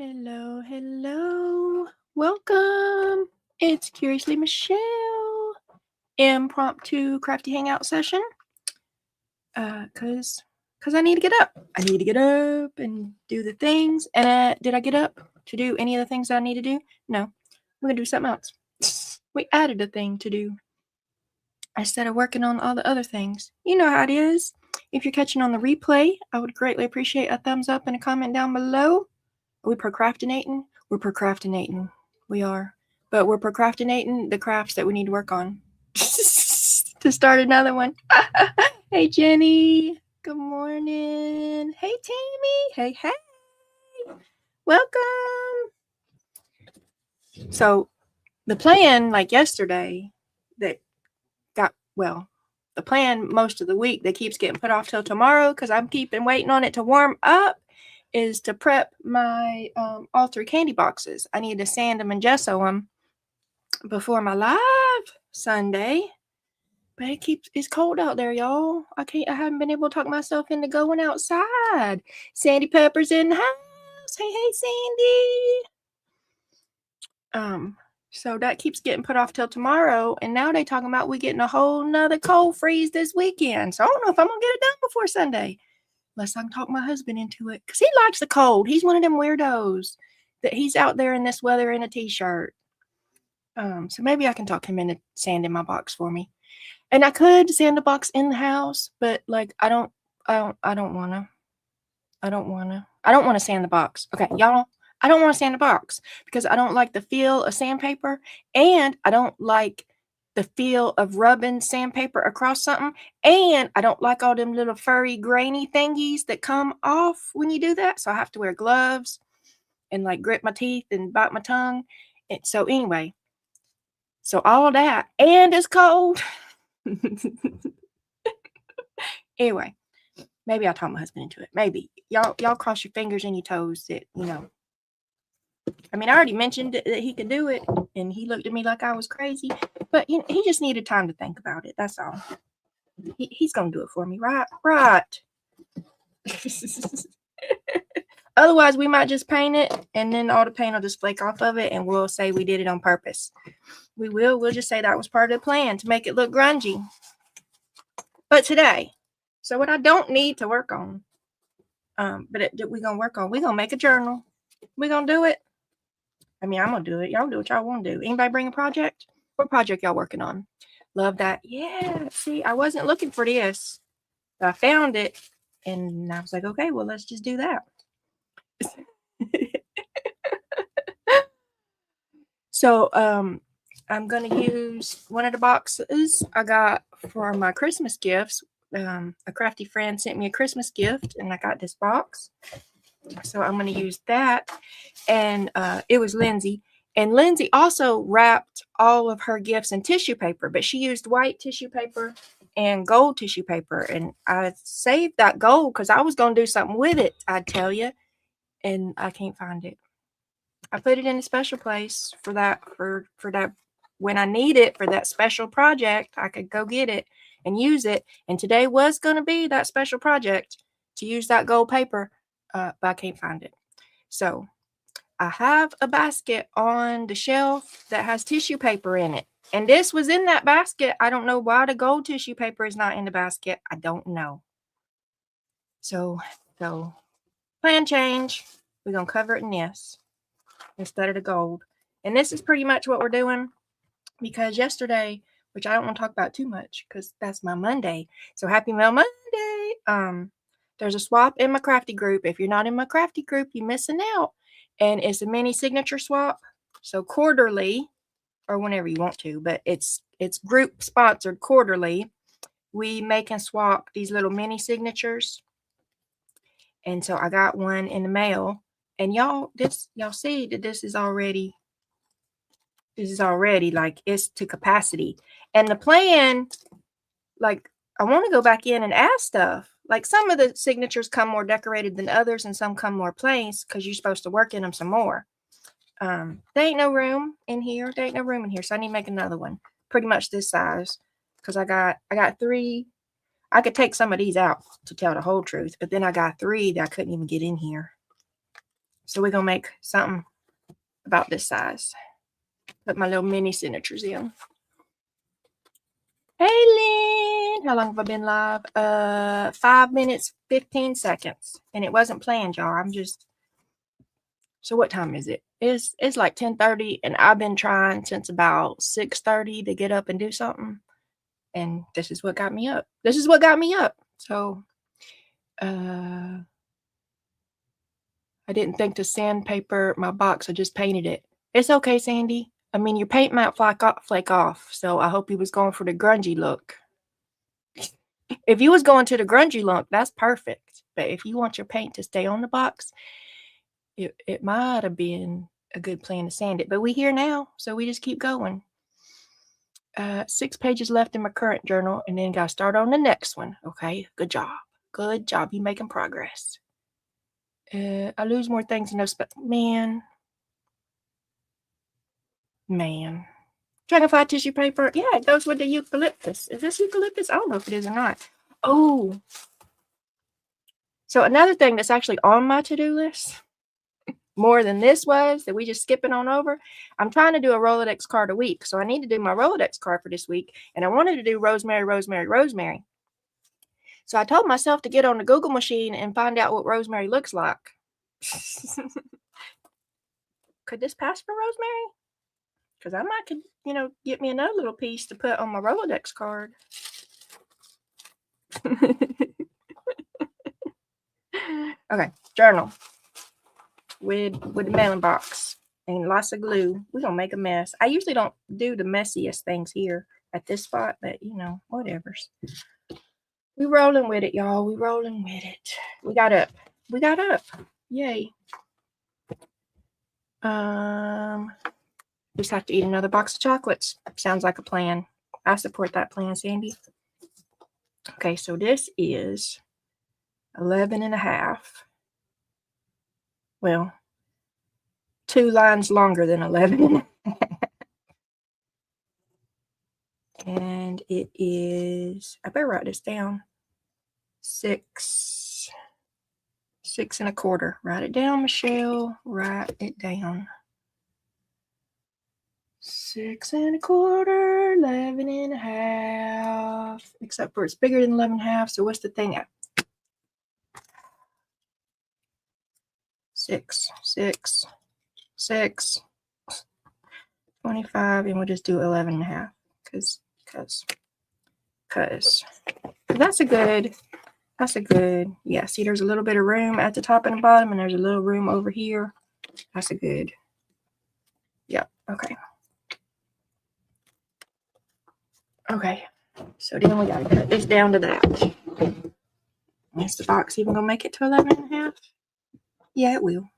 Hello, hello. Welcome. It's Curiously Michelle. Impromptu crafty hangout session. Cause I need to get up. I need to get up and do the things. And did I get up to do any of the things that I need to do? No. I'm gonna do something else. We added a thing to do instead of working on all the other things. You know how it is. If you're catching on the replay, I would greatly appreciate a thumbs up and a comment down below. Are we procrastinating? We're procrastinating. We are. But we're procrastinating the crafts that we need to work on. To start another one. Hey, Jenny. Good morning. Hey, Tammy. Hey, hey. Welcome. So, the plan, like yesterday, that got, well, the plan most of the week that keeps getting put off till tomorrow because I'm keeping waiting on it to warm up is to prep my all 3 candy boxes. I need to sand them and gesso them before my live Sunday. But it's cold out there, y'all. I haven't been able to talk myself into going outside. Sandy Pepper's in the house. Hey, Sandy. So that keeps getting put off till tomorrow. And now they talking about we getting a whole nother cold freeze this weekend. So I don't know if I'm gonna get it done before Sunday. Unless I can talk my husband into it. Because he likes the cold. He's one of them weirdos that he's out there in this weather in a t-shirt. So maybe I can talk him into sanding my box for me. And I could sand the box in the house, but like I don't wanna sand the box. Okay, y'all. I don't want to sand the box because I don't like the feel of sandpaper, and I don't like the feel of rubbing sandpaper across something, and I don't like all them little furry grainy thingies that come off when you do that. So I have to wear gloves and like grit my teeth and bite my tongue. And so anyway, so all that, and it's cold. Anyway, maybe I'll talk my husband into it. Maybe y'all cross your fingers and your toes that I mean, I already mentioned that he could do it, and he looked at me like I was crazy. But he just needed time to think about it. That's all. He's gonna do it for me, right? Right. Otherwise, we might just paint it, and then all the paint will just flake off of it, and we'll say we did it on purpose. We'll just say that was part of the plan to make it look grungy. But today, so what I don't need to work on, but we're gonna work on. We're gonna make a journal. We're gonna do it. I mean, I'm gonna do it. Y'all do what y'all want to do. Anybody bring a project? What project y'all working on? Love that. Yeah. See, I wasn't looking for this. I found it, and I was like, okay, well, let's just do that. So, I'm gonna use one of the boxes I got for my Christmas gifts. A Crafty Friend sent me a Christmas gift, and I got this box. So I'm going to use that. And it was Lindsay. And Lindsay also wrapped all of her gifts in tissue paper, but she used white tissue paper and gold tissue paper. And I saved that gold because I was going to do something with it, I tell you. And I can't find it. I put it in a special place for that when I need it for that special project. I could go get it and use it. And today was going to be that special project to use that gold paper. But I can't find it. So I have a basket on the shelf that has tissue paper in it. And this was in that basket. I don't know why the gold tissue paper is not in the basket. I don't know. So plan change. We're going to cover it in this instead of the gold. And this is pretty much what we're doing because yesterday, which I don't want to talk about too much because that's my Monday. So happy Mail Monday. There's a swap in my crafty group. If you're not in my crafty group, you're missing out. And it's a mini signature swap. So quarterly, or whenever you want to, but it's group sponsored quarterly. We make and swap these little mini signatures. And so I got one in the mail. And y'all see that this is already like it's to capacity. And the plan, like I want to go back in and add stuff. Like some of the signatures come more decorated than others, and some come more plain because you're supposed to work in them some more. There ain't no room in here. So I need to make another one, pretty much this size, because I got 3. I could take some of these out to tell the whole truth, but then I got 3 that I couldn't even get in here. So we're going to make something about this size. Put my little mini signatures in. Hey, Lynn. How long have I been live? 5 minutes, 15 seconds. And it wasn't planned, y'all. I'm just... So what time is it? It's like 10:30, and I've been trying since about 6:30 to get up and do something. And this is what got me up. This is what got me up. So, I didn't think to sandpaper my box. I just painted it. It's okay, Sandy. I mean, your paint might flake off. So I hope you was going for the grungy look. If you was going to the grungy look, that's perfect. But if you want your paint to stay on the box, it might have been a good plan to sand it. But we here now, so we just keep going. 6 pages left in my current journal, and then got to start on the next one. Okay, good job. Good job. You making progress. I lose more things than no man. Dragonfly tissue paper. Yeah, it goes with the eucalyptus. Is this eucalyptus? I don't know if it is or not. Oh. So another thing that's actually on my to-do list, more than this was, that we just skipping on over. I'm trying to do a Rolodex card a week. So I need to do my Rolodex card for this week. And I wanted to do rosemary, rosemary, rosemary. So I told myself to get on the Google machine and find out what rosemary looks like. Could this pass for rosemary? Because I might could, get me another little piece to put on my Rolodex card. Okay, journal with the mailing box and lots of glue. We're gonna make a mess. I usually don't do the messiest things here at this spot, but whatever's. We rolling with it, y'all. We rolling with it. We got up. Yay. Just have to eat another box of chocolates. Sounds like a plan. I support that plan, Sandy. Okay, so this is 11.5. Well, 2 lines longer than 11. And it is, I better write this down. 6 1/4. Write it down, Michelle. Write it down. 6 1/4, 11.5. Except for it's bigger than 11.5. So what's the thing at? 6, 25, and we'll just do 11.5 because that's a good, yeah. See, there's a little bit of room at the top and the bottom, and there's a little room over here. That's a good, yeah. Okay, so then we gotta cut this down to that. Is the box even gonna make it to 11.5? Yeah, it will.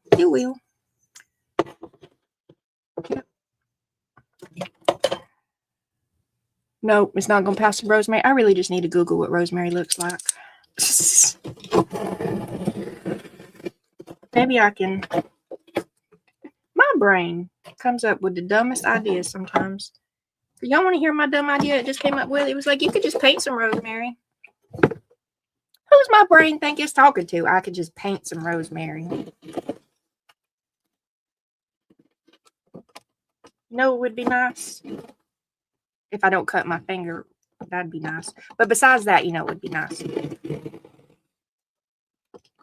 Yep. Nope, it's not gonna pass the rosemary. I really just need to Google what rosemary looks like. Maybe I can. My brain comes up with the dumbest ideas sometimes. Y'all want to hear my dumb idea it just came up with? It was like, you could just paint some rosemary. Who's my brain think it's talking to? I could just paint some rosemary. It would be nice. If I don't cut my finger, that'd be nice. But besides that, it would be nice.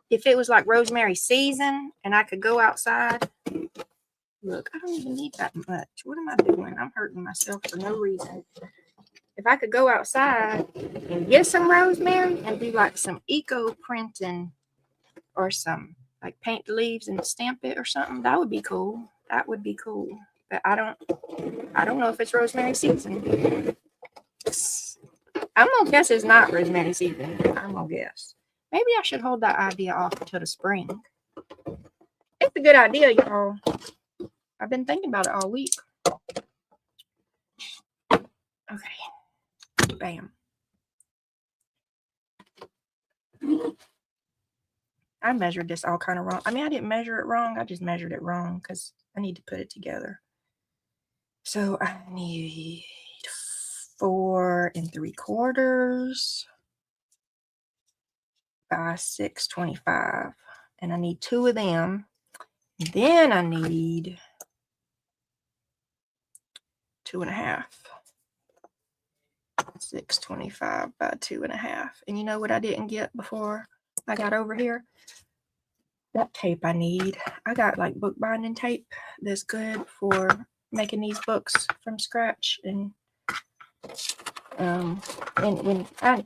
If it was like rosemary season and I could go outside. Look, I don't even need that much. What am I doing? I'm hurting myself for no reason. If I could go outside and get some rosemary and do like some eco printing or some like paint the leaves and stamp it or something, that would be cool. But I don't know if it's rosemary season. I'm gonna guess it's not rosemary season. I'm gonna guess. Maybe I should hold that idea off until the spring. It's a good idea, y'all. I've been thinking about it all week. Okay. Bam. I measured this all kind of wrong. I mean, I didn't measure it wrong. I just measured it wrong because I need to put it together. So I need 4 3/4 by 6.25. And I need 2 of them. And then I need 2.5. 625 by 2.5. And you know what I didn't get before I got over here? That tape I need. I got like bookbinding tape that's good for making these books from scratch. And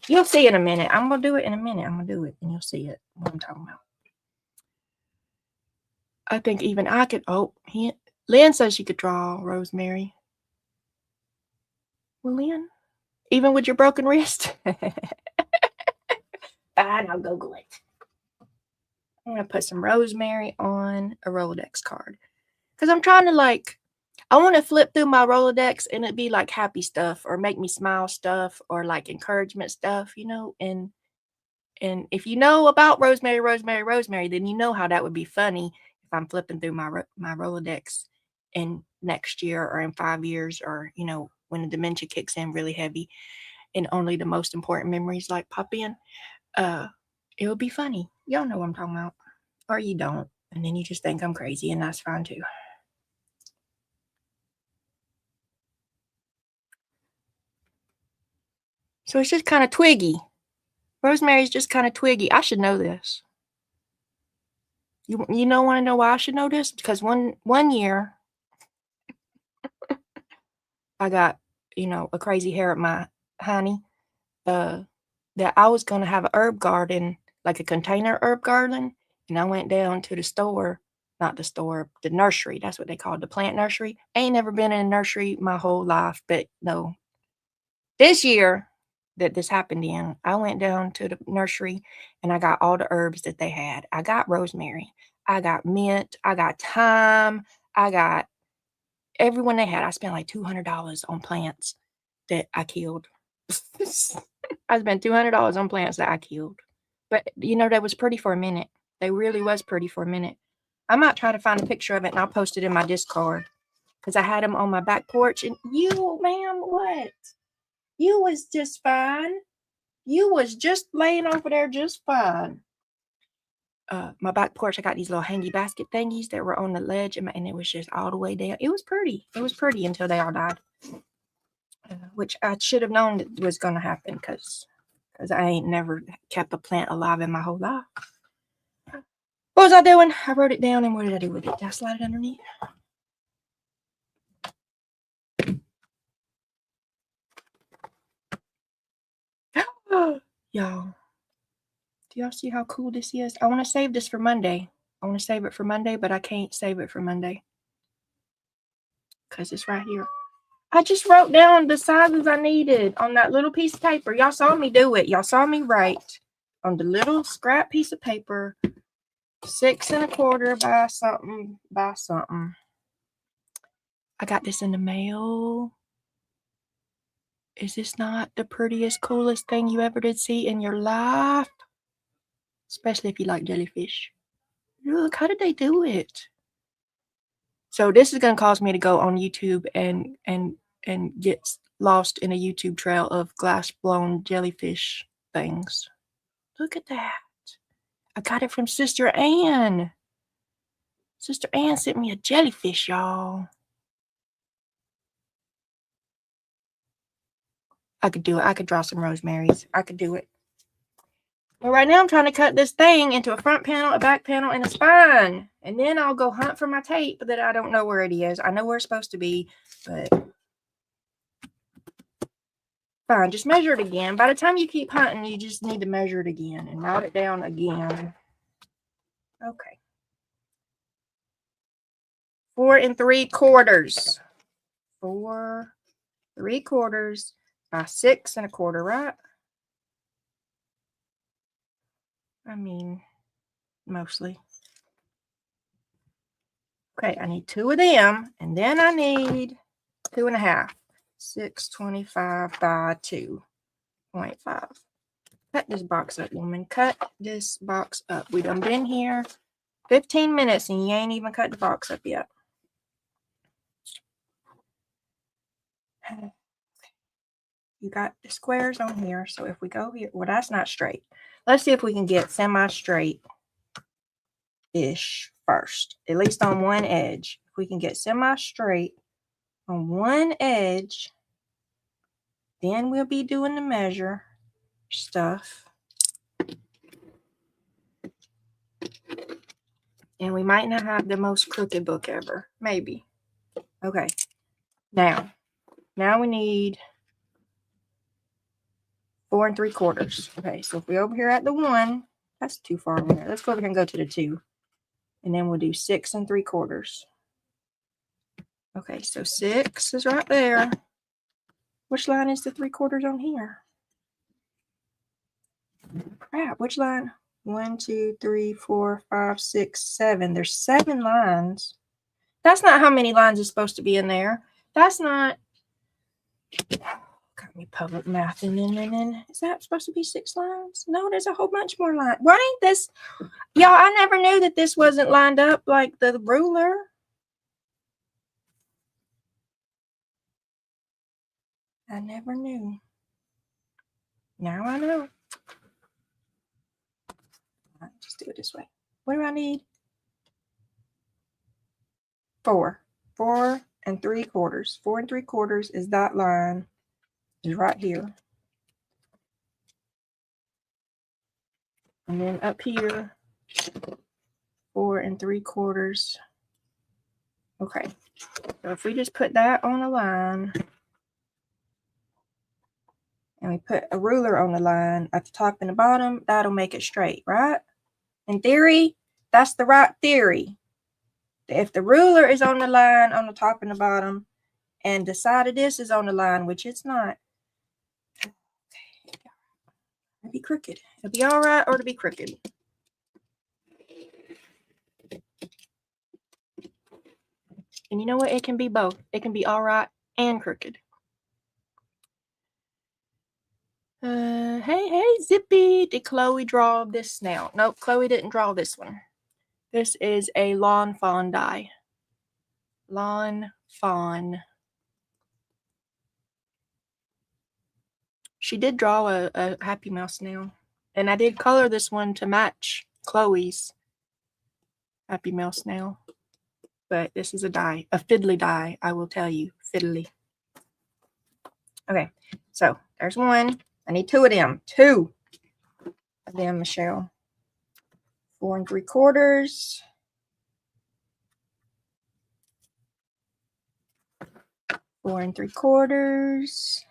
you'll see in a minute. I'm gonna do it in a minute. I'm gonna do it and you'll see it. What I'm talking about. I think even I could. Oh, Lynn says she could draw Rosemary. Well, Lynn, even with your broken wrist. Fine, I'll Google it. I'm gonna put some rosemary on a Rolodex card because I'm trying to I want to flip through my Rolodex and it be like happy stuff or make me smile stuff or like encouragement stuff, you know. And if you know about Rosemary, then you know how that would be funny if I'm flipping through my Rolodex in next year or in 5 years, or you know, when the dementia kicks in really heavy and only the most important memories like pop in. It would be funny. Y'all know what I'm talking about. Or you don't. And then you just think I'm crazy, and that's fine too. So it's just kind of twiggy. Rosemary's just kind of twiggy. I should know this. You want to know why I should know this? Because one year I got, you know, a crazy hair at my honey. That I was gonna have a herb garden, like a container herb garden, and I went down to the store, not the store, the nursery. That's what they call it, the plant nursery. I ain't never been in a nursery my whole life, but no. This year that this happened in, I went down to the nursery and I got all the herbs that they had. I got rosemary, I got mint, I got thyme, I got everyone they had. I spent like $200 on plants that I killed. I spent $200 on plants that I killed. But, you know, that was pretty for a minute. They really was pretty for a minute. I might try to find a picture of it and I'll post it in my Discord. Because I had them on my back porch. And you, ma'am, what? You was just fine. You was just laying over there just fine. My back porch, I got these little hangy basket thingies that were on the ledge. And it was just all the way down. It was pretty. It was pretty until they all died. Which I should have known was going to happen because I ain't never kept a plant alive in my whole life. What was I doing? I wrote it down, and what did I do with it? Did I slide it underneath? Y'all, do y'all see how cool this is? I want to save this for Monday. I want to save it for Monday, but I can't save it for Monday because it's right here. I just wrote down the sizes I needed on that little piece of paper. Y'all saw me do it. Y'all saw me write on the little scrap piece of paper, 6 1/4 by something by something. I got this in the mail. Is this not the prettiest, coolest thing you ever did see in your life? Especially if you like jellyfish. Look, how did they do it? So this is going to cause me to go on YouTube and get lost in a YouTube trail of glass-blown jellyfish things. Look at that. I got it from Sister Ann. Sister Ann sent me a jellyfish, y'all. I could do it. I could draw some rosemaries. I could do it. But right now I'm trying to cut this thing into a front panel, a back panel, and a spine. And then I'll go hunt for my tape that I don't know where it is. I know where it's supposed to be, but fine. Just measure it again. By the time you keep hunting, you just need to measure it again and note it down again. Okay. 4 3/4. 4 3/4 by 6 1/4, right? I mean, mostly. Okay, I need 2 of them, and then I need 2.5. 625 by 2.5. Cut this box up, woman. Cut this box up. We done been here 15 minutes, and you ain't even cut the box up yet. You got the squares on here, so if we go here, well, that's not straight. Let's see if we can get semi-straight-ish first, at least on one edge. If we can get semi-straight on one edge, then we'll be doing the measure stuff. And we might not have the most crooked book ever. Maybe. Okay. Now we need 4 3/4. Okay, so if we over here at the 1, that's too far in there. Let's go over here and go to the 2. And then we'll do 6 3/4. Okay, so 6 is right there. Which line is the 3/4 on here? Crap, which line? 1, 2, 3, 4, 5, 6, 7. There's 7 lines. That's not how many lines is supposed to be in there. That's not. Got me public math. And then is that supposed to be 6 lines? No, there's a whole bunch more lines. Why ain't this? Y'all, I never knew that this wasn't lined up like the ruler. I never knew. Now I know. Just do it this way. What do I need? 4. 4 3/4. 4 3/4 is that line. Is right here. And then up here, 4 3/4. Okay. So if we just put that on a line, and we put a ruler on the line at the top and the bottom, that'll make it straight, right? In theory, that's the right theory. If the ruler is on the line on the top and the bottom, and the side of this is on the line, which it's not, it'll be crooked. It'll be all right or it'll be crooked. And you know what? It can be both. It can be all right and crooked. Hey, Zippy. Did Chloe draw this now? Nope, Chloe didn't draw this one. This is a lawn fawn die. Lawn fawn. She did draw a Happy Mouse now. And I did color this one to match Chloe's Happy Mouse now. But this is a die, a fiddly die, I will tell you. Fiddly. Okay, so there's one. I need 2 of them. 2 of them, Michelle. 4 3/4. 4 3/4.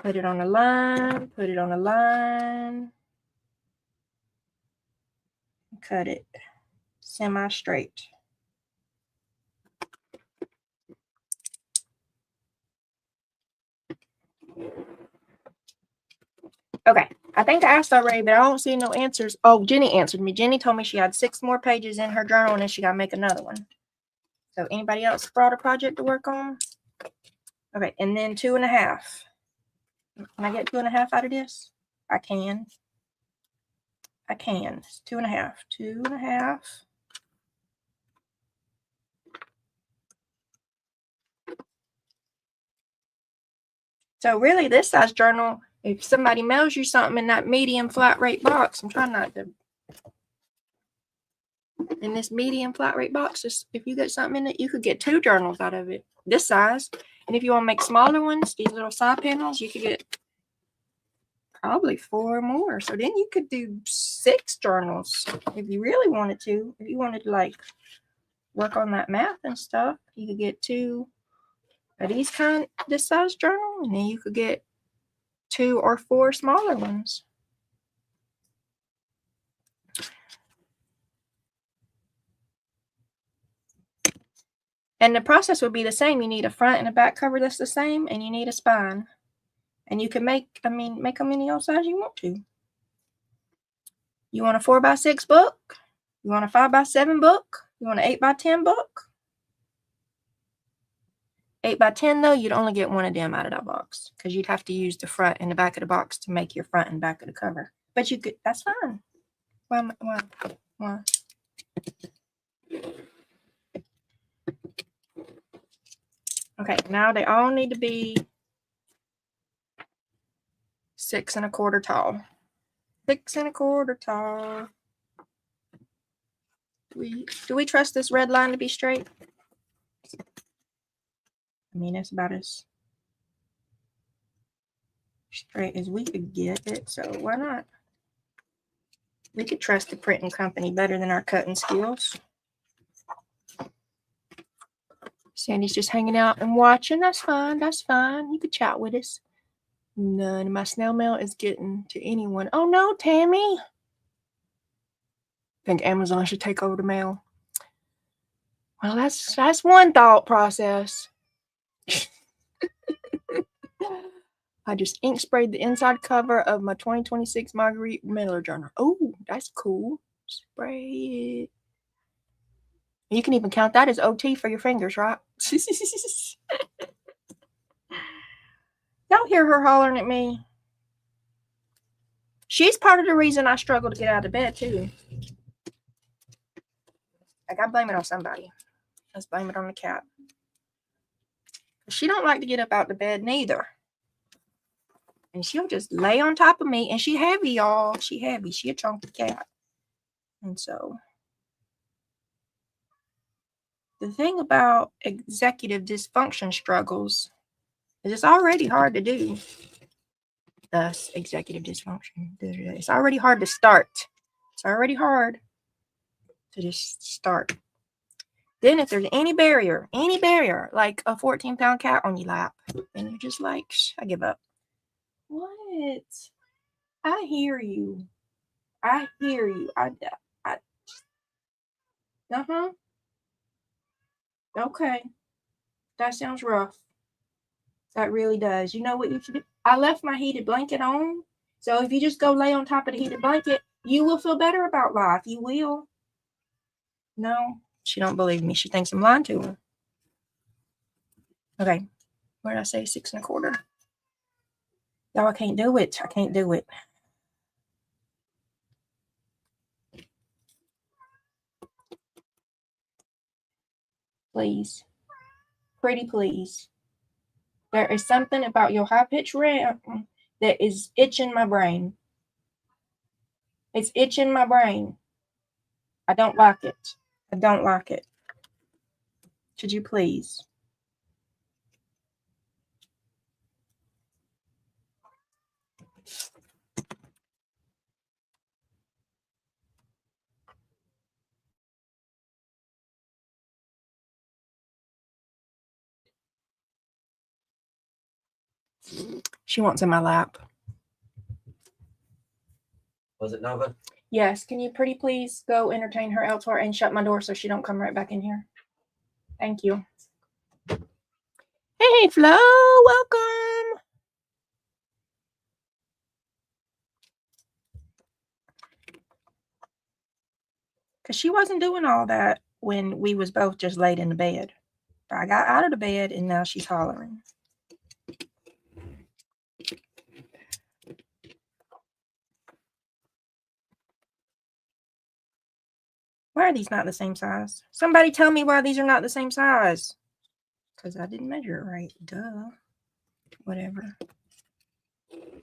Put it on a line. Put it on a line. Cut it semi-straight. Okay, I think I asked already, but I don't see no answers. Oh, Jenny answered me. Jenny told me she had 6 more pages in her journal and then she got to make another one. So anybody else brought a project to work on? Okay, and then 2 1/2. Can I get 2 1/2 out of this? I can. I can. It's 2 1/2. 2 1/2. So really, this size journal, if somebody mails you something in that medium flat rate box, I'm trying not to. In this medium flat rate box, just if you get something in it, you could get 2 journals out of it, this size. And if you want to make smaller ones, these little side panels, you could get probably 4 more. So then you could do 6 journals if you really wanted to. If you wanted to like work on that math and stuff, you could get 2 of these kind, this size journal, and then you could get 2 or 4 smaller ones. And the process would be the same. You need a front and a back cover that's the same, and you need a spine. And you can make them any old size you want to. You want a 4x6 book? You want a 5x7 book? You want an 8x10 book? 8x10 though, you'd only get 1 of them out of that box because you'd have to use the front and the back of the box to make your front and back of the cover. But you could, that's fine. Why? Okay, now they all need to be 6 1/4 tall. 6 1/4 tall. Do we trust this red line to be straight? I mean, it's about as straight as we could get it, so why not? We could trust the printing company better than our cutting skills. Sandy's just hanging out and watching. That's fine. That's fine. You could chat with us. None of my snail mail is getting to anyone. Oh no, Tammy. I think Amazon should take over the mail. Well, that's one thought process. I just ink sprayed the inside cover of my 2026 Marguerite Miller journal. Oh, that's cool. Spray it. You can even count that as OT for your fingers, right? Don't hear her hollering at me. She's part of the reason I struggle to get out of bed, too. I gotta blame it on somebody. Let's blame it on the cat. She don't like to get up out the bed, neither. And she'll just lay on top of me. And she heavy, y'all. She heavy. She a chunky cat. And so, the thing about executive dysfunction struggles is it's already hard to do. Thus, executive dysfunction. It's already hard to start. It's already hard to just start. Then if there's any barrier, like a 14-pound cat on your lap, then you're just like, I give up. What? I hear you. Okay. That sounds rough. That really does. You know what you should do? I left my heated blanket on. So if you just go lay on top of the heated blanket, you will feel better about life. You will. No, she don't believe me. She thinks I'm lying to her. Okay. What did I say? 6 1/4. No, I can't do it. I can't do it. Please. Pretty please. There is something about your high-pitched rant that is itching my brain. It's itching my brain. I don't like it. I don't like it. Should you please? She wants in my lap. Was it Nova? Yes. Can you pretty please go entertain her elsewhere and shut my door so she don't come right back in here? Thank you. Hey, Flo. Welcome. Because she wasn't doing all that when we was both just laid in the bed. I got out of the bed and now she's hollering. Why are these not the same size? Somebody tell me why these are not the same size. Because I didn't measure it right. Duh. Whatever. You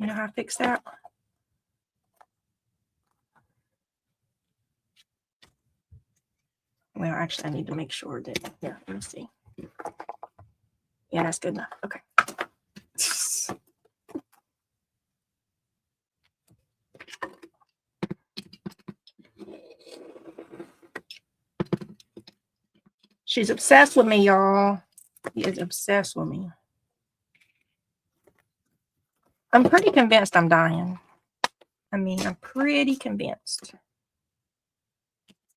know how I fix that? Well, actually, I need to make sure that, here, let me see. Yeah, that's good enough. Okay. She's obsessed with me, y'all. She is obsessed with me. I'm pretty convinced I'm dying. I mean, I'm pretty convinced.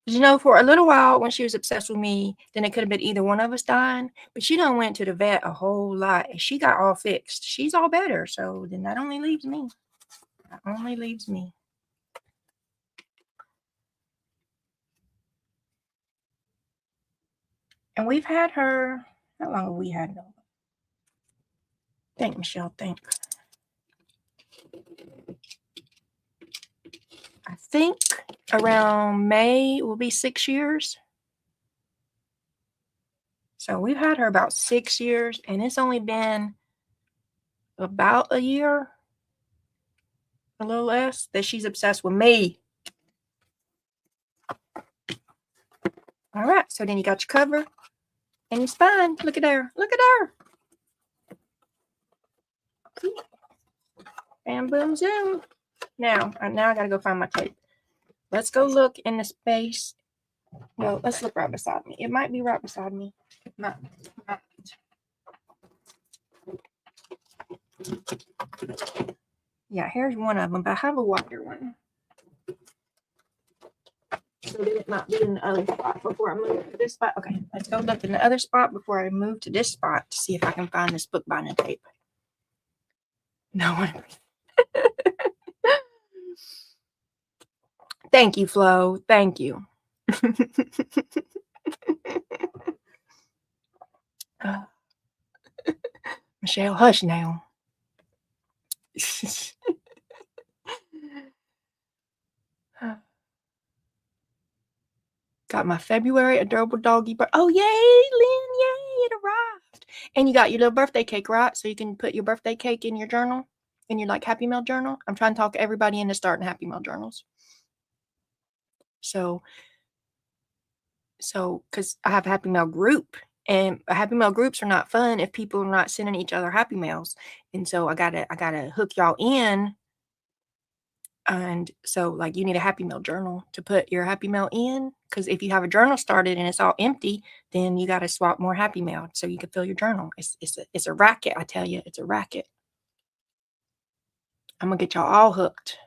You know, for a little while when she was obsessed with me, then it could have been either one of us dying. But she done went to the vet a whole lot. And she got all fixed. She's all better. So then that only leaves me. That only leaves me. And we've had her. How long have we had Nova? Think, Michelle, think. I think around May will be 6 years. So we've had her about 6 years, and it's only been about a year a little less, that she's obsessed with me. All right, so then you got your cover and your spine. Look at there. Look at there. Bam, boom, zoom. Now I gotta go find my tape. Let's go look in the space. Well, let's look right beside me. It might be right beside me. Not. Yeah, here's one of them, but I have a wider one. So then it might be in the other spot before I move to this spot. Okay, let's go look in the other spot before I move to this spot to see if I can find this bookbinding tape. No one. Thank you, Flo. Thank you. Michelle, hush now. Got my February adorable doggy. Oh, yay, Lynn. Yay, it arrived. And you got your little birthday cake, right? So you can put your birthday cake in your journal, in your like Happy Mail journal. I'm trying to talk everybody into starting Happy Mail journals. So because I have a Happy Mail group, and Happy Mail groups are not fun if people are not sending each other Happy Mails. And so I gotta hook y'all in. And so like you need a Happy Mail journal to put your Happy Mail in, because if you have a journal started and it's all empty, then you got to swap more Happy Mail so you can fill your journal. It's a racket, I tell you. It's a racket. I'm gonna get y'all all hooked.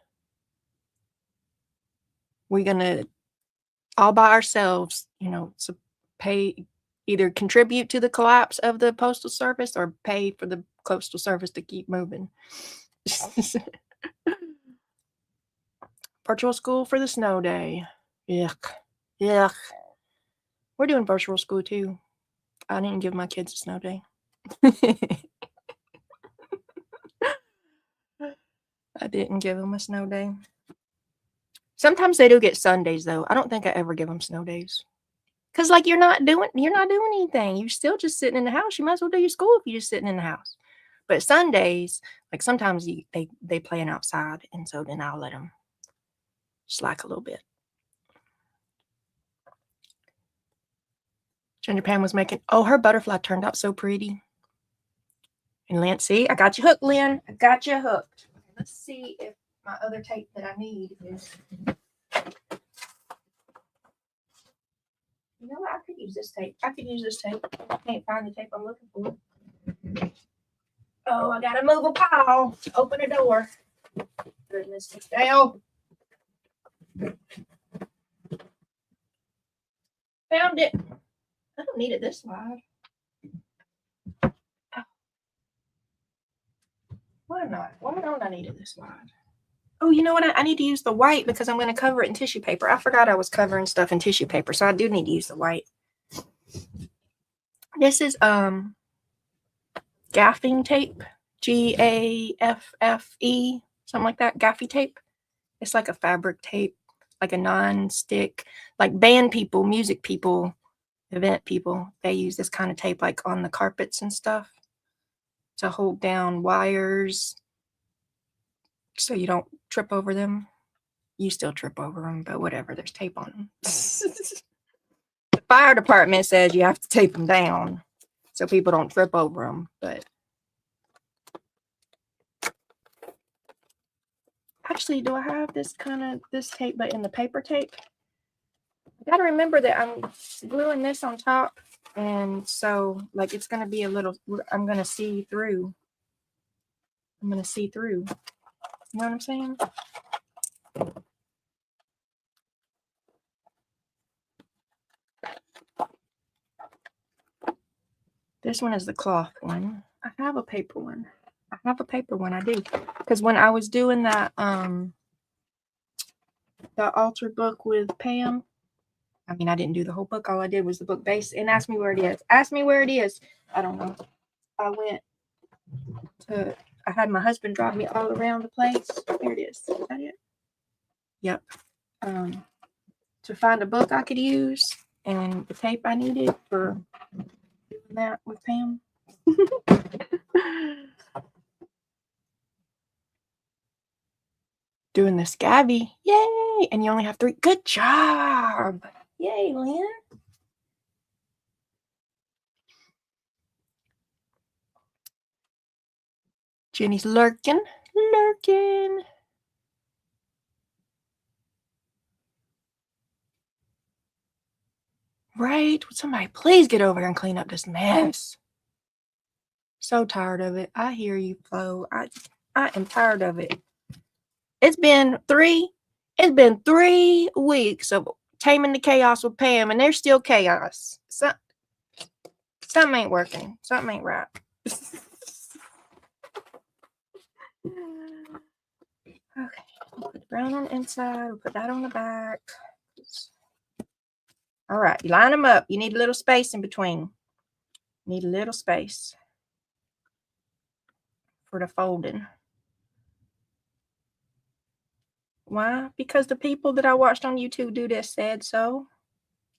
We're gonna all by ourselves, so either contribute to the collapse of the postal service or pay for the postal service to keep moving. Virtual school for the snow day. Yuck. Yuck. We're doing virtual school too. I didn't give my kids a snow day. I didn't give them a snow day. Sometimes they do get Sundays though. I don't think I ever give them snow days. Cause like you're not doing anything. You're still just sitting in the house. You might as well do your school if you're just sitting in the house. But Sundays, like sometimes they playing outside, and so then I'll let them slack a little bit. Ginger Pam was making, her butterfly turned out so pretty. And Lynn, see, I got you hooked, Lynn. I got you hooked. Let's see if my other tape that I need is. You know what? I could use this tape. I can't find the tape I'm looking for. Oh, I gotta move a pile. Open a door. Goodness, down. Found it. I don't need it this wide. Why not? Why don't I need it this wide? Oh, you know what? I need to use the white because I'm going to cover it in tissue paper. I forgot I was covering stuff in tissue paper, so I do need to use the white. This is gaffing tape, Gaffe, something like that. Gaffy tape. It's like a fabric tape, like a non-stick, like band people, music people, event people. They use this kind of tape like on the carpets and stuff to hold down wires so you don't trip over them. You still trip over them, but whatever, there's tape on them. The fire department says you have to tape them down so people don't trip over them, but actually, do I have this tape but in the paper tape? I gotta remember that I'm gluing this on top, and so like it's gonna be a little, I'm gonna see through. You know what I'm saying? This one is the cloth one. I have a paper one. I do. Because when I was doing that the altar book with Pam, I mean, I didn't do the whole book. All I did was the book base, and ask me where it is. I don't know. I had my husband drive me all around the place. Here it is. Is that it? Yep. To find a book I could use and the tape I needed for doing that with Pam. doing the scabby. Yay! And you only have 3. Good job. Yay, Lynn. Jenny's lurking. Right? Would somebody please get over here and clean up this mess? So tired of it. I hear you, Flo. I am tired of it. It's been 3 weeks of taming the chaos with Pam, and there's still chaos. Something ain't working. Something ain't right. Okay, we'll put the brown on the inside. We'll put that on the back. All right, you line them up. You need a little space in between. Need a little space for the folding. Why? Because the people that I watched on YouTube do this said so.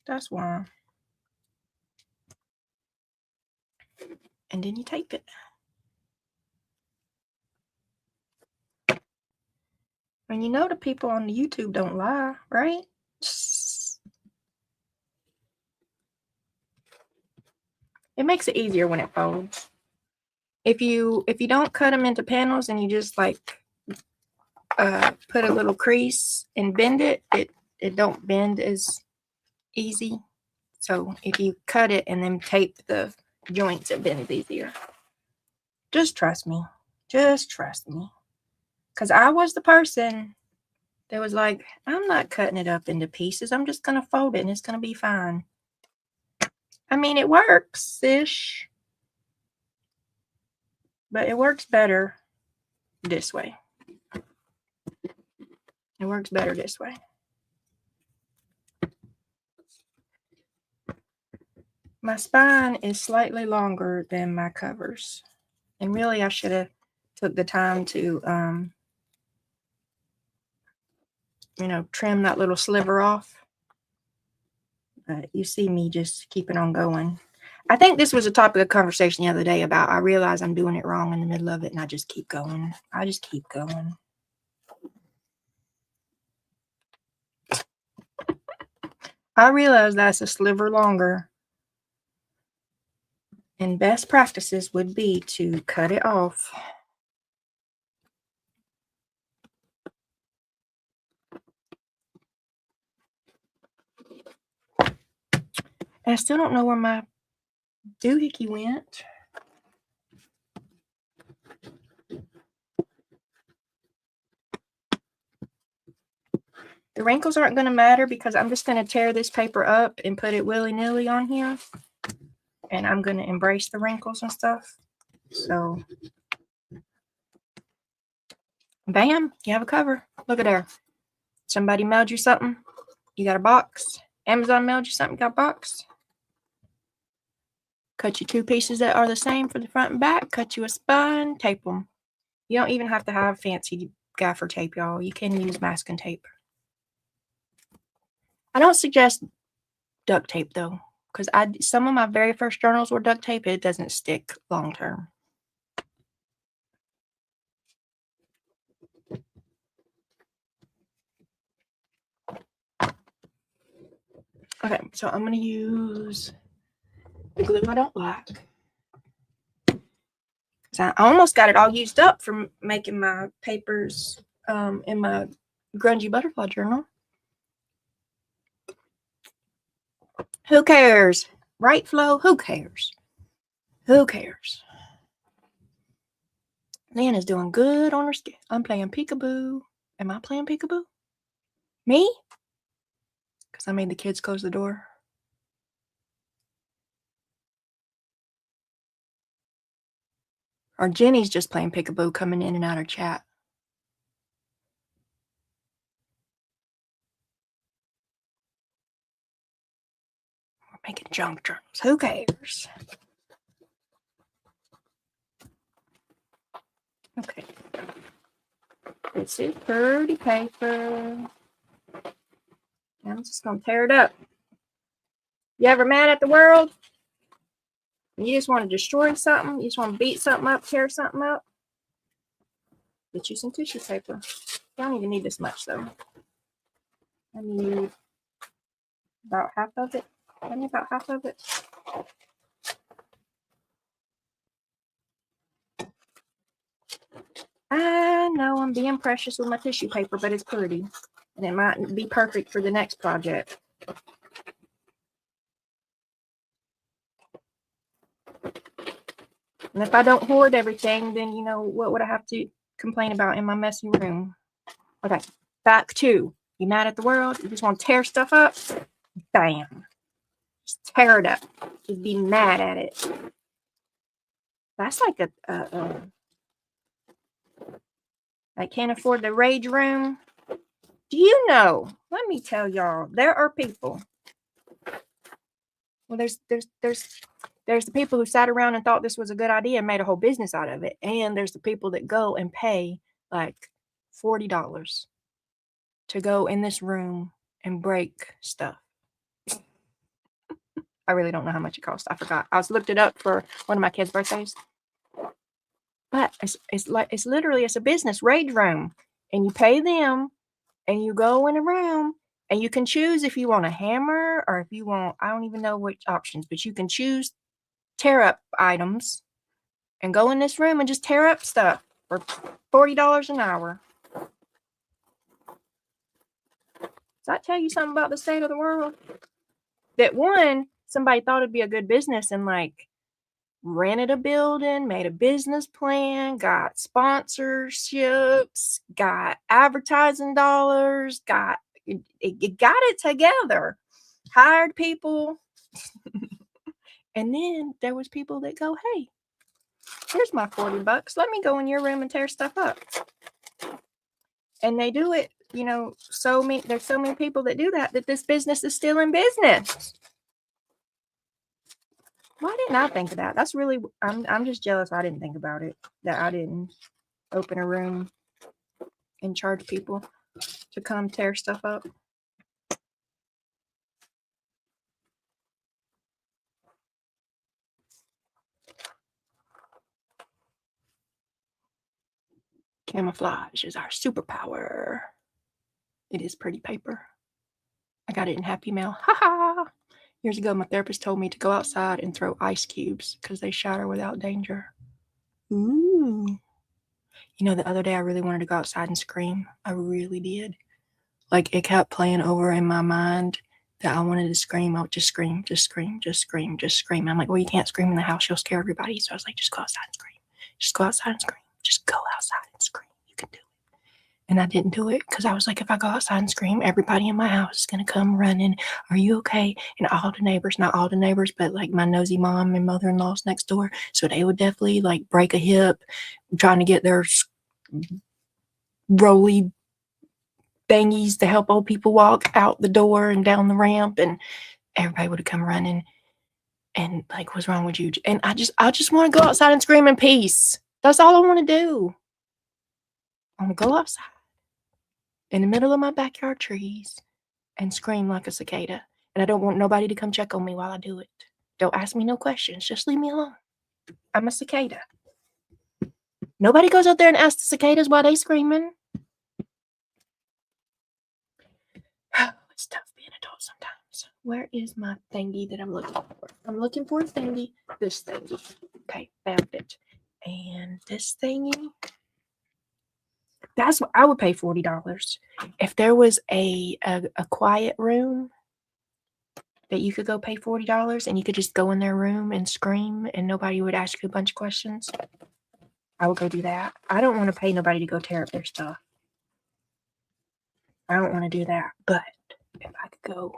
That's why. And then you tape it. And you know the people on the YouTube don't lie, right? It makes it easier when it folds. If you don't cut them into panels and you just like put a little crease and bend it, it don't bend as easy. So if you cut it and then tape the joints, it bends easier. Just trust me. Just trust me. Because I was the person that was like, I'm not cutting it up into pieces. I'm just going to fold it and it's going to be fine. I mean, it works-ish. But it works better this way. It works better this way. My spine is slightly longer than my covers. And really, I should have took the time to, trim that little sliver off. But you see me just keeping on going. I think this was a topic of conversation the other day about I realize I'm doing it wrong in the middle of it, and I just keep going. I just keep going. I realize that's a sliver longer. And best practices would be to cut it off. And I still don't know where my doohickey went. The wrinkles aren't going to matter because I'm just going to tear this paper up and put it willy-nilly on here. And I'm going to embrace the wrinkles and stuff. So, bam, you have a cover. Look at there. Somebody mailed you something. You got a box. Amazon mailed you something. You got a box. Cut you 2 pieces that are the same for the front and back. Cut you a spine. Tape them. You don't even have to have fancy gaffer tape, y'all. You can use masking tape. I don't suggest duct tape, though. Because some of my very first journals were duct tape. It doesn't stick long term. Okay, so I'm going to use the glue I don't like. So I almost got it all used up from making my papers in my grungy butterfly journal. Who cares? Right, Flo? Who cares? Who cares? Nan is doing good on her skin. I'm playing peekaboo. Am I playing peekaboo? Me? Because I made the kids close the door. Or Jenny's just playing peekaboo, coming in and out of chat. We're making junk journals. Who cares? Okay. This is pretty paper. I'm just going to tear it up. You ever mad at the world? You just want to destroy something? You just want to beat something up, tear something up? Get you some tissue paper. I don't even need this much though. I need about half of it. I need about half of it. I know I'm being precious with my tissue paper, but it's pretty. And it might be perfect for the next project. And if I don't hoard everything, then, you know, what would I have to complain about in my messy room? Okay, back to, you mad at the world? You just want to tear stuff up? Bam. Just tear it up. Just be mad at it. That's like I can't afford the rage room. Do you know? Let me tell y'all, there are people. Well, there's the people who sat around and thought this was a good idea and made a whole business out of it. And there's the people that go and pay like $40 to go in this room and break stuff. I really don't know how much it costs. I forgot. I looked it up for one of my kids' birthdays. But it's literally a business rage room, and you pay them, and you go in a room, and you can choose if you want a hammer or if you want, I don't even know which options, but you can choose tear up items and go in this room and just tear up stuff for $40 an hour. Does that tell you something about the state of the world? That one, somebody thought it'd be a good business and like rented a building, made a business plan, got sponsorships, got advertising dollars, got it together, hired people. And then there was people that go, hey, here's my $40. Let me go in your room and tear stuff up. And they do it, you know, there's so many people that do that this business is still in business. Why didn't I think of that? That's really, I'm just jealous I didn't think about it, that I didn't open a room and charge people to come tear stuff up. Camouflage is our superpower. It is pretty paper. I got it in Happy Mail. Ha ha! Years ago, my therapist told me to go outside and throw ice cubes because they shatter without danger. Ooh. You know, the other day I really wanted to go outside and scream. I really did. Like, it kept playing over in my mind that I wanted to scream. I would just scream, just scream, just scream, just scream. I'm like, well, you can't scream in the house. You'll scare everybody. So I was like, just go outside and scream. Just go outside and scream. Just go outside and scream. You can do it. And I didn't do it because I was like, if I go outside and scream, everybody in my house is going to come running. Are you okay? And all the neighbors, not all the neighbors, but like my nosy mom and mother-in-law's next door. So they would definitely like break a hip trying to get their roly bangies to help old people walk out the door and down the ramp. And everybody would have come running and like, what's wrong with you? And I just want to go outside and scream in peace. That's all I want to do. I want to go outside in the middle of my backyard trees and scream like a cicada. And I don't want nobody to come check on me while I do it. Don't ask me no questions. Just leave me alone. I'm a cicada. Nobody goes out there and asks the cicadas why they screaming. It's tough being an adult sometimes. Where is my thingy that I'm looking for? I'm looking for a thingy. This thingy. Okay, found it. And this thingy. That's what I would pay $40. If there was a quiet room that you could go pay $40 and you could just go in their room and scream and nobody would ask you a bunch of questions, I would go do that. I don't want to pay nobody to go tear up their stuff. I don't want to do that. But if I could go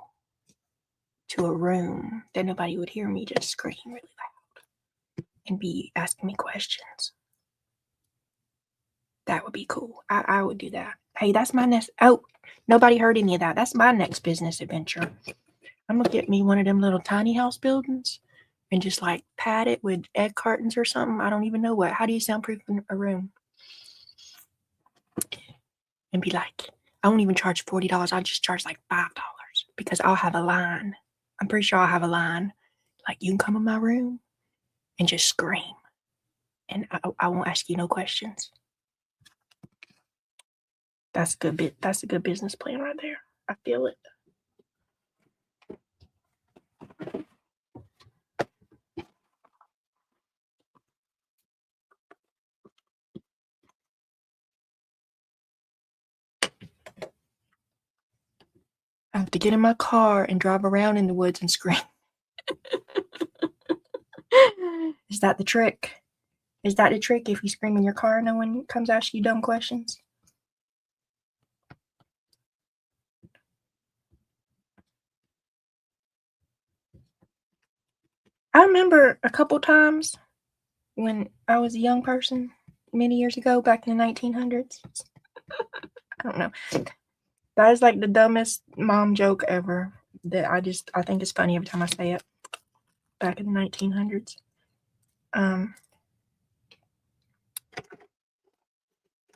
to a room that nobody would hear me just scream really loud and be asking me questions, that would be cool. I would do that. Hey, that's my next. Oh, nobody heard any of that. That's my next business adventure. I'm going to get me one of them little tiny house buildings and just like pad it with egg cartons or something. I don't even know what. How do you soundproof a room? And be like, I won't even charge $40. I'll just charge like $5 because I'll have a line. I'm pretty sure I'll have a line. Like, you can come in my room and just scream. And I won't ask you no questions. That's a good business plan right there. I feel it. I have to get in my car and drive around in the woods and scream. Is that the trick? Is that the trick? If you scream in your car, no one comes ask you dumb questions? I remember a couple times when I was a young person many years ago, back in the 1900s. I don't know. That is like the dumbest mom joke ever that I think it's funny every time I say it. Back in the 1900s.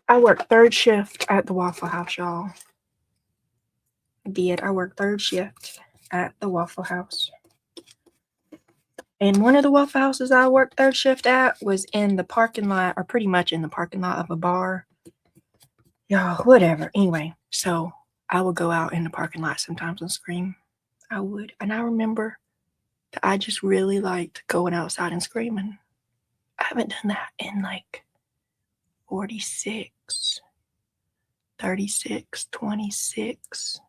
I worked third shift at the Waffle House, y'all. I worked third shift at the Waffle House. And one of the Waffle Houses I worked third shift at was in the parking lot, or pretty much in the parking lot of a bar. Y'all, whatever. Anyway, so I would go out in the parking lot sometimes and scream. I would. And I remember that I just really liked going outside and screaming. I haven't done that in like 46, 36, 26,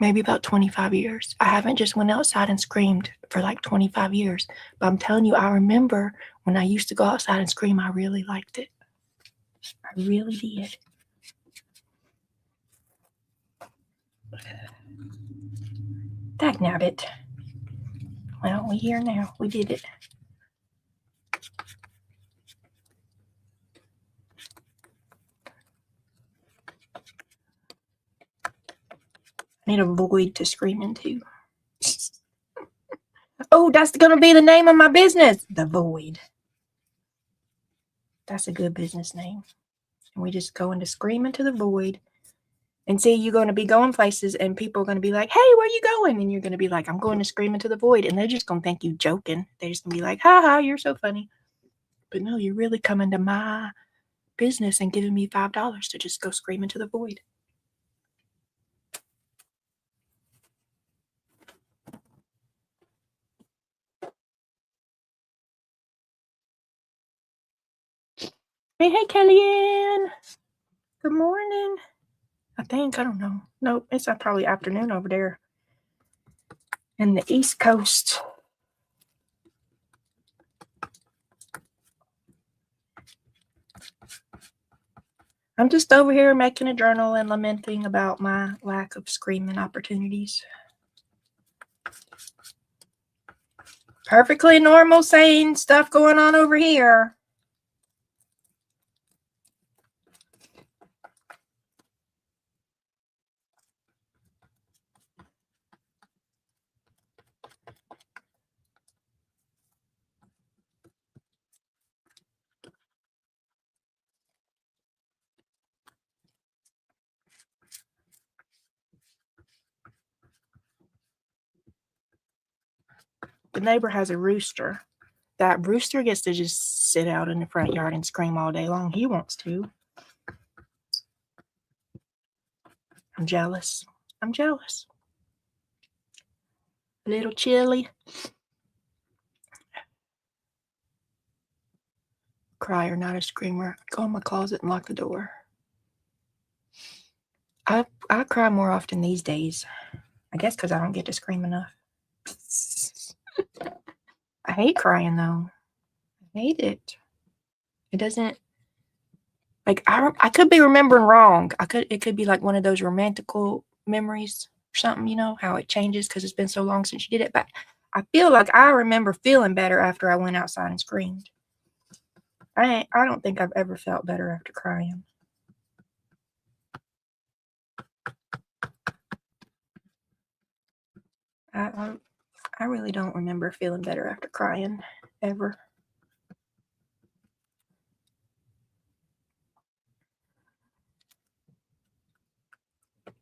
maybe about 25 years. I haven't just went outside and screamed for like 25 years. But I'm telling you, I remember when I used to go outside and scream, I really liked it. I really did. Dagnabbit. Well, we're here now. We did it. I need a void to scream into. Oh, that's going to be the name of my business. The Void. That's a good business name. And we just go into scream into the void. And see, you're going to be going places and people are going to be like, hey, where you going? And you're going to be like, I'm going to scream into the void. And they're just going to think you joking. They're just going to be like, ha ha, you're so funny. But no, you're really coming to my business and giving me $5 to just go scream into the void. Hey, Kellyanne. Good morning. I don't know. Nope, it's probably afternoon over there in the East Coast. I'm just over here making a journal and lamenting about my lack of screaming opportunities. Perfectly normal, sane stuff going on over here. The neighbor has a rooster. That rooster gets to just sit out in the front yard and scream all day long. He wants to. I'm jealous. A little chilly. Crier, not a screamer. Go in my closet and lock the door. I cry more often these days. I guess because I don't get to scream enough. I hate crying though. I hate it. It doesn't like I could be remembering wrong. It could be like one of those romantical memories or something, you know, how it changes because it's been so long since you did it. But I feel like I remember feeling better after I went outside and screamed. I don't think I've ever felt better after crying. I really don't remember feeling better after crying ever.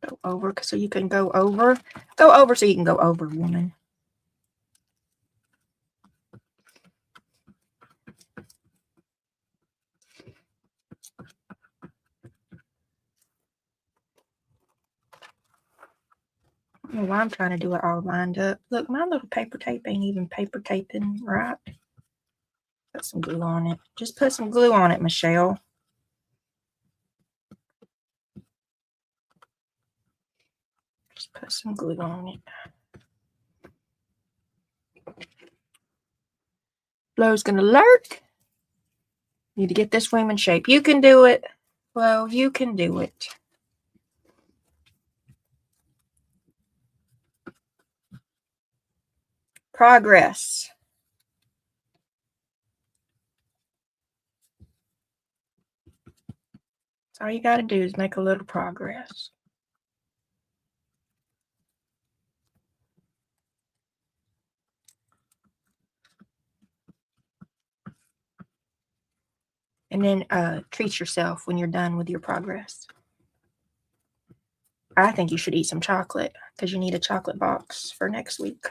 Go over so you can go over. Go over so you can go over, woman. Well, I'm trying to do it all lined up. Look, my little paper tape ain't even paper taping right. Put some glue on it. Just put some glue on it, Michelle. Just put some glue on it. Flo's gonna lurk. Need to get this wing in shape. You can do it. Flo, you can do it. Progress. That's all you got to do is make a little progress. And then treat yourself when you're done with your progress. I think you should eat some chocolate because you need a chocolate box for next week.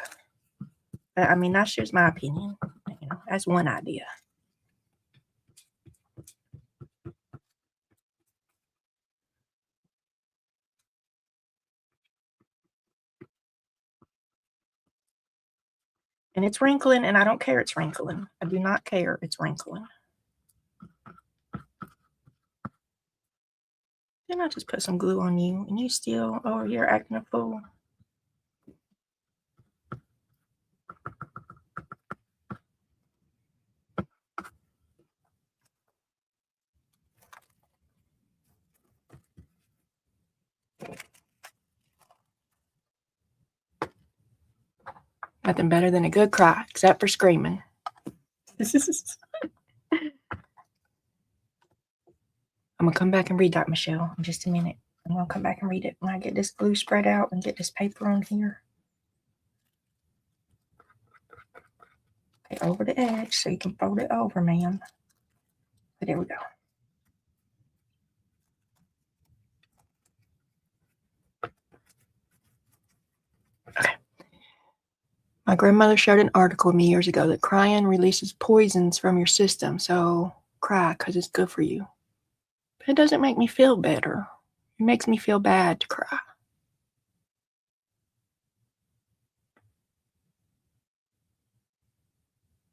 I mean, that's just my opinion. You know, that's one idea. And it's wrinkling, and I don't care it's wrinkling. I do not care it's wrinkling. Then I just put some glue on you, and you still over here acting a fool. Nothing better than a good cry, except for screaming. I'm going to come back and read that, Michelle, in just a minute. I'm going to come back and read it when I get this glue spread out and get this paper on here. Okay, over the edge so you can fold it over, ma'am. There we go. Okay. My grandmother shared an article with me years ago that crying releases poisons from your system, so cry because it's good for you. But it doesn't make me feel better. It makes me feel bad to cry.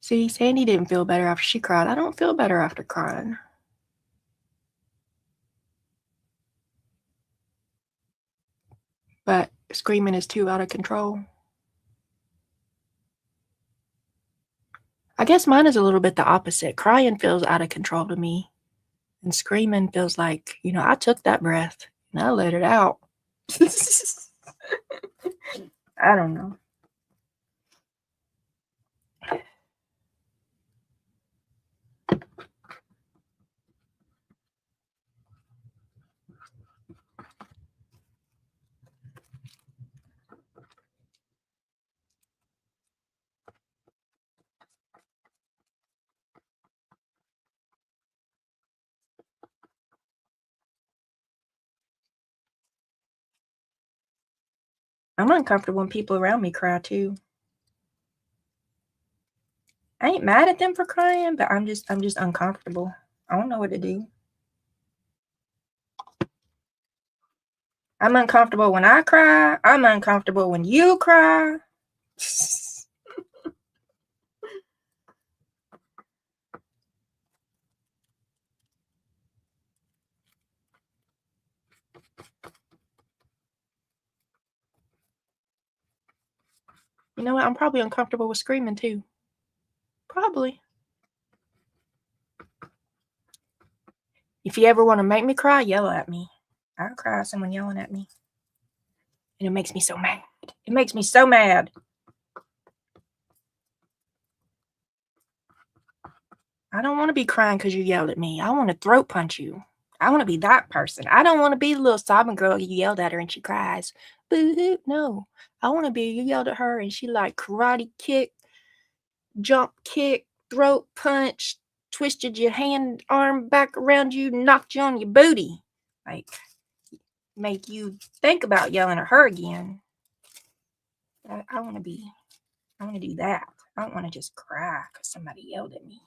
See, Sandy didn't feel better after she cried. I don't feel better after crying. But screaming is too out of control. I guess mine is a little bit the opposite. Crying feels out of control to me. And screaming feels like, you know, I took that breath and I let it out. I don't know. I'm uncomfortable when people around me cry too. I ain't mad at them for crying, but I'm just uncomfortable. I don't know what to do. I'm uncomfortable when I cry. I'm uncomfortable when you cry. You know what? I'm probably uncomfortable with screaming too. Probably. If you ever want to make me cry, yell at me. I'll cry at someone yelling at me. And it makes me so mad. It makes me so mad. I don't want to be crying because you yelled at me. I want to throat punch you. I want to be that person. I don't want to be the little sobbing girl you yelled at her and she cries. Boo-hoo. No. I want to be you yelled at her and she like karate kick, jump kick, throat punch, twisted your hand, arm back around you, knocked you on your booty. Like, make you think about yelling at her again. I want to do that. I don't want to just cry because somebody yelled at me.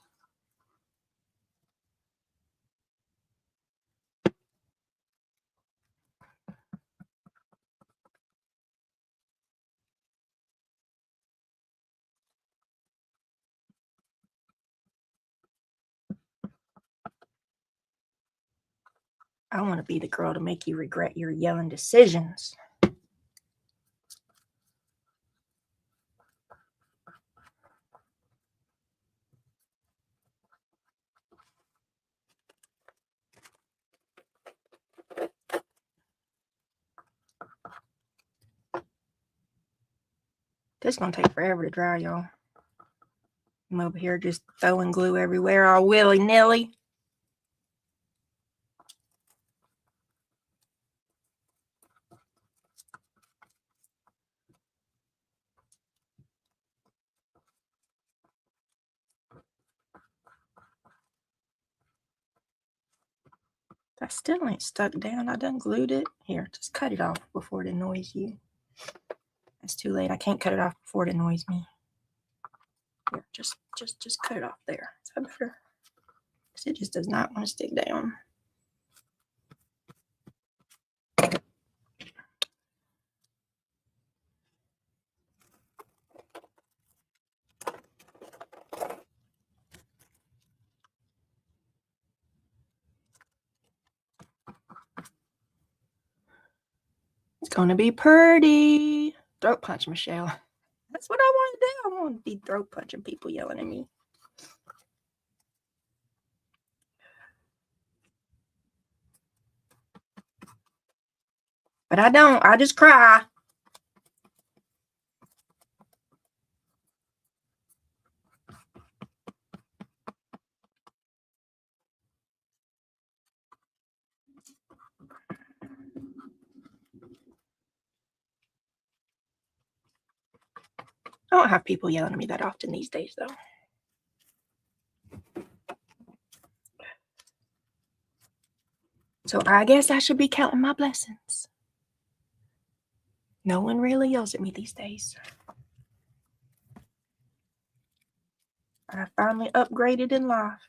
I want to be the girl to make you regret your yelling decisions. This is going to take forever to dry, y'all. I'm over here just throwing glue everywhere all willy-nilly. That still ain't stuck down. I done glued it. Here, just cut it off before it annoys you. It's too late. I can't cut it off before it annoys me. Here, just cut it off there. Is that better? Because it just does not want to stick down. It's going to be pretty. Throat punch, Michelle. That's what I want to do. I want to be throat punching people yelling at me. But I don't. I just cry. I don't have people yelling at me that often these days, though. So I guess I should be counting my blessings. No one really yells at me these days. I finally upgraded in life.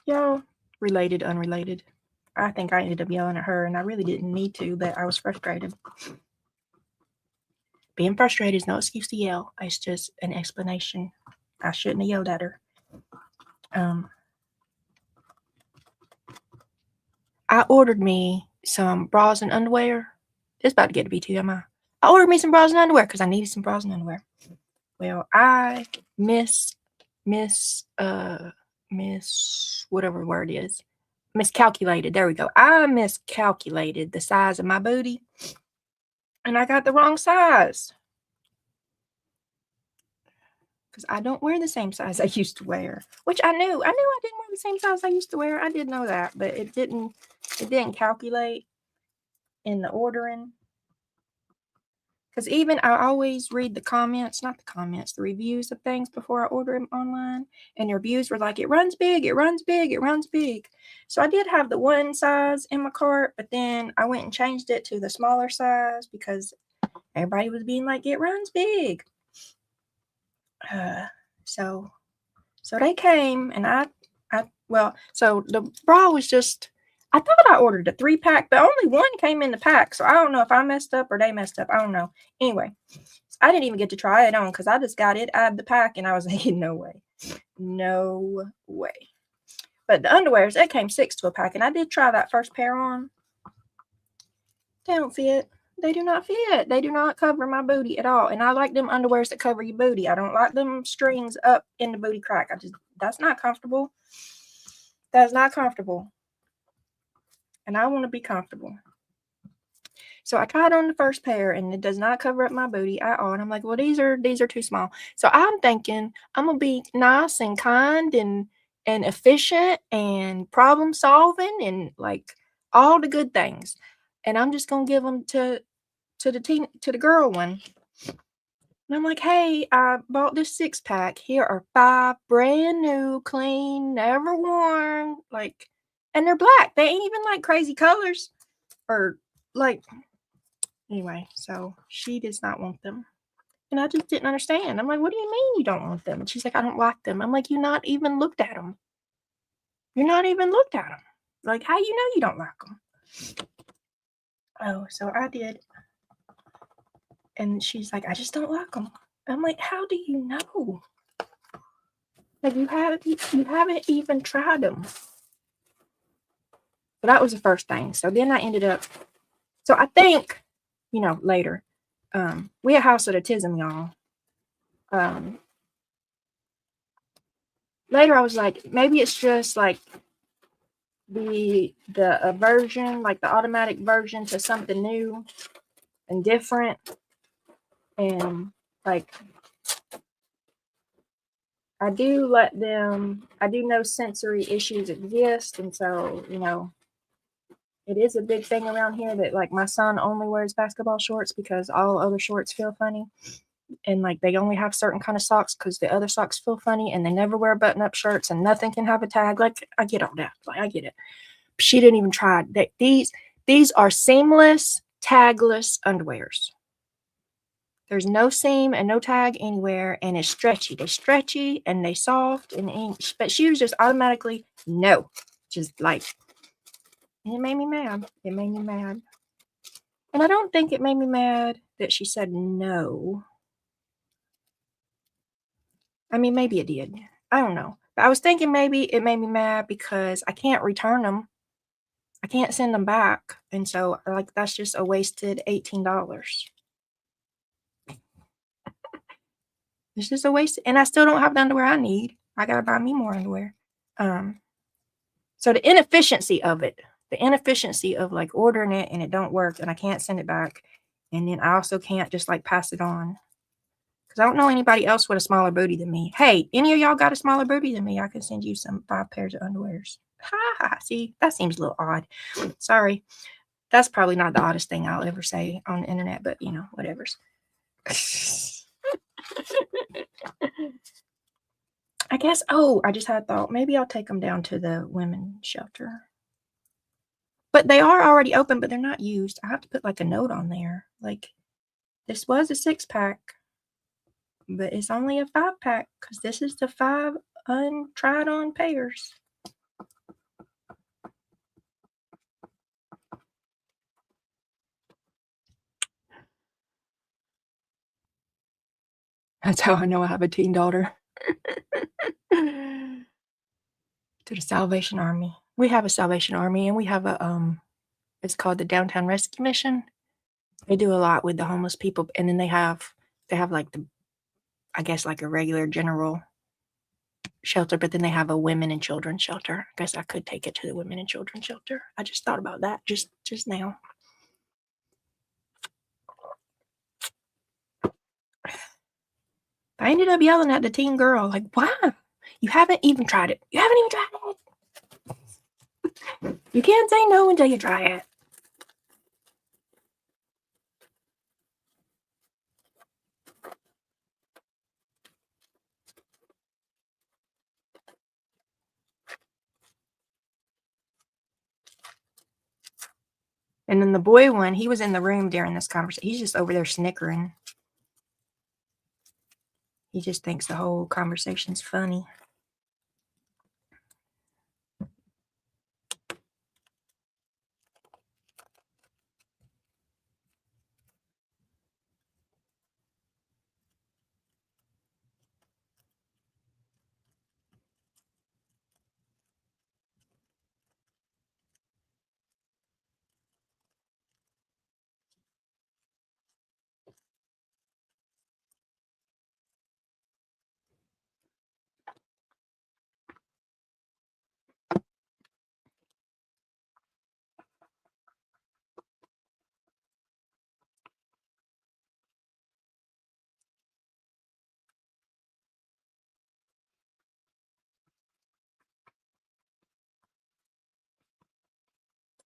Y'all, related, unrelated. I think I ended up yelling at her, and I really didn't need to, but I was frustrated. Being frustrated is no excuse to yell. It's just an explanation. I shouldn't have yelled at her. I ordered me some bras and underwear. It's about to get to be TMI. I ordered me some bras and underwear because I needed some bras and underwear. Well, I miss whatever word is. Miscalculated. There we go. I miscalculated the size of my booty. And I got the wrong size. Because I don't wear the same size I used to wear. Which I knew. I didn't wear the same size I used to wear. I did know that. But it didn't calculate in the ordering. Because even I always read the comments, not the comments, the reviews of things before I order them online. And the reviews were like, it runs big, it runs big, it runs big. So I did have the one size in my cart, but then I went and changed it to the smaller size because everybody was being like, it runs big. So they came and so the bra was just, I thought I ordered a 3-pack, but only one came in the pack. So I don't know if I messed up or they messed up. I don't know. Anyway, I didn't even get to try it on because I just got it out of the pack and I was like, no way. No way. But the underwears, it came 6 to a pack. And I did try that first pair on. They don't fit. They do not fit. They do not cover my booty at all. And I like them underwears that cover your booty. I don't like them strings up in the booty crack. That's not comfortable. That's not comfortable. And I want to be comfortable. So I tried on the first pair and it does not cover up my booty at all. And I'm like, well, these are too small. So I'm thinking I'm going to be nice and kind and efficient and problem solving and like all the good things. And I'm just going to give them to the girl one. And I'm like, hey, I bought this 6-pack. Here are 5 brand new, clean, never worn, like, and they're black. They ain't even like crazy colors or like, anyway, so she does not want them. And I just didn't understand. I'm like, what do you mean you don't want them? And she's like, I don't like them. I'm like, you not even looked at them. You're not even looked at them. Like, how you know you don't like them? Oh, so I did. And she's like, I just don't like them. I'm like, how do you know? Like, you haven't even tried them. But that was the first thing. So then I ended up, so I think, later, we had house at a tism, y'all. Later I was like, maybe it's just like the aversion, like the automatic version to something new and different. And like, I do know sensory issues exist. And so, it is a big thing around here that like my son only wears basketball shorts because all other shorts feel funny. And like they only have certain kind of socks because the other socks feel funny, and they never wear button-up shirts, and nothing can have a tag. Like, I get all that. Like, I get it. She didn't even try that. These are seamless, tagless underwears. There's no seam and no tag anywhere, and it's stretchy. They're stretchy and they soft but she was just automatically no. Just like, and it made me mad. It made me mad. And I don't think it made me mad that she said no. I mean, maybe it did. I don't know. But I was thinking maybe it made me mad because I can't return them. I can't send them back. And so, like, that's just a wasted $18. It's just a waste. And I still don't have the underwear I need. I got to buy me more underwear. So the inefficiency of like ordering it and it don't work and I can't send it back. And then I also can't just like pass it on. Because I don't know anybody else with a smaller booty than me. Hey, any of y'all got a smaller booty than me? I can send you 5 pairs of underwears. Ha ha. See, that seems a little odd. Sorry. That's probably not the oddest thing I'll ever say on the internet, but whatever's. I guess, I just had a thought. Maybe I'll take them down to the women's shelter. But they are already open, but they're not used. I have to put like a note on there. Like, this was a 6-pack, but it's only a 5-pack because this is the 5 untried on pairs. That's how I know I have a teen daughter. To the Salvation Army. We have a Salvation Army, and we have it's called the Downtown Rescue Mission. They do a lot with the homeless people, and then they have like I guess like a regular general shelter, but then they have a women and children shelter. I guess I could take it to the women and children shelter. I just thought about that just now. I ended up yelling at the teen girl, like, why? You haven't even tried it. You haven't even tried it. You can't say no until you try it. And then the boy one, he was in the room during this conversation. He's just over there snickering. He just thinks the whole conversation's funny.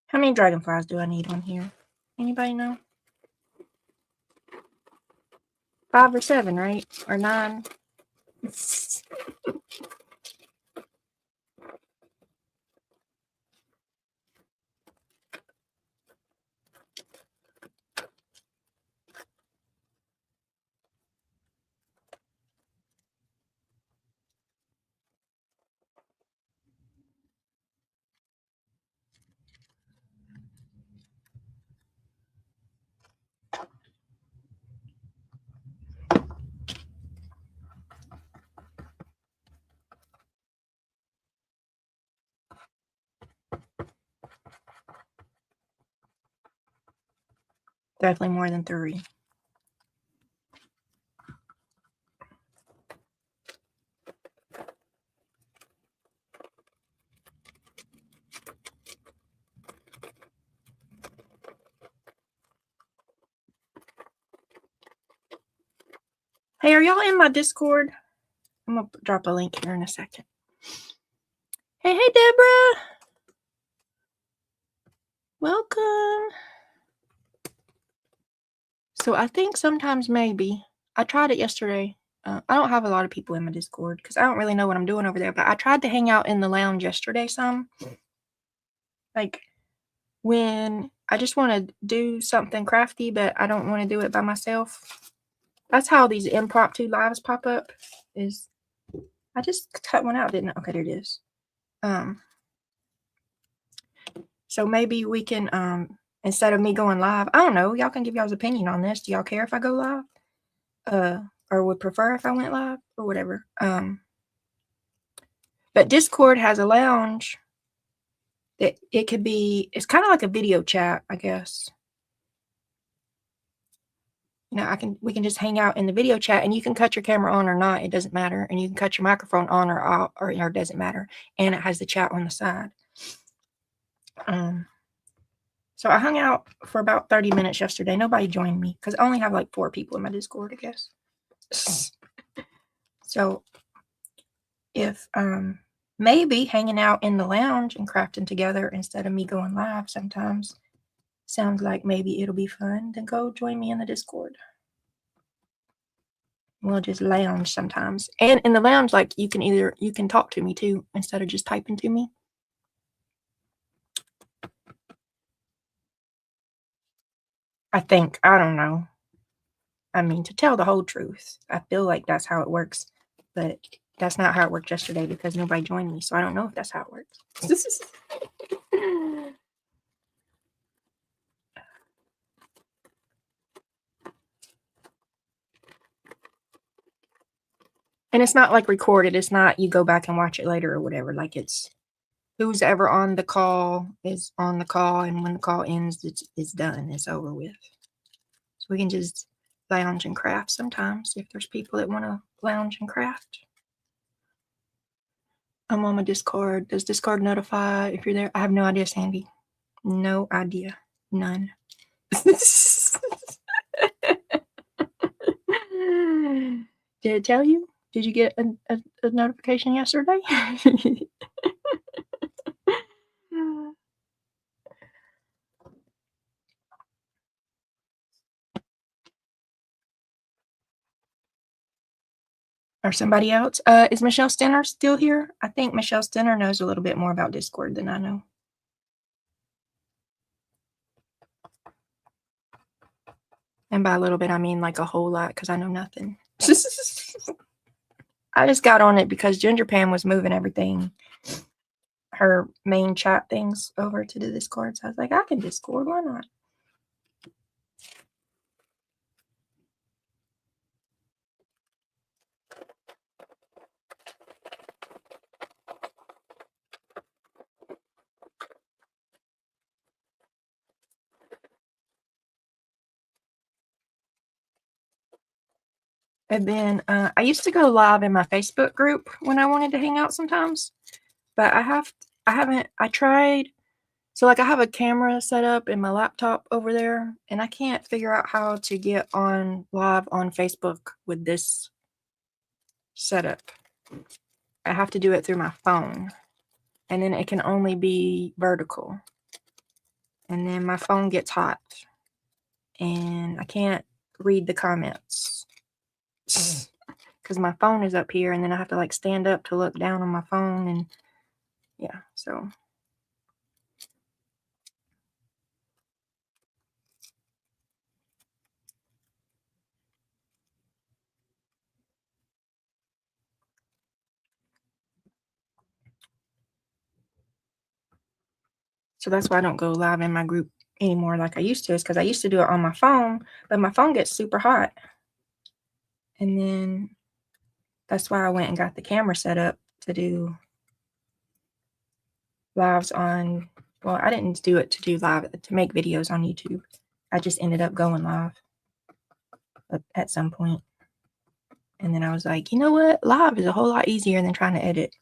How many dragonflies do I need on here? Anybody know? 5 or 7, right? Or 9? Definitely more than 3. Hey, are y'all in my Discord? I'm going to drop a link here in a second. Hey, Deborah. Welcome. So I think sometimes maybe, I tried it yesterday. I don't have a lot of people in my Discord because I don't really know what I'm doing over there, but I tried to hang out in the lounge yesterday some. Like when I just want to do something crafty, but I don't want to do it by myself. That's how these impromptu lives pop up. Is I just cut one out, didn't I? Okay, there it is. So maybe we can instead of me going live, I don't know, y'all can give y'all's opinion on this. Do y'all care if I go live? Or would prefer if I went live or whatever. But Discord has a lounge that it could be, it's kind of like a video chat, I guess. You know, we can just hang out in the video chat and you can cut your camera on or not. It doesn't matter. And you can cut your microphone on or off, or it doesn't matter. And it has the chat on the side. So I hung out for about 30 minutes yesterday. Nobody joined me because I only have like 4 people in my Discord, I guess. So if maybe hanging out in the lounge and crafting together instead of me going live sometimes sounds like maybe it'll be fun, then go join me in the Discord. We'll just lounge sometimes. And in the lounge, like you can talk to me too instead of just typing to me. I think, I don't know. I mean, to tell the whole truth, I feel like that's how it works, but that's not how it worked yesterday because nobody joined me. So I don't know if that's how it works. And it's not like recorded. It's not you go back and watch it later or whatever. Like it's who's ever on the call is on the call. And when the call ends, it's done. It's over with. So we can just lounge and craft sometimes if there's people that want to lounge and craft. I'm on my Discord. Does Discord notify if you're there? I have no idea, Sandy. No idea. None. Did it tell you? Did you get a notification yesterday? Or somebody else? Is Michelle Stenner still here? I think Michelle Stenner knows a little bit more about Discord than I know. And by a little bit, I mean like a whole lot because I know nothing. I just got on it because Ginger Pam was moving everything, her main chat things over to the Discord. So I was like, I can Discord. Why not? And then I used to go live in my Facebook group when I wanted to hang out sometimes, but I tried. So like I have a camera set up in my laptop over there and I can't figure out how to get on live on Facebook with this setup. I have to do it through my phone and then it can only be vertical. And then my phone gets hot and I can't read the comments because my phone is up here and then I have to like stand up to look down on my phone and yeah, so. So that's why I don't go live in my group anymore like I used to. Is because I used to do it on my phone, but my phone gets super hot. And then that's why I went and got the camera set up to do lives on, well, I didn't do it to do live, to make videos on YouTube. I just ended up going live at some point. And then I was like, you know what? Live is a whole lot easier than trying to edit.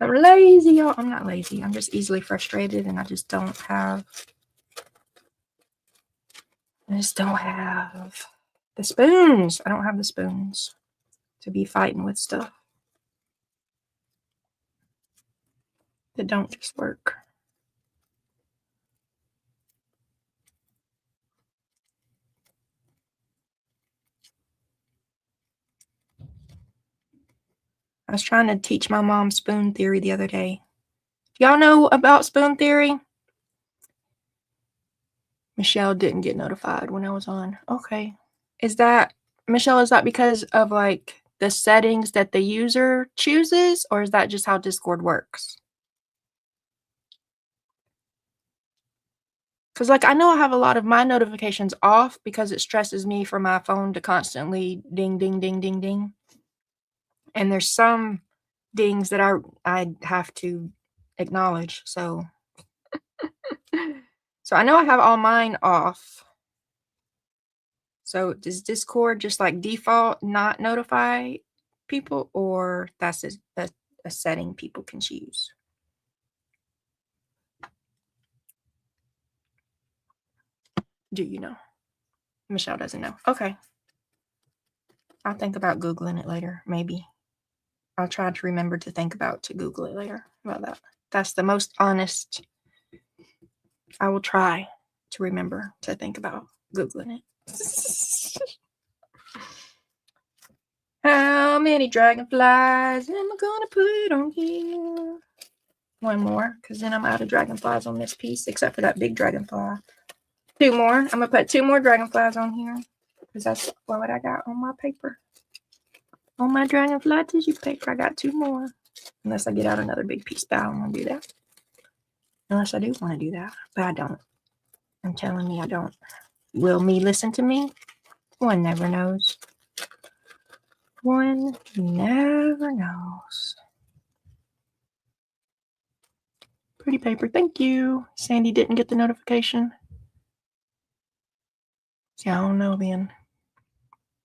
I'm lazy, y'all. I'm not lazy. I'm just easily frustrated, and I just don't have the spoons. I don't have the spoons to be fighting with stuff that don't just work. I was trying to teach my mom spoon theory the other day. Y'all know about spoon theory? Michelle didn't get notified when I was on. Okay. Michelle, is that because of like the settings that the user chooses, or is that just how Discord works? Because like I know I have a lot of my notifications off because it stresses me for my phone to constantly ding, ding, ding, ding, ding. And there's some dings that I have to acknowledge. So I know I have all mine off. So does Discord just like default not notify people, or that's a setting people can choose? Do you know? Michelle doesn't know. Okay. I'll think about Googling it later, maybe. I'll try to remember to think about to Google it later about that. That's the most honest. I will try to remember to think about Googling it. How many dragonflies am I gonna put on here? One more, because then I'm out of dragonflies on this piece, except for that big dragonfly. Two more. I'm gonna put 2 more dragonflies on here, because that's what I got on my paper. On my dragonfly tissue paper, I got 2 more. Unless I get out another big piece, but I don't want to do that. Unless I do want to do that, but I don't. I'm telling me I don't. Will me listen to me? One never knows. One never knows. Pretty paper, thank you. Sandy didn't get the notification. See, I don't know then.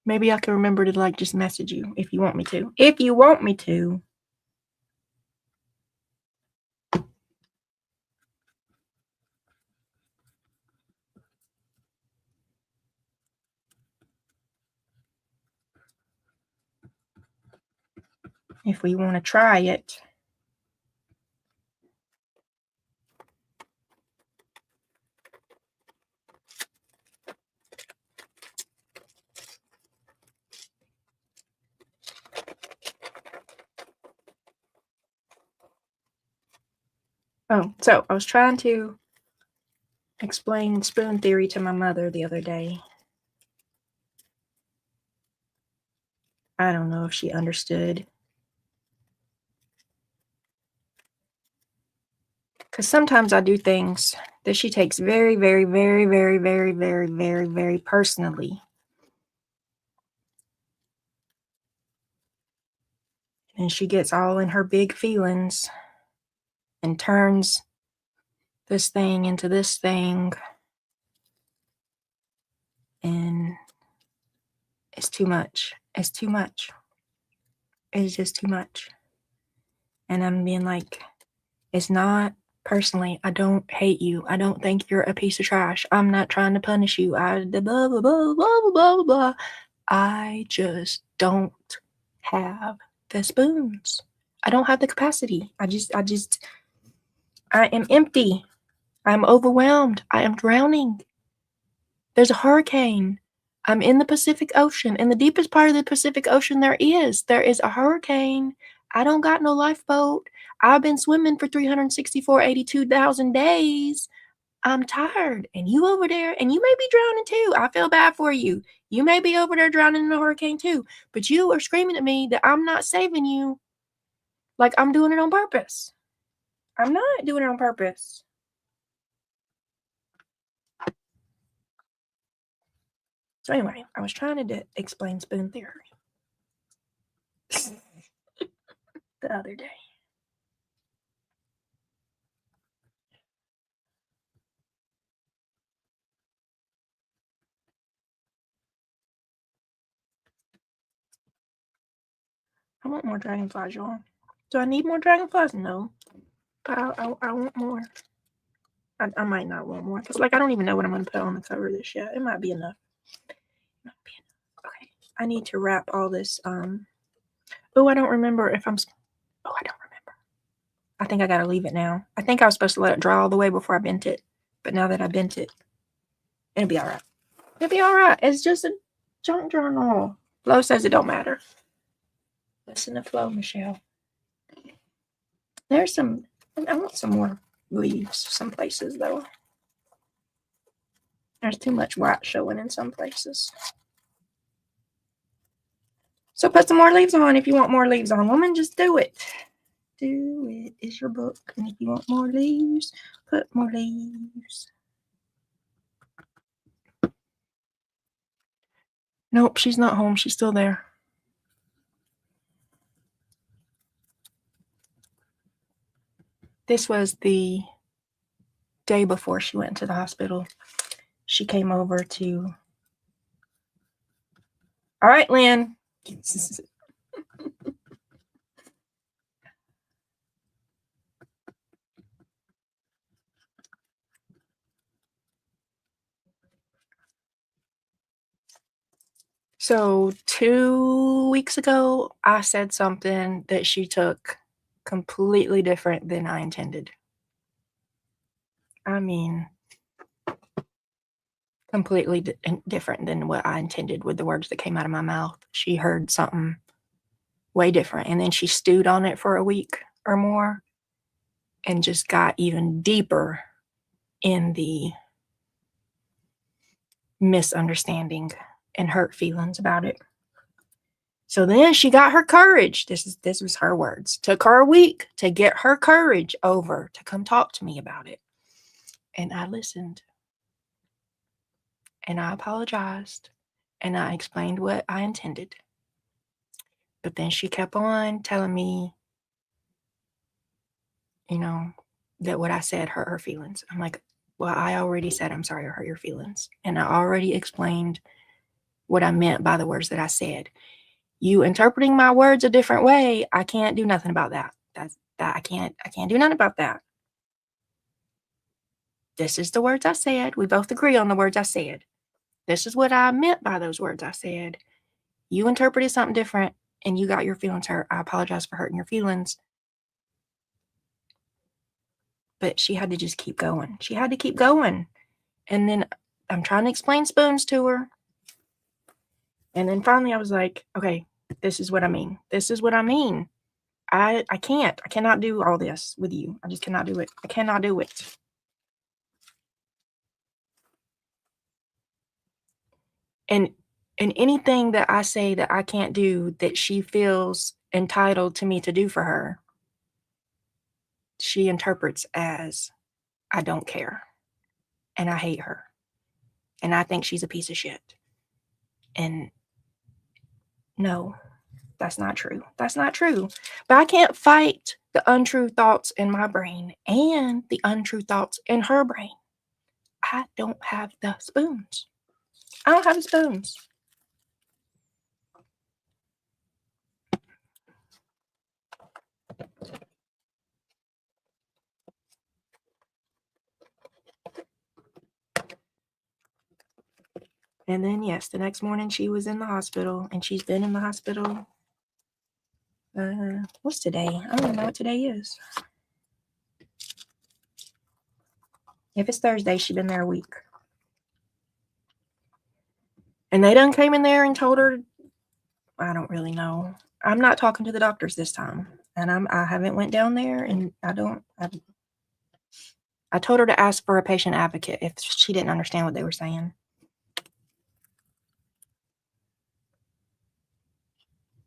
Maybe I can remember to like just message you if you want me to. If you want me to. If we want to try it. Oh, so I was trying to explain spoon theory to my mother the other day. I don't know if she understood. Because sometimes I do things that she takes very, very, very, very, very, very, very, very personally. And she gets all in her big feelings and turns this thing into this thing. And it's too much. It's too much. It's just too much. And I'm being like, it's not personally. I don't hate you. I don't think you're a piece of trash. I'm not trying to punish you. Blah, blah, blah, blah, blah, blah, blah. I just don't have the spoons. I don't have the capacity. I am empty. I'm overwhelmed. I am drowning. There's a hurricane. I'm in the Pacific Ocean. In the deepest part of the Pacific Ocean there is a hurricane. I don't got no lifeboat. I've been swimming for 82,000 days. I'm tired. And you over there, and you may be drowning too. I feel bad for you. You may be over there drowning in a hurricane too. But you are screaming at me that I'm not saving you like I'm doing it on purpose. I'm not doing it on purpose. So anyway, I was trying to explain spoon theory the other day. I want more dragonflies, y'all. Do I need more dragonflies? No. But I want more. I might not want more. Because, like, I don't even know what I'm going to put on the cover of this yet. It might be enough. Okay. I need to wrap all this. Oh, I don't remember if I'm... Oh, I don't remember. I think I got to leave it now. I think I was supposed to let it dry all the way before I bent it. But now that I bent it, it'll be all right. It'll be all right. It's just a junk journal. Flo says it don't matter. Listen to Flo, Michelle. There's some... I want some more leaves some places, though. There's too much white showing in some places. So put some more leaves on if you want more leaves on. Woman, just do it. Do it. It's your book. And if you want more leaves, put more leaves. Nope, she's not home. She's still there. This was the day before she went to the hospital. She came over to... All right, Lynn. So 2 weeks ago, I said something that she took completely different than I intended. I mean, completely different than what I intended with the words that came out of my mouth. She heard something way different, and then she stewed on it for a week or more and just got even deeper in the misunderstanding and hurt feelings about it. So then she got her courage. This was her words. Took her a week to get her courage over to come talk to me about it. And I listened. And I apologized. And I explained what I intended. But then she kept on telling me, that what I said hurt her feelings. I'm like, well, I already said I'm sorry I hurt your feelings. And I already explained what I meant by the words that I said. You interpreting my words a different way, I can't do nothing about that. I can't do nothing about that. This is the words I said. We both agree on the words I said. This is what I meant by those words I said. You interpreted something different and you got your feelings hurt. I apologize for hurting your feelings. But she had to just keep going. She had to keep going. And then I'm trying to explain spoons to her. And then finally I was like, okay, this is what I mean. This is what I mean. I cannot do all this with you. I just cannot do it. I cannot do it. And anything that I say that I can't do that she feels entitled to me to do for her, she interprets as I don't care. And I hate her. And I think she's a piece of shit. And no, that's not true. That's not true. But I can't fight the untrue thoughts in my brain and the untrue thoughts in her brain. I don't have the spoons. I don't have the spoons. And then, yes, the next morning she was in the hospital, and she's been in the hospital. What's today? I don't even know what today is. If it's Thursday, she's been there a week. And they done came in there and told her, I don't really know. I'm not talking to the doctors this time. And I haven't went down there, and I told her to ask for a patient advocate if she didn't understand what they were saying.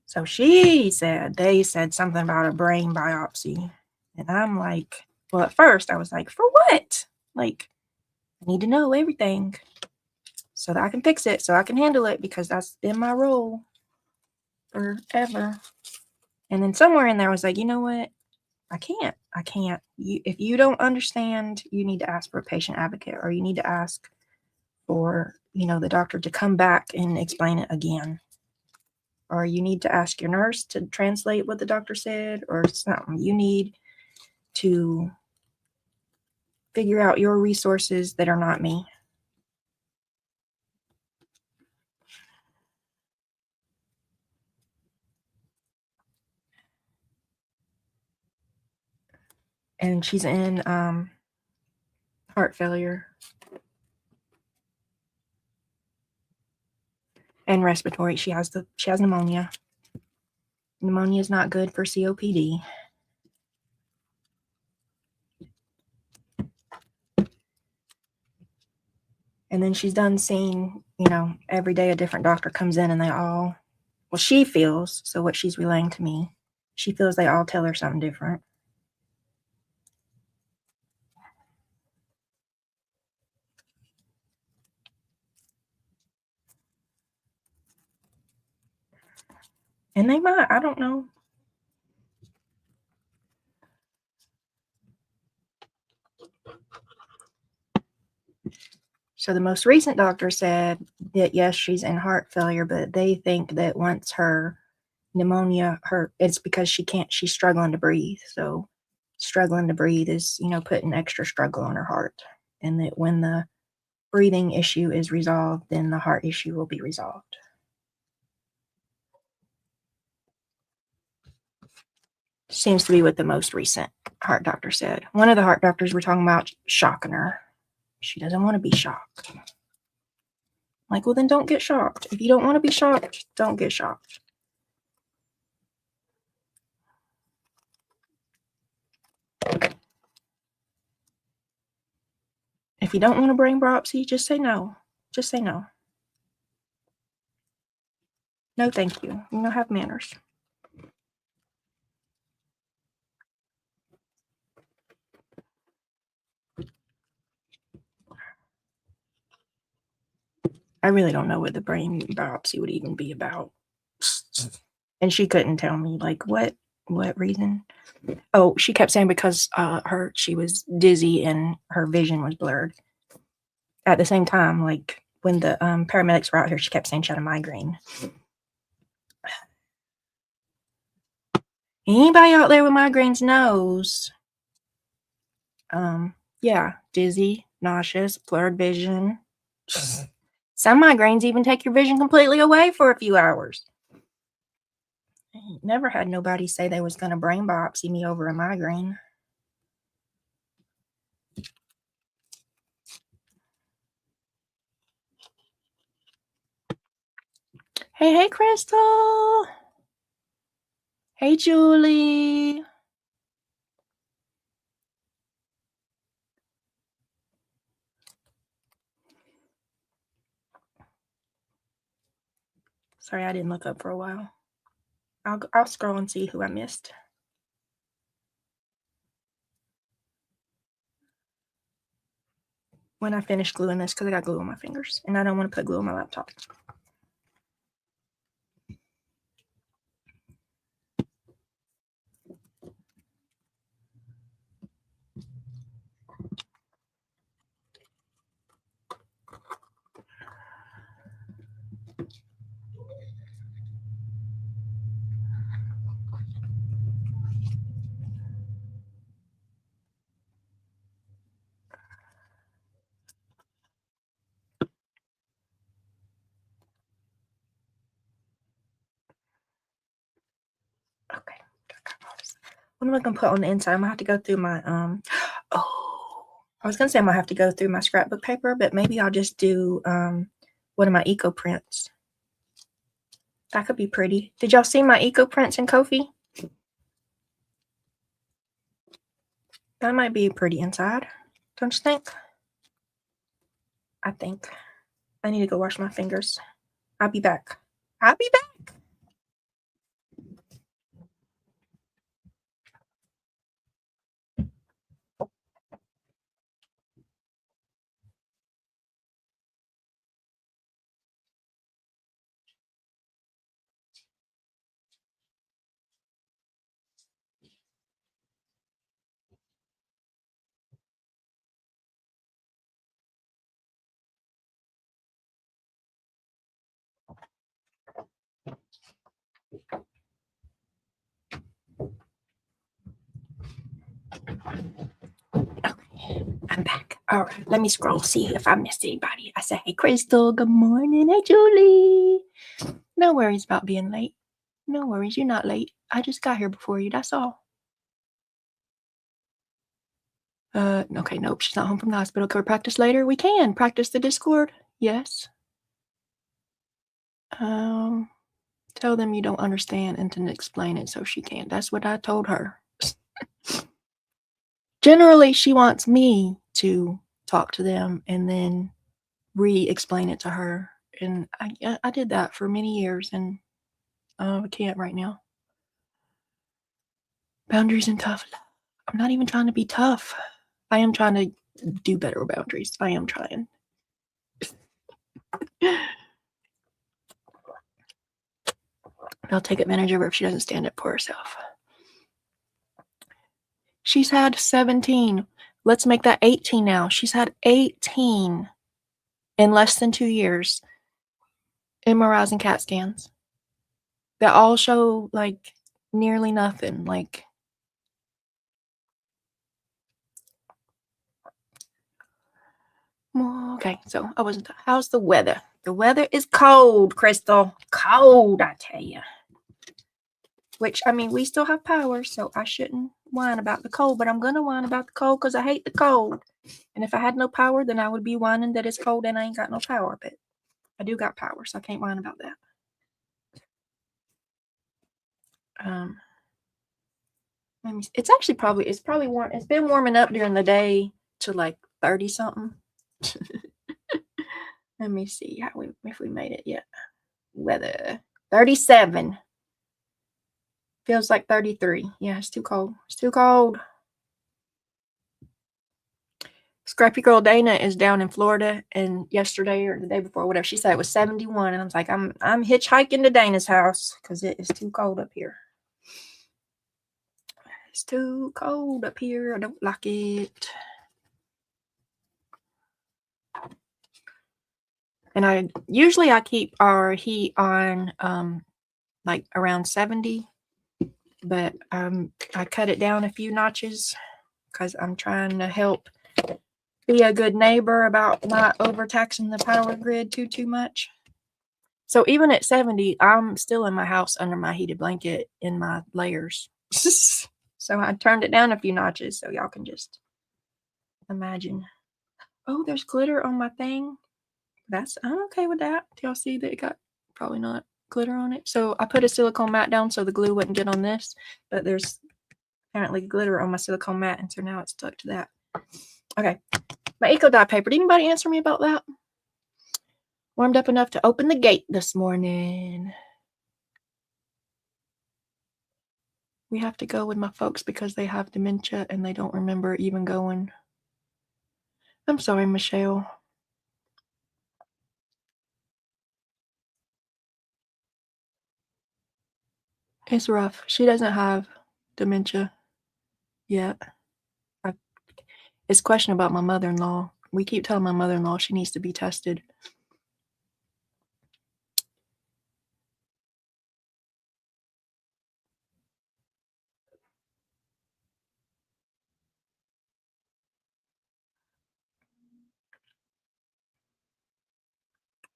So they said something about a brain biopsy. And I'm like, well, at first I was like, for what? Like, I need to know everything so that I can fix it, so I can handle it, because that's been my role forever. And then somewhere in there I was like, you know what? I can't. If you don't understand, you need to ask for a patient advocate, or you need to ask for, the doctor to come back and explain it again. or you need to ask your nurse to translate what the doctor said, or something. You need to figure out your resources that are not me. And she's in heart failure and respiratory. She has pneumonia. Pneumonia is not good for COPD. And then she's done seeing, every day a different doctor comes in, and they all, well, she feels, so what she's relaying to me, she feels they all tell her something different. And they might, I don't know. So the most recent doctor said that, yes, she's in heart failure, but they think that once her pneumonia, it's because she's struggling to breathe. So struggling to breathe is, putting extra struggle on her heart. And that when the breathing issue is resolved, then the heart issue will be resolved. Seems to be what the most recent heart doctor said. One of the heart doctors were talking about shocking her. She doesn't want to be shocked. Like, well, then don't get shocked. If you don't want to be shocked, don't get shocked. If you don't want a brain biopsy, just say no. Just say no. No, thank you. Have manners. I really don't know what the brain biopsy would even be about. And she couldn't tell me, like, what reason. Oh, she kept saying because she was dizzy and her vision was blurred. At the same time, like, when the paramedics were out here, she kept saying she had a migraine. Anybody out there with migraines knows. Yeah, dizzy, nauseous, blurred vision. Some migraines even take your vision completely away for a few hours. I ain't never had nobody say they was gonna brain biopsy me over a migraine. Hey, Crystal. Hey, Julie. Sorry, I didn't look up for a while. I'll scroll and see who I missed. When I finish gluing this, because I got glue on my fingers, and I don't want to put glue on my laptop. Okay. What am I gonna put on the inside? I'm gonna have to go through my I was gonna say I'm gonna have to go through my scrapbook paper, but maybe I'll just do one of my eco prints. That could be pretty. Did y'all see my eco prints in Ko-fi? That might be pretty inside, don't you think? I think. I need to go wash my fingers. I'll be back. I'll be back. Okay, I'm back. All right, let me scroll, see if I missed anybody. I said, hey, Crystal, good morning. Hey, Julie. No worries about being late. No worries, you're not late. I just got here before you, that's all. Okay, nope, she's not home from the hospital. Can we practice later? We can practice the Discord. Yes. Tell them you don't understand and to explain it so she can. That's what I told her. Generally, she wants me to talk to them and then re-explain it to her. And I did that for many years, and I can't right now. Boundaries and tough love. I'm not even trying to be tough. I am trying to do better with boundaries. I am trying. I'll take advantage of her if she doesn't stand up for herself. She's had 17. Let's make that 18 now. She's had 18 in less than 2 years. MRIs and CAT scans that all show like nearly nothing. Like, okay, so I wasn't. How's the weather? The weather is cold, Crystal. Cold, I tell you. Which, I mean, we still have power, so I shouldn't whine about the cold, but I'm going to whine about the cold because I hate the cold. And if I had no power, then I would be whining that it's cold and I ain't got no power. But I do got power, so I can't whine about that. It's actually it's probably warm. It's been warming up during the day to like 30 something. Let me see if we made it yet. Weather 37. Feels like 33. Yeah, it's too cold. It's too cold. Scrappy girl Dana is down in Florida, and yesterday or the day before, whatever, she said it was 71, and I was like, I'm hitchhiking to Dana's house because it is too cold up here. It's too cold up here. I don't like it. And I keep our heat on like around 70, but I cut it down a few notches because I'm trying to help be a good neighbor about not overtaxing the power grid too much. So even at 70, I'm still in my house under my heated blanket in my layers. So I turned it down a few notches so y'all can just imagine. Oh, there's glitter on my thing. I'm okay with that. Do y'all see that it got probably not glitter on it? So I put a silicone mat down so the glue wouldn't get on this, but there's apparently glitter on my silicone mat, and so now it's stuck to that. Okay, my eco dye paper. Did anybody answer me about that? Warmed up enough to open the gate this morning. We have to go with my folks because they have dementia and they don't remember even going. I'm sorry, Michelle. It's rough. She doesn't have dementia yet. It's a question about my mother-in-law. We keep telling my mother-in-law she needs to be tested.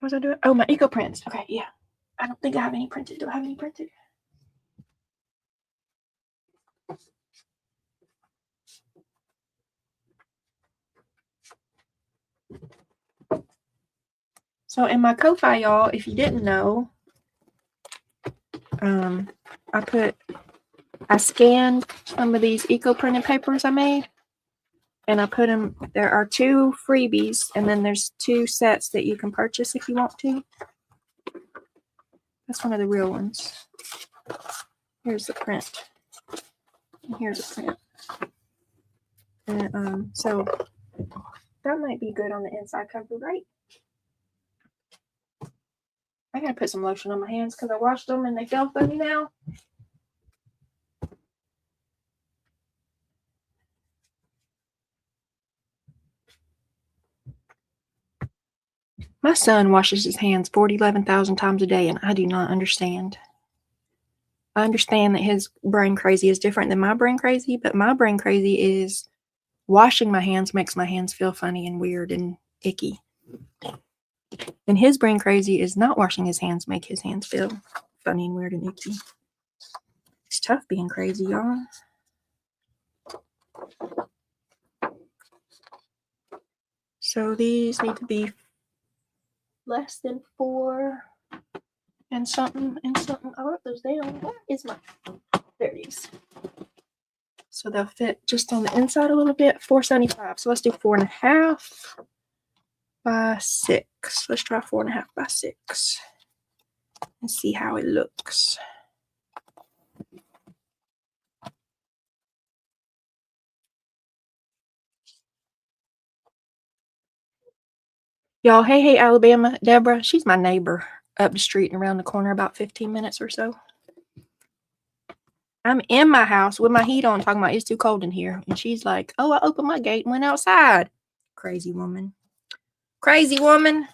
What was I doing? Oh, my eco prints. Okay, yeah. I don't think I have any printed. Do I have any printed? So in my Ko-Fi, y'all, if you didn't know, I scanned some of these eco printed papers I made, and I put them. There are 2 freebies, and then there's 2 sets that you can purchase if you want to. That's one of the real ones. Here's the print. And here's a print. And so that might be good on the inside cover, right? I gotta put some lotion on my hands because I washed them and they feel funny now. My son washes his hands 11,000 times a day, and I do not understand. I understand that his brain crazy is different than my brain crazy, but my brain crazy is washing my hands makes my hands feel funny and weird and icky. And his brain crazy is not washing his hands make his hands feel funny and weird and icky. It's tough being crazy, y'all. So these need to be less than 4 and something and something. I wrote those down. Where is my? There it is. So they'll fit just on the inside a little bit. 475. So let's do 4.5 by 6. Let's try 4.5 by 6 and see how it looks. Y'all, hey, Alabama, Deborah, she's my neighbor up the street and around the corner, about 15 minutes or so. I'm in my house with my heat on talking about it's too cold in here. And she's like, oh, I opened my gate and went outside. Crazy woman. Crazy woman.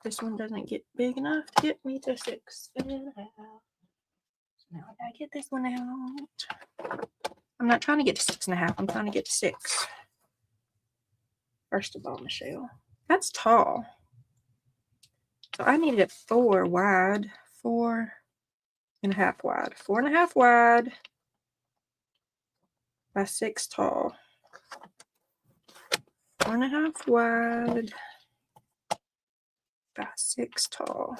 This one doesn't get big enough to get me to 6.5. So now I gotta get this one out. I'm not trying to get to 6.5. I'm trying to get to 6. First of all, Michelle, that's tall. So I needed it 4 wide, 4.5 wide, 4.5 wide by 6 tall, 4.5 wide by 6 tall.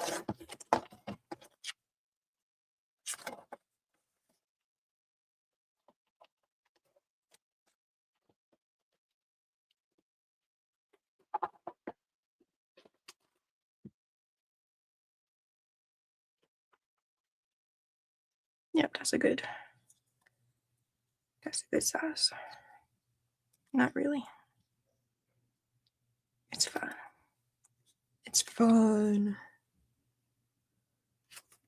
Yep, that's a good size. Not really. It's fine. It's fun.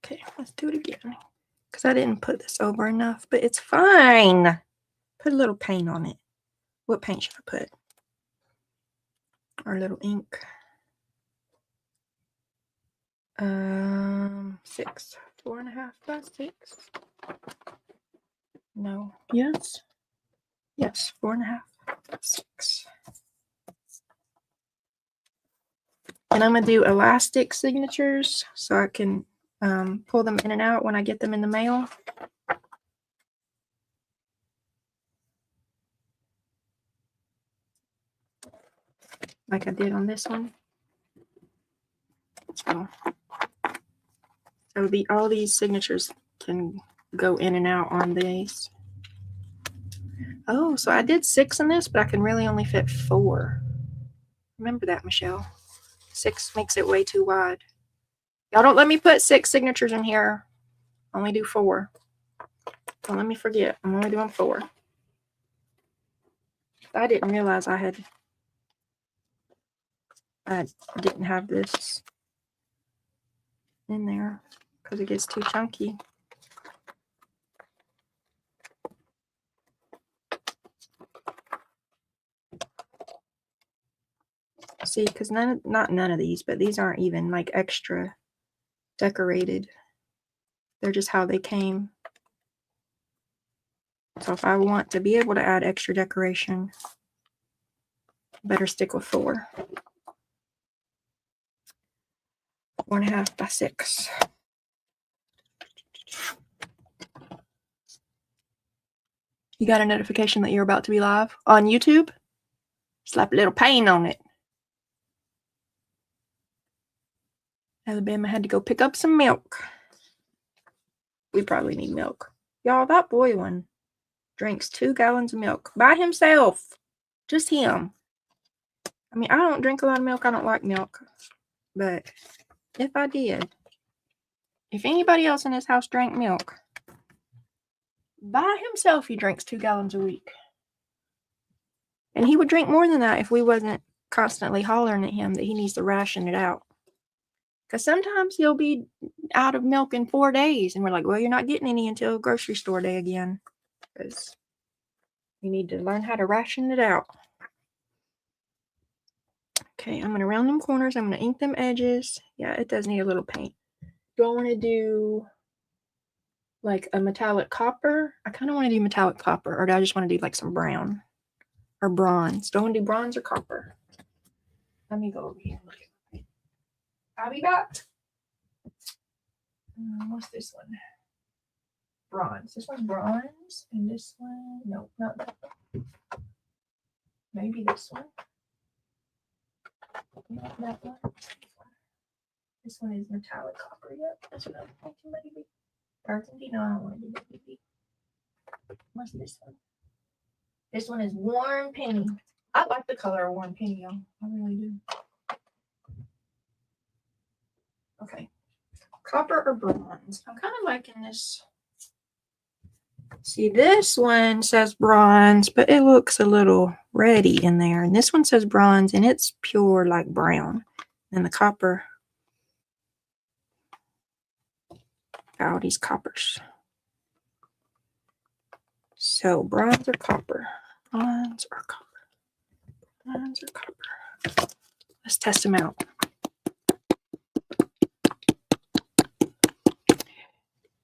Okay, let's do it again. Because I didn't put this over enough, but it's fine. Put a little paint on it. What paint should I put? Or a little ink. 6. 4.5 by 6. No. Yes. Yes. 4.5 by 6. And I'm gonna do elastic signatures so I can pull them in and out when I get them in the mail. Like I did on this one. So all these signatures can go in and out on these. Oh, so I did 6 in this, but I can really only fit 4. Remember that, Michelle. 6 makes it way too wide. Y'all don't let me put 6 signatures in here. Only do 4. Don't let me forget. I'm only doing 4. I didn't realize I didn't have this in there because it gets too chunky. See, because not none of these, but these aren't even like extra decorated. They're just how they came. So if I want to be able to add extra decoration, better stick with 4. 4.5 by 6. You got a notification that you're about to be live on YouTube? Slap a little paint on it. Alabama had to go pick up some milk. We probably need milk. Y'all, that boy one drinks 2 gallons of milk by himself. Just him. I mean, I don't drink a lot of milk. I don't like milk. But if I did, if anybody else in his house drank milk, by himself he drinks 2 gallons a week. And he would drink more than that if we wasn't constantly hollering at him that he needs to ration it out. Because sometimes he'll be out of milk in 4 days. And we're like, well, you're not getting any until grocery store day again. Because you need to learn how to ration it out. Okay, I'm going to round them corners. I'm going to ink them edges. Yeah, it does need a little paint. Do I want to do like a metallic copper? I kind of want to do metallic copper, or do I just want to do like some brown or bronze? Do I want to do bronze or copper? Let me go over here. I'll be back. What's this one? Bronze. This one's bronze, and this one, no, not that one. Maybe this one. Not that one. This one is metallic copper. Yep, that's what I'm thinking. Maybe burgundy. No, I don't want to do burgundy. What's this one? This one is warm penny. I like the color of warm penny, y'all. I really do. Okay. Copper or bronze? I'm kind of liking this. See, this one says bronze, but it looks a little reddy in there. And this one says bronze, and it's pure like brown. And the copper. All these coppers. So bronze or copper? Bronze or copper? Bronze or copper? Let's test them out.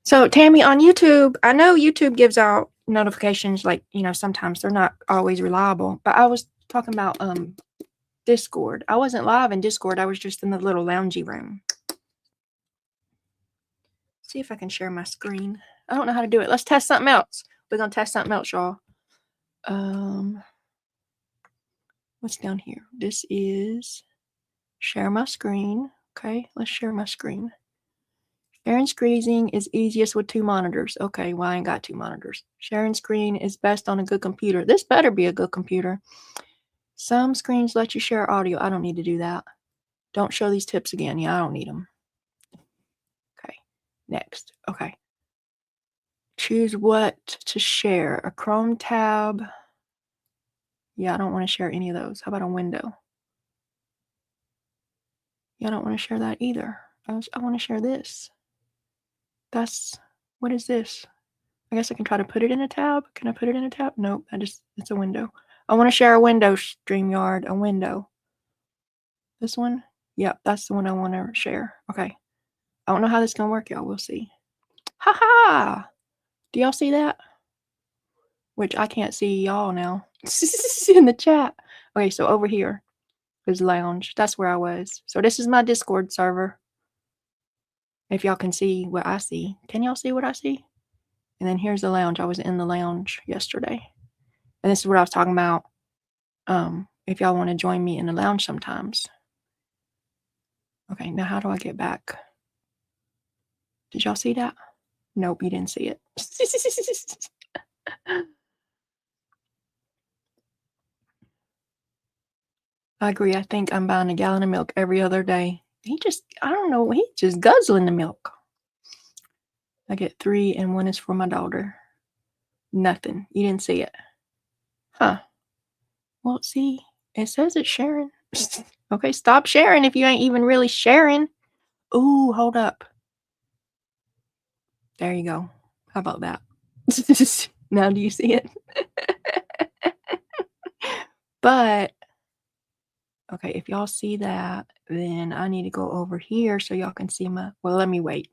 So Tammy, on YouTube, I know YouTube gives out notifications, like, you know, sometimes they're not always reliable, but I was talking about Discord. I wasn't live in Discord. I was just in the little loungy room. See if I can share my screen. I don't know how to do it. Let's test something else. We're gonna test something else, y'all. What's down here? This is share my screen. Okay, let's share my screen. Sharing screen is easiest with 2 monitors. Okay, well, I ain't got 2 monitors. Sharing screen is best on a good computer. This better be a good computer. Some screens let you share audio. I don't need to do that. Don't show these tips again. Yeah, I don't need them. Okay, next. Okay. Choose what to share. A Chrome tab. Yeah, I don't want to share any of those. How about a window? Yeah, I don't want to share that either. I want to share this. What is this? I guess I can try to put it in a tab. Can I put it in a tab? Nope, it's a window. I want to share a window, StreamYard, a window. This one? Yep, that's the one I want to share. Okay. I don't know how this is going to work, y'all. We'll see. Ha! Do y'all see that? Which I can't see y'all now. In the chat. Okay, so over here is lounge. That's where I was. So this is my Discord server. If y'all can see what I see. Can y'all see what I see? And then here's the lounge. I was in the lounge yesterday. And this is what I was talking about. If y'all want to join me in the lounge sometimes. Okay, now how do I get back? Did y'all see that? Nope, you didn't see it. I agree. I think I'm buying a gallon of milk every other day. I don't know, he's just guzzling the milk. I get 3 and 1 is for my daughter. Nothing. You didn't see it. Huh. Well, see, it says it's sharing. Okay, stop sharing if you ain't even really sharing. Ooh, hold up. There you go. How about that? Now do you see it? But, okay, if y'all see that, then I need to go over here so y'all can see well, let me wait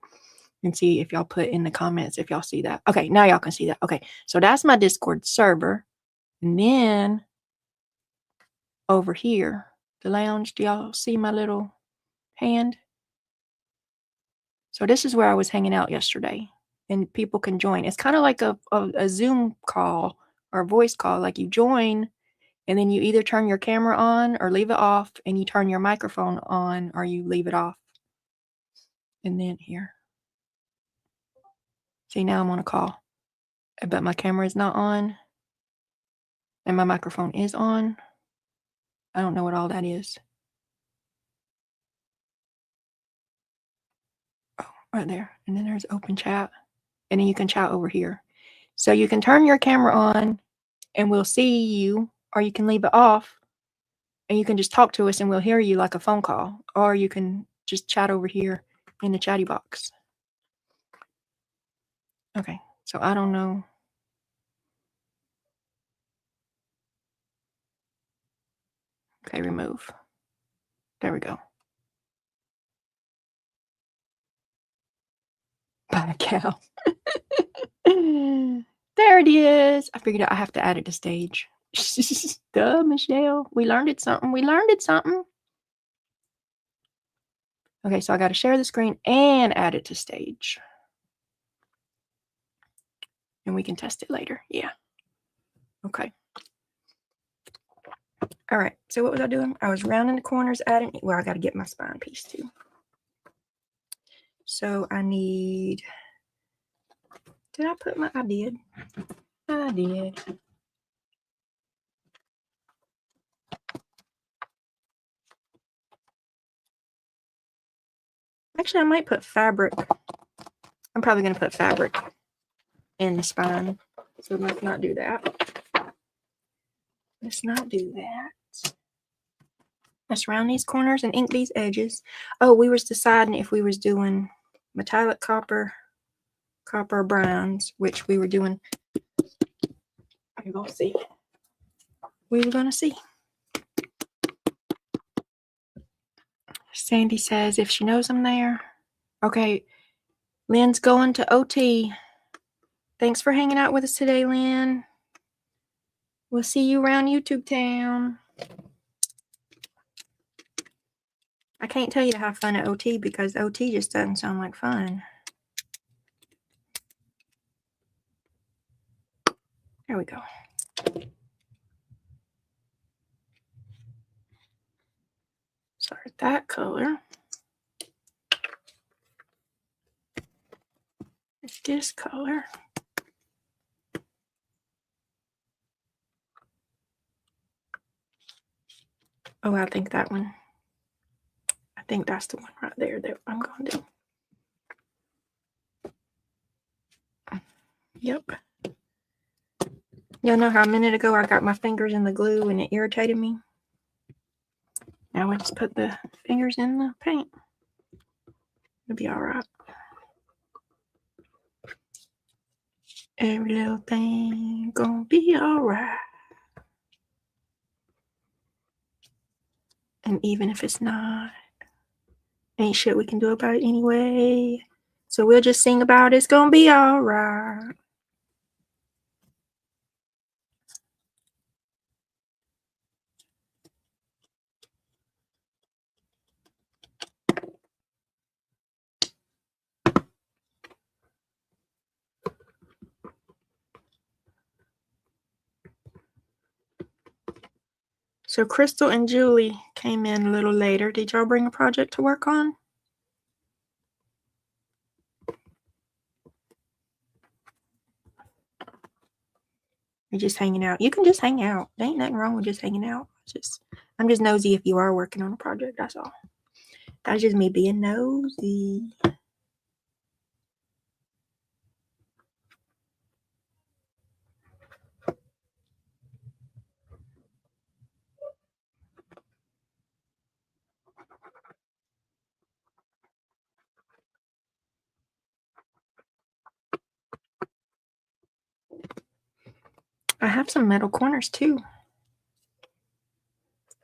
and see if y'all put in the comments if y'all see that. Okay, now y'all can see that. Okay, so that's my Discord server. And then over here, the lounge, do y'all see my little hand? So this is where I was hanging out yesterday, and people can join. It's kind of like a Zoom call or a voice call. Like you join, and then you either turn your camera on or leave it off, and you turn your microphone on or you leave it off. And then here. See, now I'm on a call, but my camera is not on, and my microphone is on. I don't know what all that is. Oh, right there. And then there's open chat, and then you can chat over here. So you can turn your camera on, and we'll see you, or you can leave it off, and you can just talk to us, and we'll hear you like a phone call, or you can just chat over here in the chatty box. Okay, so I don't know. Okay, remove. There we go. By a cow. There it is. I figured out I have to add it to stage. Duh, Michelle. We learned it something. We learned it something. Okay, so I got to share the screen and add it to stage. And we can test it later. Yeah. Okay. All right. So what was I doing? I was rounding the corners, adding. Well, I got to get my spine piece too. So I need. Did I put my? I did. I did. Actually, I might put fabric. I'm probably going to put fabric in the spine. So let's not do that. Let's not do that. Let's round these corners and ink these edges. Oh, we was deciding if we was doing metallic copper, copper browns, which we were doing. We're going to see. We were going to see. Sandy says if she knows I'm there. Okay. Lynn's going to OT. Thanks for hanging out with us today, Lynn. We'll see you around YouTube town. I can't tell you to have fun at OT because OT just doesn't sound like fun. There we go. Start that color. This color. Oh, I think that one. I think that's the one right there that I'm going to do. Yep. Y'all know how a minute ago I got my fingers in the glue and it irritated me? Now I just put the fingers in the paint. It'll be all right. Every little thing gonna be all right. And even if it's not, ain't shit we can do about it anyway. So we'll just sing about it's gonna be all right. So Crystal and Julie came in a little later. Did y'all bring a project to work on? You're just hanging out. You can just hang out. There ain't nothing wrong with just hanging out. I'm just nosy if you are working on a project. That's all. That's just me being nosy. I have some metal corners too.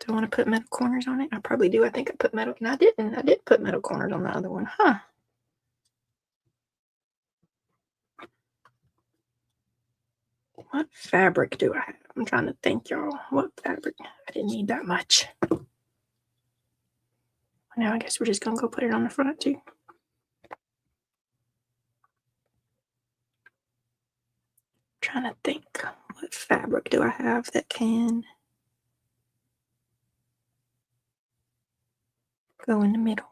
Do I want to put metal corners on it? I probably do. I think I put metal. No, I didn't. I did put metal corners on the other one. Huh. What fabric do I have? I'm trying to think, y'all. What fabric? I didn't need that much. Now I guess we're just going to go put it on the front too. Trying to think, what fabric do I have that can go in the middle?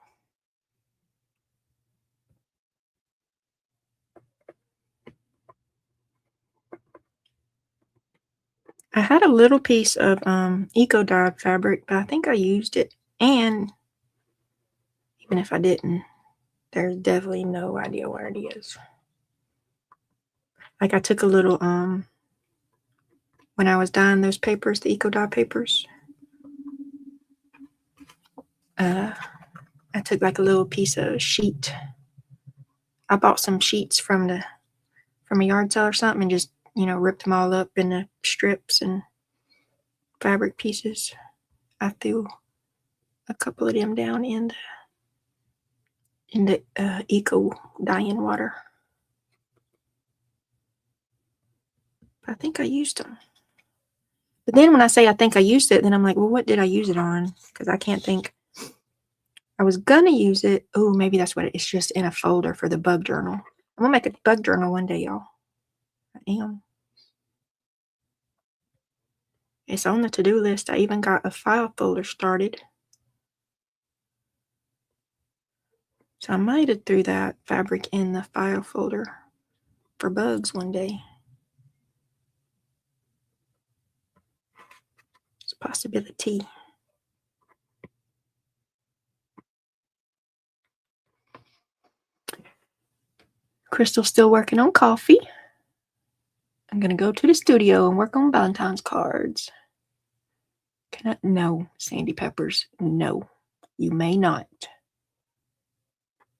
I had a little piece of Eco Dye fabric, but I think I used it. And even if I didn't, there's definitely no idea where it is. Like I took a little when I was dyeing those papers, the Eco Dye papers. I took like a little piece of sheet. I bought some sheets from a yard sale or something and just, ripped them all up into strips and fabric pieces. I threw a couple of them down in the eco dyeing water. I think I used them. But then when I say I think I used it, then I'm like, well, what did I use it on? Because I can't think. I was gonna use it. Oh, maybe that's what it's just in a folder for the bug journal. I'm gonna make a bug journal one day, y'all. I am. It's on the to-do list. I even got a file folder started. So I might have threw that fabric in the file folder for bugs one day. It's a possibility. Crystal's still working on coffee. I'm going to go to the studio and work on Valentine's cards. Can I? No, Sandy Peppers. No, you may not.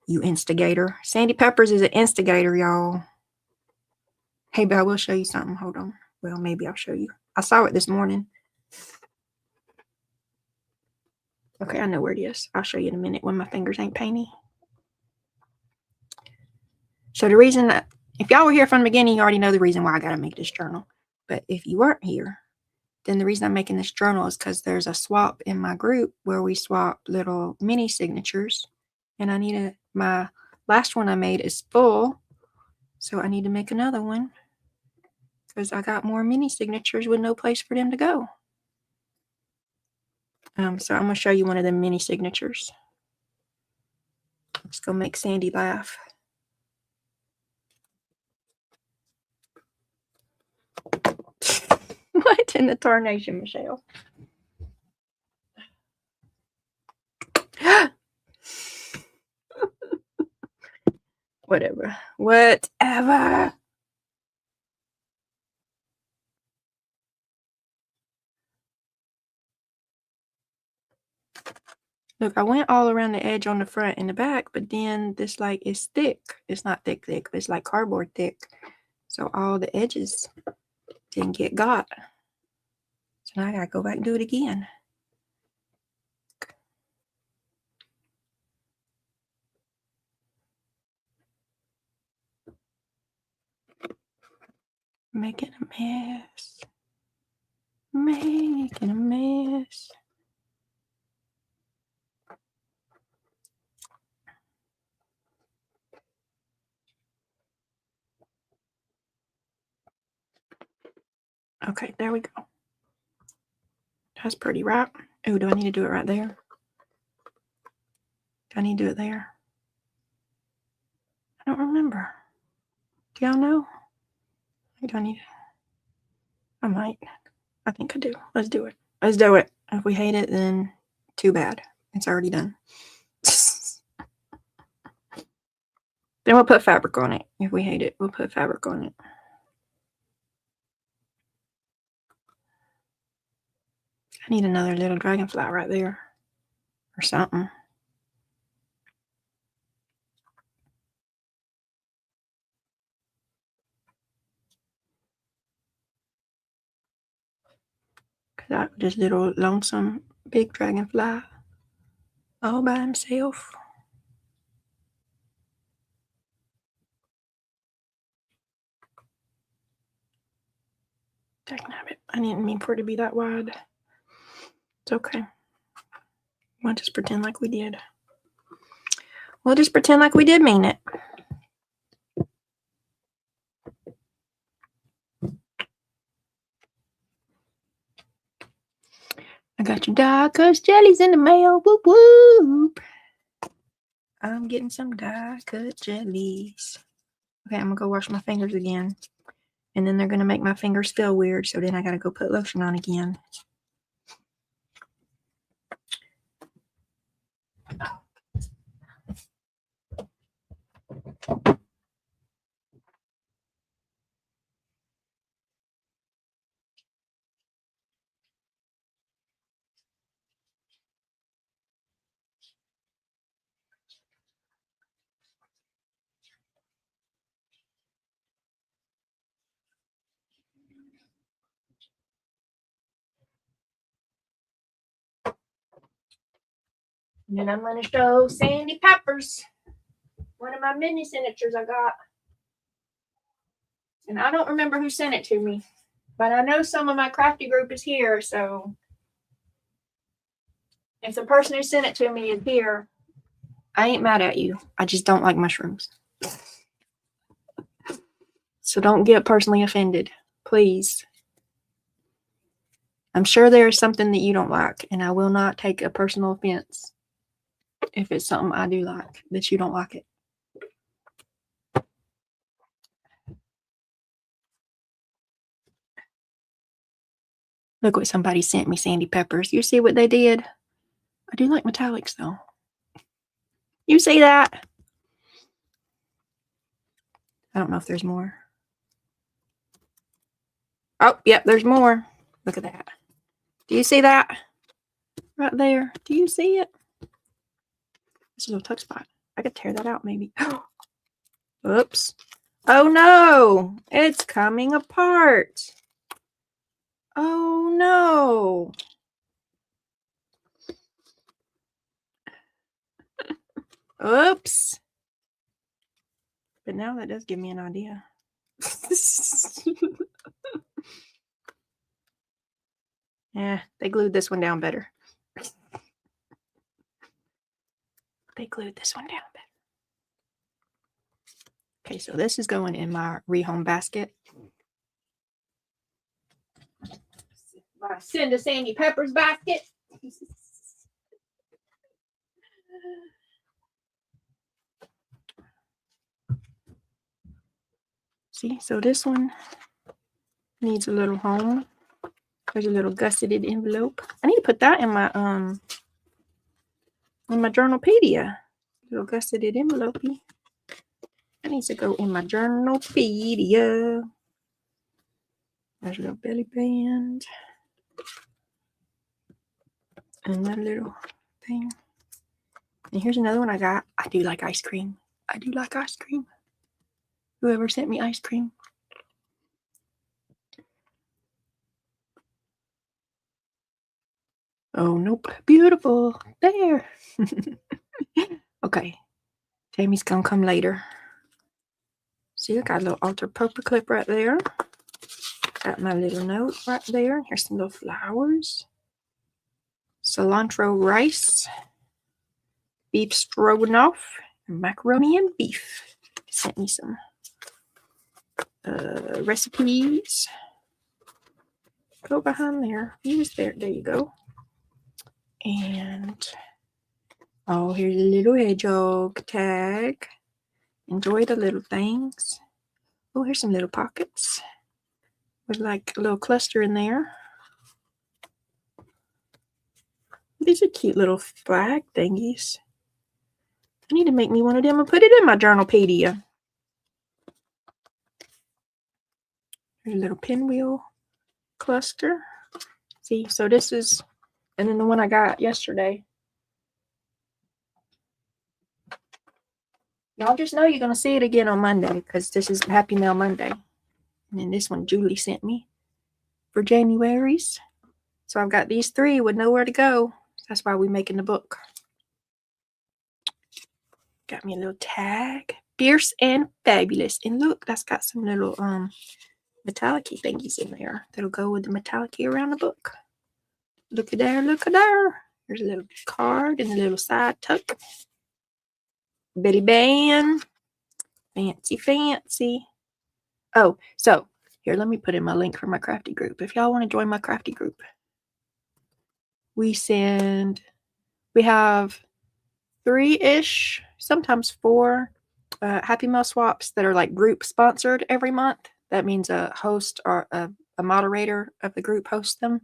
You instigator. Sandy Peppers is an instigator, y'all. Hey, but I will show you something. Hold on. Well, maybe I'll show you. I saw it this morning. Okay, I know where it is. I'll show you in a minute when my fingers ain't painy. So the reason that, if y'all were here from the beginning, you already know the reason why I got to make this journal. But if you weren't here, then the reason I'm making this journal is because there's a swap in my group where we swap little mini signatures. And I need my last one I made is full. So I need to make another one because I got more mini signatures with no place for them to go. So I'm going to show you one of the mini signatures. Let's go make Sandy laugh. What in the tarnation, Michelle? Whatever. Look, I went all around the edge on the front and the back, but then this like is thick. It's not thick, but it's like cardboard thick. So all the edges didn't get got. So now I gotta go back and do it again. Making a mess. Making a mess. Okay, there we go. That's pretty, right? Oh, do I need to do it right there? Do I need to do it there? I don't remember. Do y'all know? I don't need it. I might. I think I do. Let's do it. Let's do it. If we hate it, then too bad. It's already done. Then we'll put fabric on it. If we hate it, we'll put fabric on it. I need another little dragonfly right there. Or something. Because this little lonesome big dragonfly all by himself. Dagnabbit. I didn't mean for it to be that wide. It's okay. We'll just pretend like we did. We'll just pretend like we did mean it. I got your die-cut jellies in the mail. Whoop whoop. I'm getting some die-cut jellies. Okay, I'm gonna go wash my fingers again. And then they're gonna make my fingers feel weird, so then I gotta go put lotion on again. And then I'm going to show Sandy Peppers one of my mini signatures I got. And I don't remember who sent it to me, but I know some of my crafty group is here. So if the person who sent it to me is here, I ain't mad at you. I just don't like mushrooms. So don't get personally offended, please. I'm sure there is something that you don't like, and I will not take a personal offense if it's something I do like, that you don't like it. Look what somebody sent me, Sandy Peppers. You see what they did? I do like metallics, though. You see that? I don't know if there's more. Oh, yep, there's more. Look at that. Do you see that? Right there. Do you see it? This is a little tuck spot. I could tear that out, maybe. Oops. Oh, no. It's coming apart. Oh, no. Oops. But now that does give me an idea. Yeah, they glued this one down better. They glued this one down better. Okay, so this is going in my rehome basket. My Cinda Sandy Peppers basket. See, so this one needs a little home. There's a little gusseted envelope. I need to put that in my journalpedia. Little gusseted envelope. That needs to go in my journalpedia. There's a little belly band. And that little thing. And here's another one I got. I do like ice cream. I do like ice cream. Whoever sent me ice cream. Oh, nope. Beautiful. There. Okay. Tammy's gonna come later. See, I got a little altar paper clip right there. Got my little note right there. Here's some little flowers. Cilantro rice. Beef stroganoff. Macaroni and beef. Sent me some recipes. Go behind there. Use there. There you go. And oh, here's a little hedgehog tag. Enjoy the little things. Oh, here's some little pockets with like a little cluster in there. These are cute little flag thingies. I need to make me one of them and put it in my journalpedia. There's a little pinwheel cluster. See, so this is, and then the one I got yesterday. Y'all just know you're going to see it again on Monday because this is Happy Mail Monday. And then this one Julie sent me for January's. So I've got these three with nowhere to go. That's why we're making the book. Got me a little tag. Fierce and fabulous. And look, that's got some little metallic-y thingies in there that'll go with the metallic-y around the book. Look at there, look at there. There's a little card and a little side tuck. Belly band. Fancy, fancy. Oh, so here, let me put in my link for my crafty group. If y'all want to join my crafty group, we have 3-ish, sometimes 4 Happy Mail swaps that are like group sponsored every month. That means a host or a moderator of the group hosts them.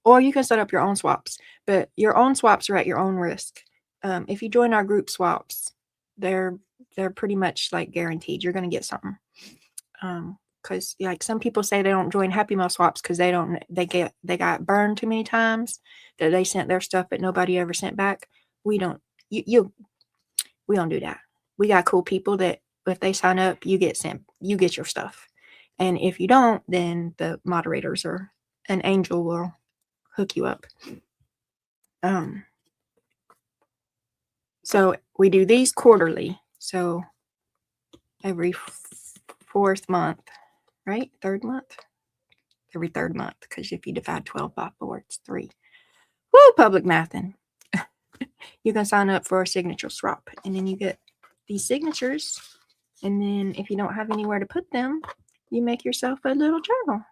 Or you can set up your own swaps, but your own swaps are at your own risk. If you join our group swaps, they're pretty much like guaranteed you're going to get something. Because like some people say they don't join Happy Mail swaps because they got burned too many times that they sent their stuff but nobody ever sent back. We don't we don't do that. We got cool people that if they sign up, you get your stuff. And if you don't, then the moderators or an angel will hook you up. So we do these quarterly. So every fourth month, right? Third month? Every third month, because if you divide 12 by 4, it's 3. Woo, public mathing. You can sign up for a signature swap, and then you get these signatures. And then if you don't have anywhere to put them, you make yourself a little journal.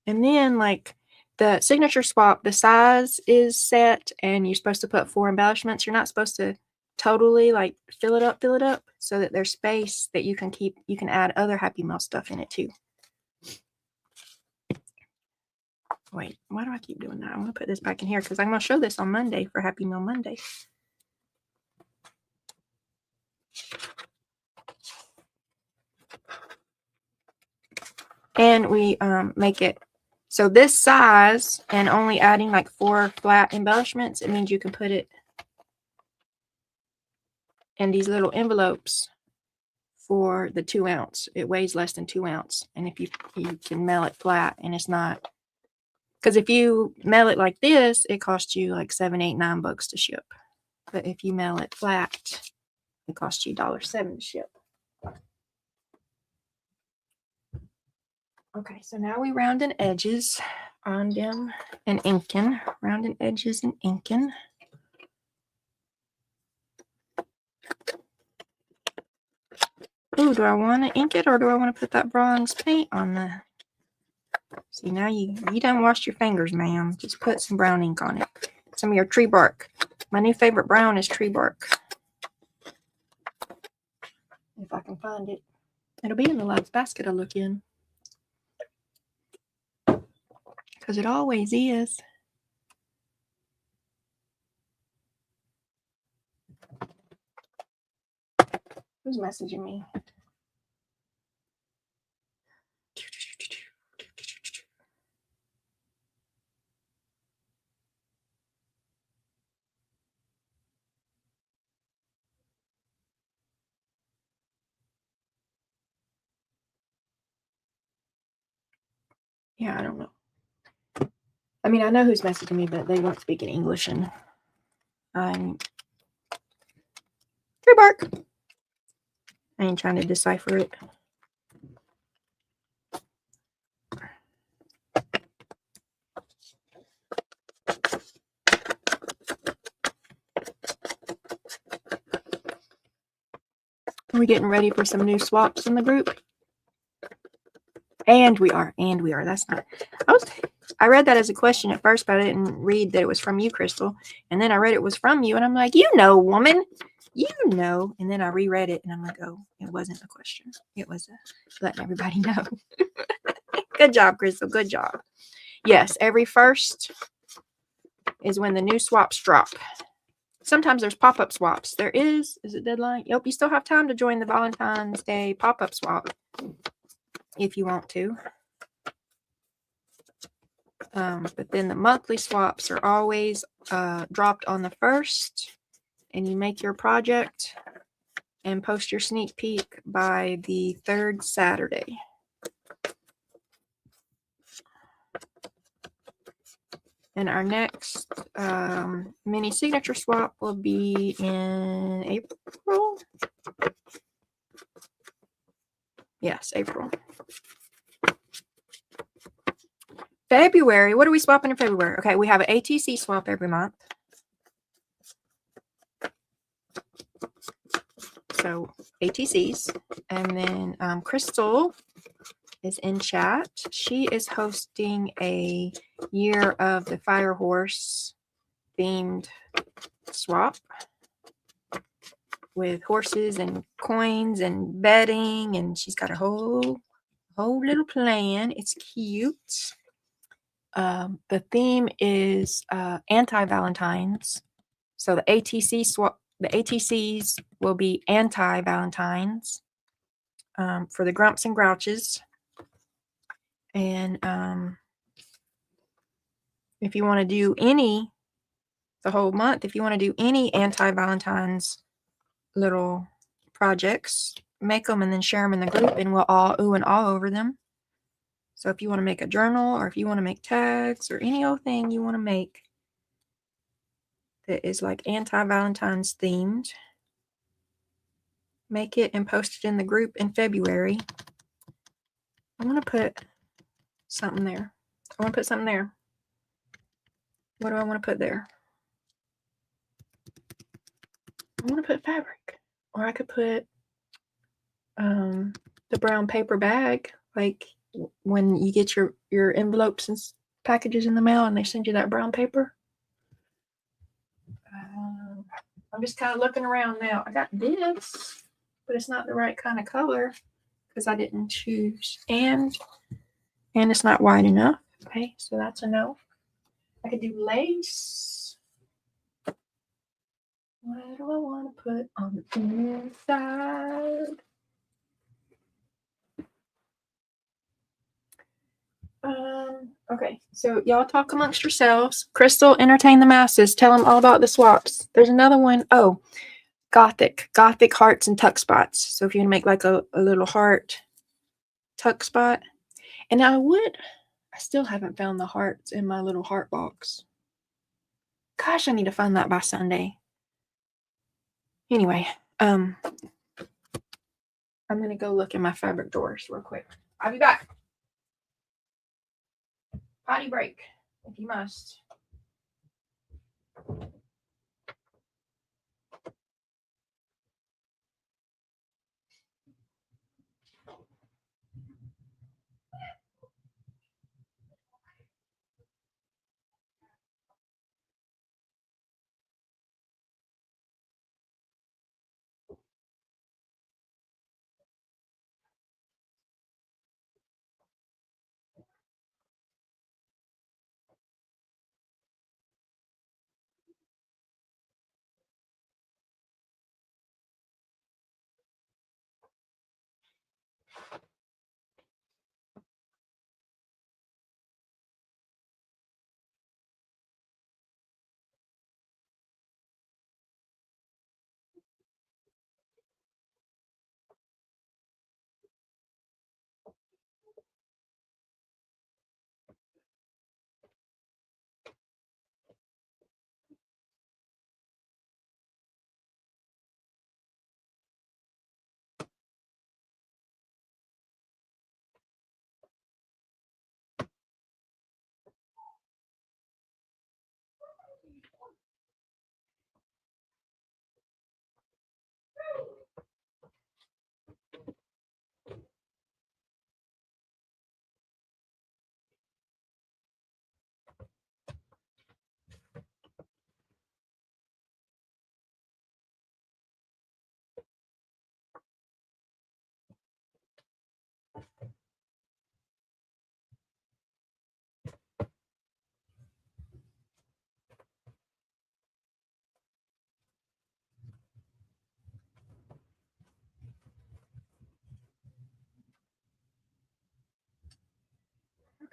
And then, like, the signature swap, the size is set, and you're supposed to put 4 embellishments. You're not supposed to totally, like, fill it up, so that there's space that you can keep. You can add other Happy Meal stuff in it, too. Wait, why do I keep doing that? I'm going to put this back in here because I'm going to show this on Monday for Happy Meal Monday. And we make it so this size, and only adding like 4 flat embellishments, it means you can put it in these little envelopes for the 2 ounce. It weighs less than 2 ounce. And if you can mail it flat, and it's not, because if you mail it like this, it costs you like $7, $8, $9 to ship. But if you mail it flat, it costs you $1.07 to ship. Okay, so now we rounding edges on them and inking. Rounding edges and inking. Ooh, do I want to ink it, or do I want to put that bronze paint on the... See, now you done washed your fingers, ma'am. Just put some brown ink on it. Some of your tree bark. My new favorite brown is tree bark. If I can find it. It'll be in the last basket I look in. Because it always is. Who's messaging me? Yeah, I don't know. I mean, I know who's messaging me, but they won't speak in English, and I'm tree bark. I ain't trying to decipher it. Are we getting ready for some new swaps in the group? And we are. That's not... I read that as a question at first, but I didn't read that it was from you, Crystal. And then I read it was from you, and I'm like, you know, woman. You know. And then I reread it, and I'm like, oh, it wasn't a question. It was letting everybody know. Good job, Crystal. Good job. Yes, every first is when the new swaps drop. Sometimes there's pop-up swaps. There is it deadline? Yep, you still have time to join the Valentine's Day pop-up swap if you want to. But then the monthly swaps are always dropped on the 1st, and you make your project and post your sneak peek by the 3rd Saturday. And our next mini signature swap will be in April. Yes, April. February. What are we swapping in February? Okay, we have an ATC swap every month. So ATCs. And then Crystal is in chat. She is hosting a Year of the Fire Horse themed swap with horses and coins and bedding, and she's got a whole little plan. It's cute. The theme is anti-Valentines. So the ATC swap, the ATCs will be anti-Valentines for the grumps and grouches. And if you want to do any, the whole month, if you want to do any anti-Valentine's little projects, make them and then share them in the group, and we'll all ooh and all over them. So if you want to make a journal, or if you want to make tags, or any old thing you want to make, that is like anti-Valentine's themed. Make it and post it in the group in February. I want to put something there. I want to put something there. What do I want to put there? I want to put fabric. Or I could put the brown paper bag. Like when you get your envelopes and packages in the mail and they send you that brown paper. I'm just kind of looking around now. I got this, but it's not the right kind of color because I didn't choose. And it's not wide enough. Okay, so that's a no. I could do lace. What do I want to put on the inside? Okay, so y'all talk amongst yourselves. Crystal, entertain the masses. Tell them all about the swaps. There's another one. Oh, gothic hearts and tuck spots. So if you want to make like a little heart tuck spot. And I still haven't found the hearts in my little heart box. Gosh, I need to find that by Sunday. Anyway, I'm going to go look in my fabric drawers real quick. I'll be back. Potty break, if you must.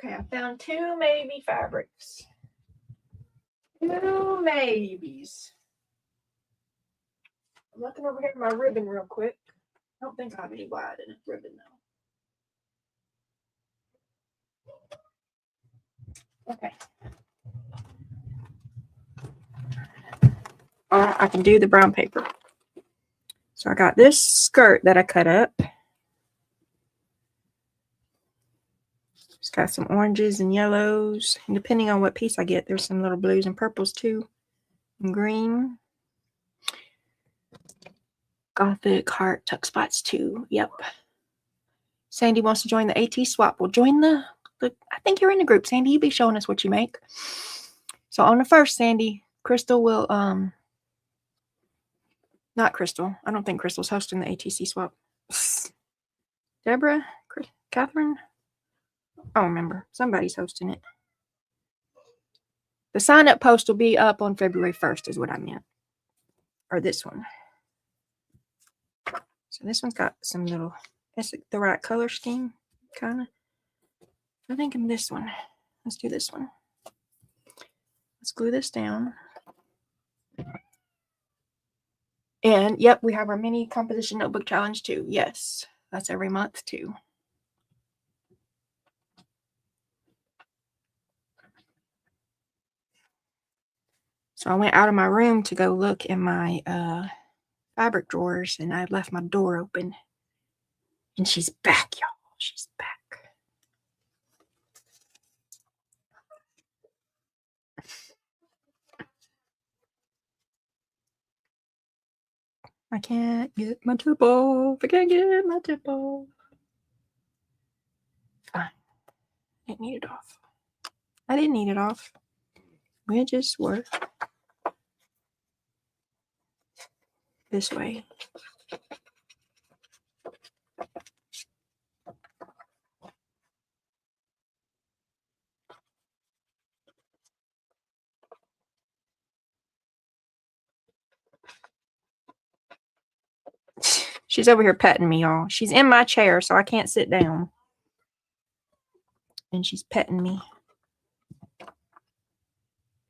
Okay, I found two maybe fabrics. Two maybes. I'm looking over here at my ribbon real quick. I don't think I have any wide enough ribbon though. Okay. I can do the brown paper. So I got this skirt that I cut up. It's got some oranges and yellows. And depending on what piece I get, there's some little blues and purples too. And green. Gothic heart tuck spots too. Yep. Sandy wants to join the AT swap. Well, join the I think you're in the group, Sandy. You be showing us what you make. So on the first, Sandy, Crystal will not Crystal. I don't think Crystal's hosting the ATC swap. Deborah, Catherine. I don't remember. Somebody's hosting it. The sign-up post will be up on February 1st is what I meant. Or this one. So this one's got some little, it's the right color scheme, kind of. I'm thinking this one. Let's do this one. Let's glue this down. And yep, we have our mini composition notebook challenge too. Yes, that's every month too. So I went out of my room to go look in my fabric drawers, and I left my door open. And she's back, y'all. She's back. I can't get my tip off. I can't get my tip off. Fine. I didn't need it off. I didn't need it off. We just work this way. She's over here petting me, y'all. She's in my chair, so I can't sit down. And she's petting me.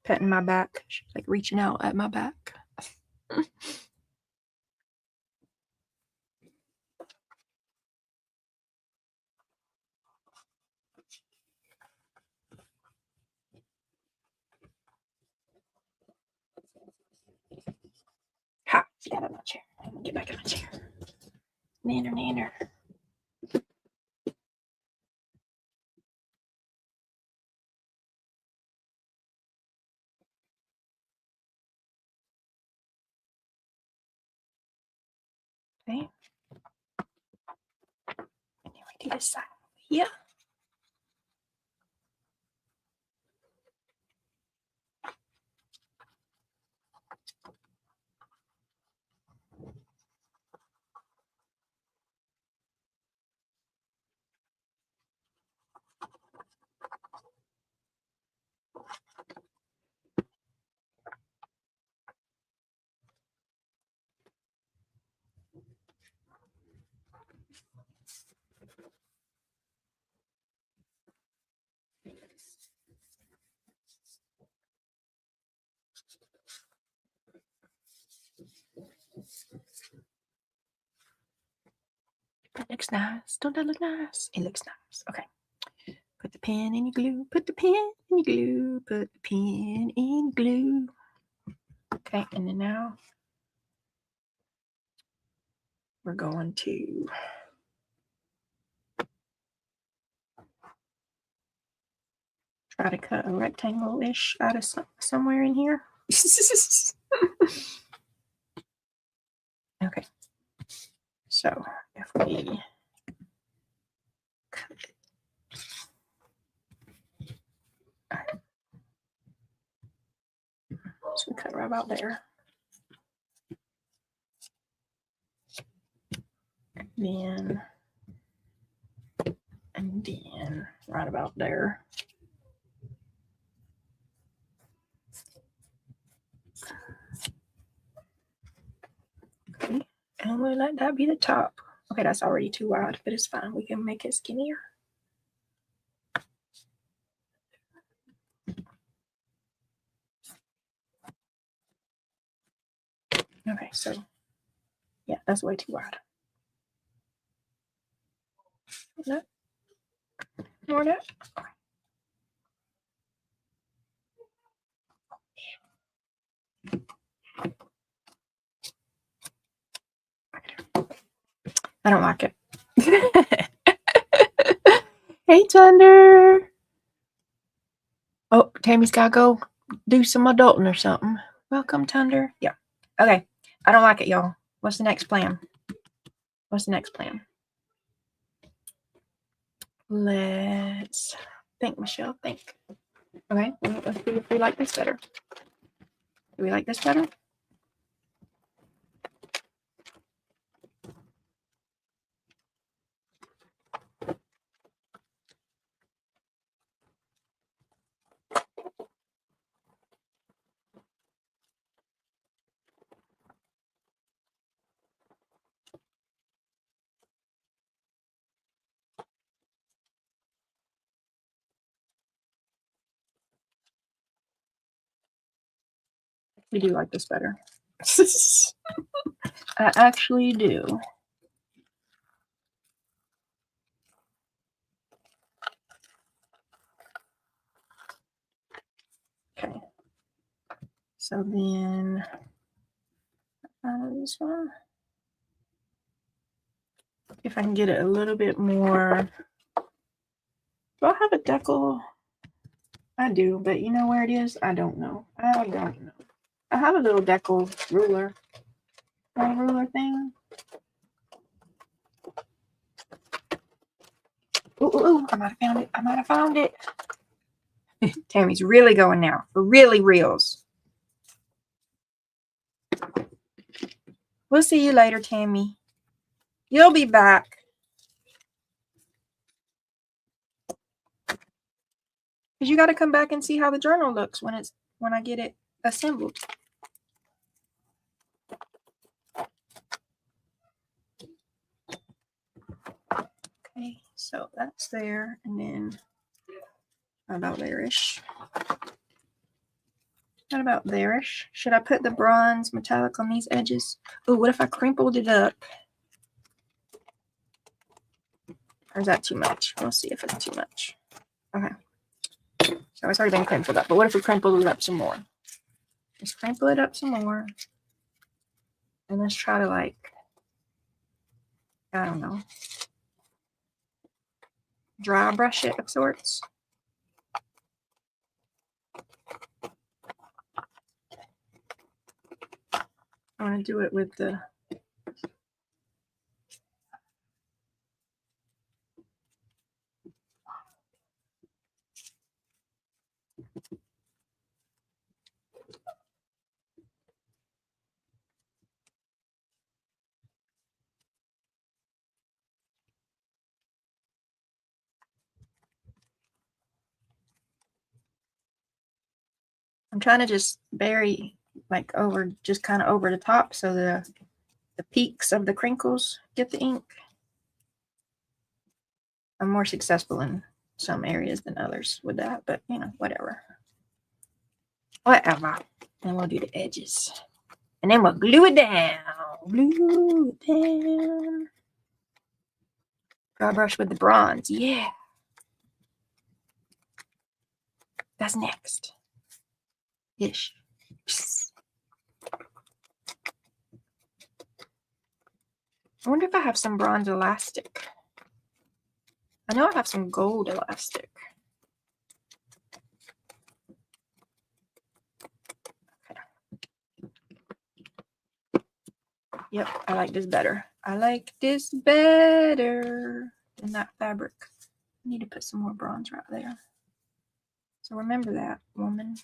Petting my back. She's like reaching out at my back. Ha! Get out of my chair. I'm gonna get back in my chair. Nanner, nanner. Okay. And then we do this side here. That looks nice. Don't that look nice? It looks nice. Okay. Put the pen in your glue. Put the pen in your glue. Put the pen in glue. Okay, and then now we're going to try to cut a rectangle-ish out of somewhere in here. Okay. So if we cut it. So we cut right about there. And then right about there. Okay. And we'll let that be the top. Okay, that's already too wide, but it's fine. We can make it skinnier. Okay, so yeah, that's way too wide. No. More of that. I don't like it. Hey, Thunder. Oh, Tammy's got to go do some adulting or something. Welcome, Thunder. Yeah. Okay. I don't like it, y'all. What's the next plan? What's the next plan? Let's think, Michelle. Think. Okay. Let's see if we like this better. Do we like this better? We do like this better. I actually do. Okay. So then this one. If I can get it a little bit more. Do I have a decal? I do, but you know where it is? I don't know. I don't know. I have a little decal ruler. Little ruler thing. Ooh, I might have found it. I might have found it. Tammy's really going now. For really reals. We'll see you later, Tammy. You'll be back. Because you got to come back and see how the journal looks when I get it assembled. Okay, so that's there, and then about there-ish. Not about there-ish. Should I put the bronze metallic on these edges? Oh, what if I crimpled it up? Or is that too much? We'll see if it's too much. Okay. So it's already been crimpled up, but what if we crimpled it up some more? Just crimple it up some more. And let's try to, like, I don't know, dry brush it of sorts. I want to do it with the I'm trying to just bury like over, just kind of over the top so the peaks of the crinkles get the ink. I'm more successful in some areas than others with that, but you know, whatever. Whatever. And we'll do the edges. And then we'll glue it down. Glue it down. Dry brush with the bronze. Yeah. That's next. Ish. I wonder if I have some bronze elastic. I know I have some gold elastic. Okay. Yep, I like this better. I like this better than that fabric. I need to put some more bronze right there. So remember that, woman.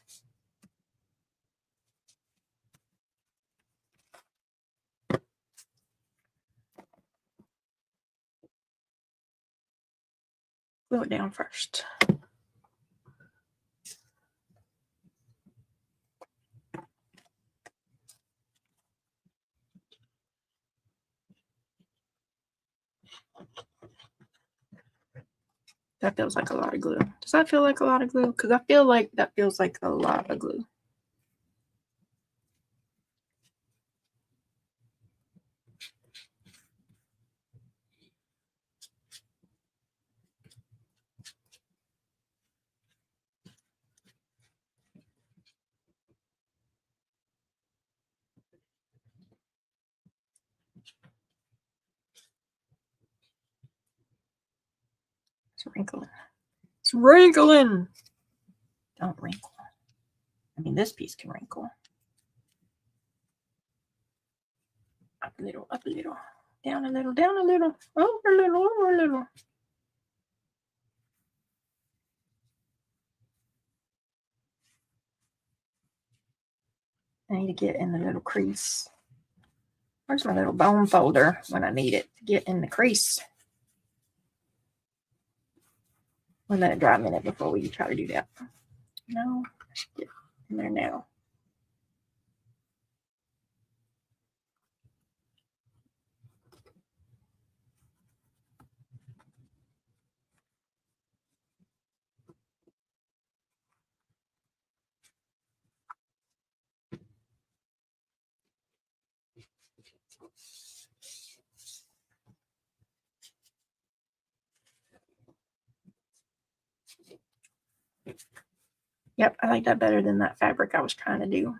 Glue it down first. That feels like a lot of glue. Does that feel like a lot of glue? Because I feel like that feels like a lot of glue. It's wrinkling. It's wrinkling. Don't wrinkle. I mean, this piece can wrinkle. Up a little, up a little. Down a little, down a little. Over a little, over a little. I need to get in the little crease. Where's my little bone folder when I need it to get in the crease? We'll let it dry a minute before we try to do that. No, I should get in there now. Yep, I like that better than that fabric I was trying to do.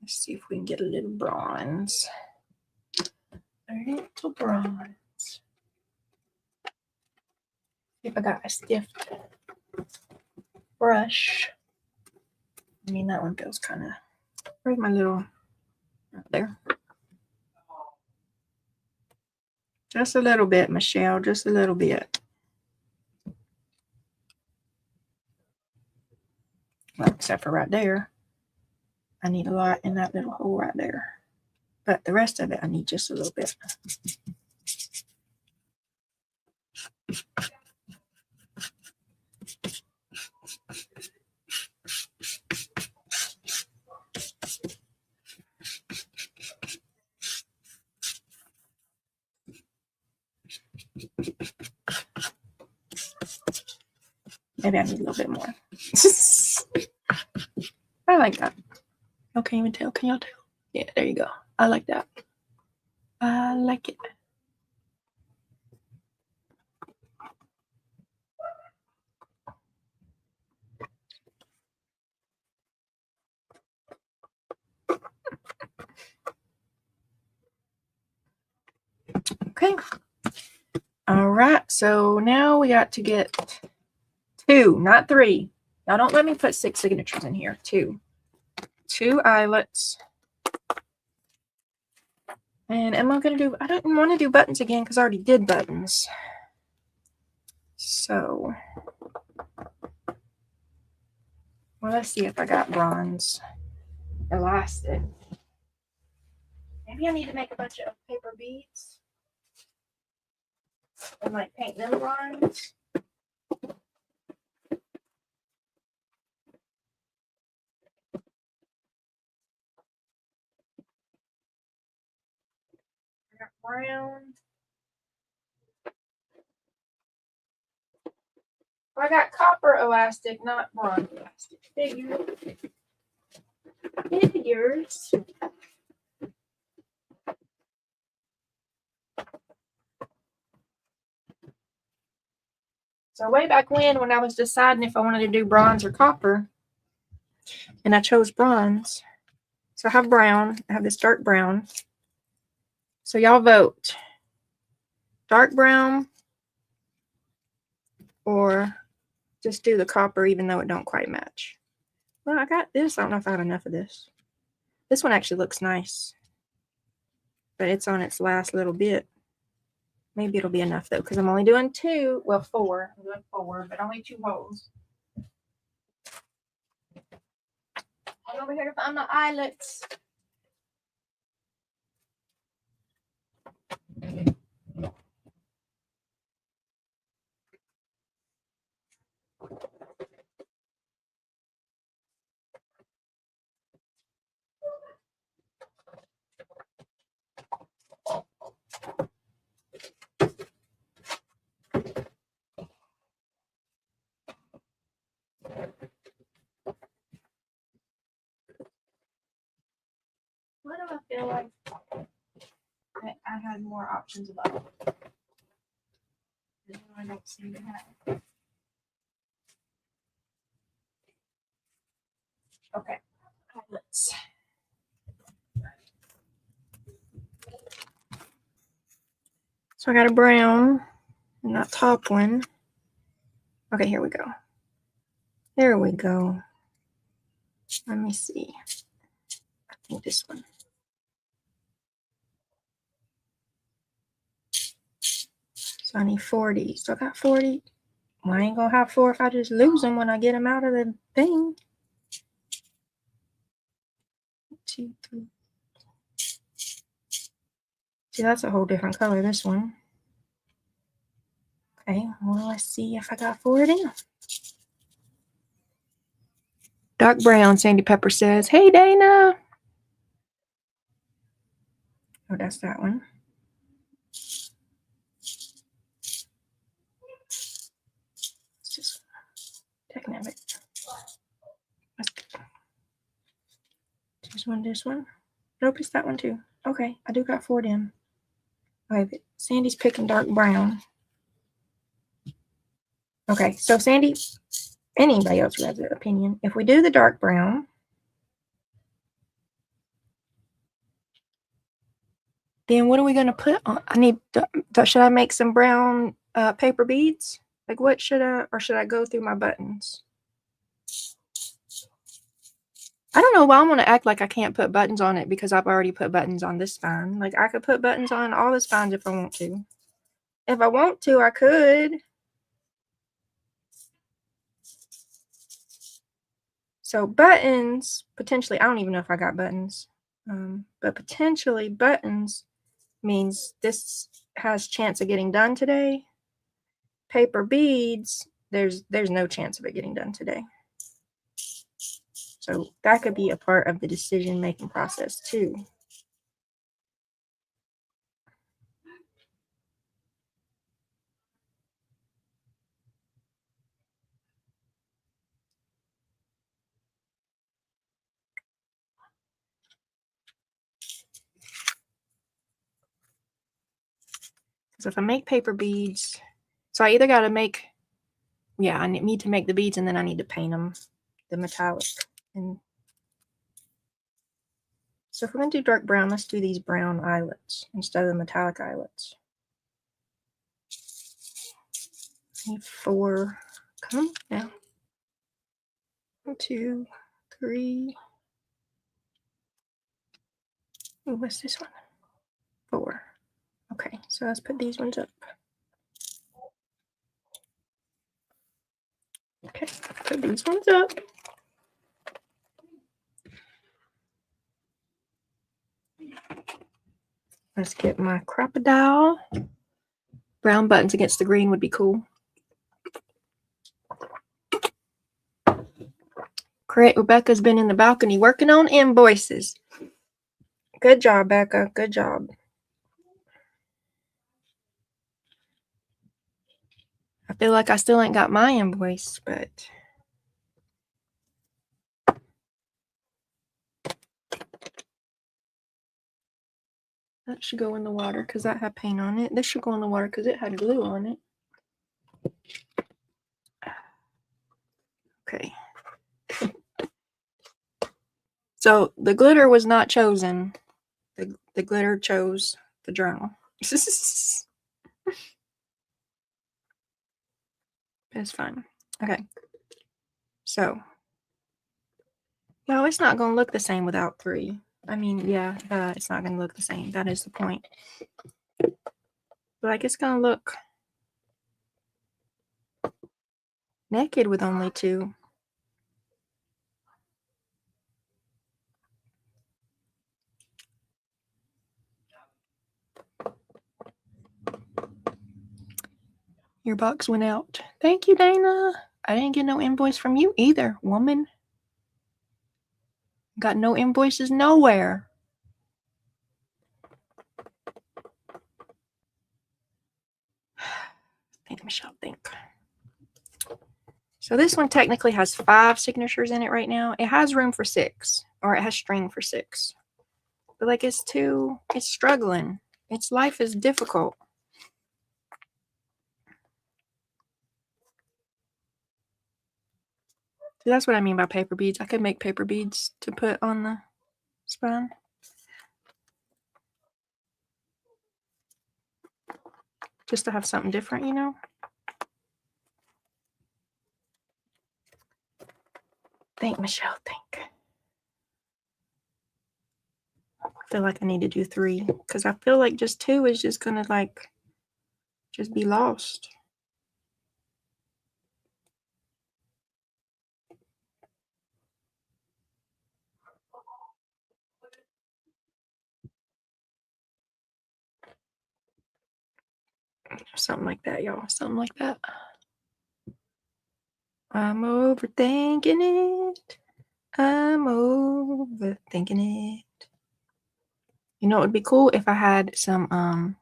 Let's see if we can get a little bronze. A little bronze. See if I got a stiff brush. I mean, that one goes kind of. Where's my little? Right there. Just a little bit, Michelle. Just a little bit. Well, except for right there. I need a lot in that little hole right there. But the rest of it, I need just a little bit. Maybe I need a little bit more. I like that. I can't even tell. Can y'all tell? Yeah, there you go. I like that. I like it. Okay. All right. So now we got to get 2, not 3. Now don't let me put 6 signatures in here. 2 eyelets. And am I going to do, I don't want to do buttons again because I already did buttons. So, well, let's see if I got bronze elastic. Maybe I need to make a bunch of paper beads and like paint them bronze. I got brown. I got copper elastic, not bronze elastic. Figures. So way back when I was deciding if I wanted to do bronze or copper, and I chose bronze. So I have brown. I have this dark brown. So y'all vote. Dark brown or just do the copper even though it don't quite match. Well, I got this. I don't know if I have enough of this. This one actually looks nice. But it's on its last little bit. Maybe it'll be enough though, because I'm only doing 2. Well, 4. I'm doing 4, but only 2 holes. I'm over here to find my eyelets. Why do I feel like I had more options above? I don't seem to have. Okay, let's. So I got a brown in that top one. Okay, here we go. There we go. Let me see. I think this one. So I need 40. So I got 40. Well, I ain't gonna have 4 if I just lose them when I get them out of the thing. 2, 3. See, that's a whole different color, this one. Okay, well, let's see if I got 4 in. Dark brown, Sandy Pepper says. Hey, Dana. Oh, that's that one. It's just dynamic. This one. Nope, it's that one too. Okay, I do got 4 in. Okay, but Sandy's picking dark brown. Okay, so Sandy, anybody else who has an opinion, if we do the dark brown, Then what are we going to put on? Should I make some brown paper beads? Like what should I go through my buttons? I don't know why I'm going to act like I can't put buttons on it because I've already put buttons on this spine. Like I could put buttons on all the spines if I want to. If I want to, I could. So buttons, potentially, I don't even know if I got buttons. But potentially buttons means this has chance of getting done today. Paper beads, there's no chance of it getting done today. So that could be a part of the decision-making process too. So if I make paper beads, so I either got to make, yeah, I need to make the beads and then I need to paint them, the metallic. And so if we're going to do dark brown, let's do these brown eyelets instead of the metallic eyelets. I need 4. Come on now. 1, 2, 3. Ooh, what's this one? 4. Okay, so let's put these ones up. Okay, put these ones up. Let's get my crocodile. Brown buttons against the green would be cool. Great, Rebecca's been in the balcony working on invoices. Good job, Becca. Good job. I feel like I still ain't got my invoice, but that should go in the water because that had paint on it. This should go in the water because it had glue on it. Okay. So the glitter was not chosen. The glitter chose the journal. It's fine. Okay. So, no, it's not going to look the same without 3. I mean, yeah, it's not going to look the same. That is the point. But like, it's going to look naked with only 2. Your box went out. Thank you, Dana. I didn't get no invoice from you either, woman. Got no invoices nowhere. Think, Michelle, think. So this one technically has 5 signatures in it right now. It has room for 6, or it has string for 6. But like it's struggling. Its life is difficult. See, that's what I mean by paper beads. I could make paper beads to put on the spine. Just to have something different, you know? Think, Michelle, think. I feel like I need to do 3 because I feel like just 2 is just gonna like just be lost. Something like that, y'all. Something like that. I'm overthinking it. I'm overthinking it. You know, it would be cool if I had some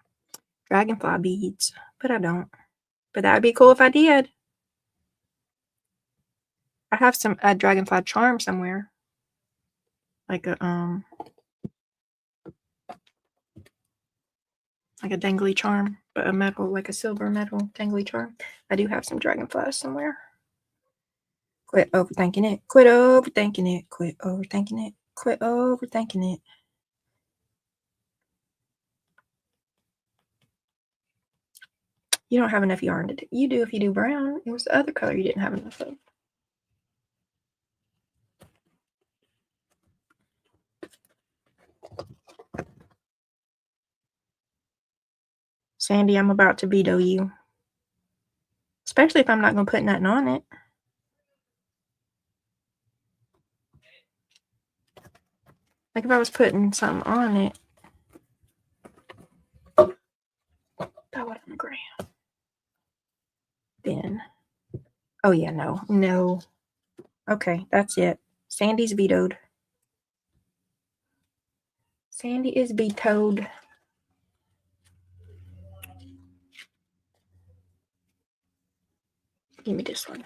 dragonfly beads, but I don't. But that would be cool if I did. I have some dragonfly charm somewhere, like a dangly charm, but a metal, like a silver metal dangly charm. I do have some dragonflies somewhere. Quit overthinking it. Quit overthinking it. Quit overthinking it. Quit overthinking it. You don't have enough yarn to do. You do if you do brown. It was the other color you didn't have enough of. Sandy, I'm about to veto you. Especially if I'm not going to put nothing on it. Like if I was putting something on it. Throw it on the ground. Then. Oh yeah, no. No. Okay, that's it. Sandy's vetoed. Sandy is vetoed. Give me this one.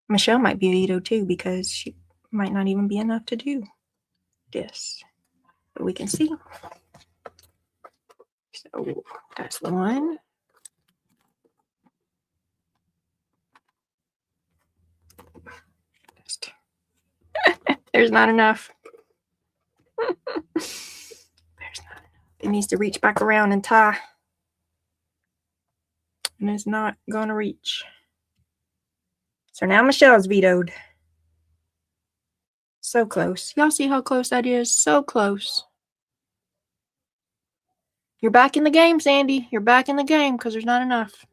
Michelle might be vetoed too because she might not even be enough to do this. But we can see. So that's one. That's two. There's not enough. There's not enough. It needs to reach back around and tie. And it's not going to reach. So now Michelle's vetoed. So close. Y'all see how close that is? So close. You're back in the game, Sandy. You're back in the game because there's not enough.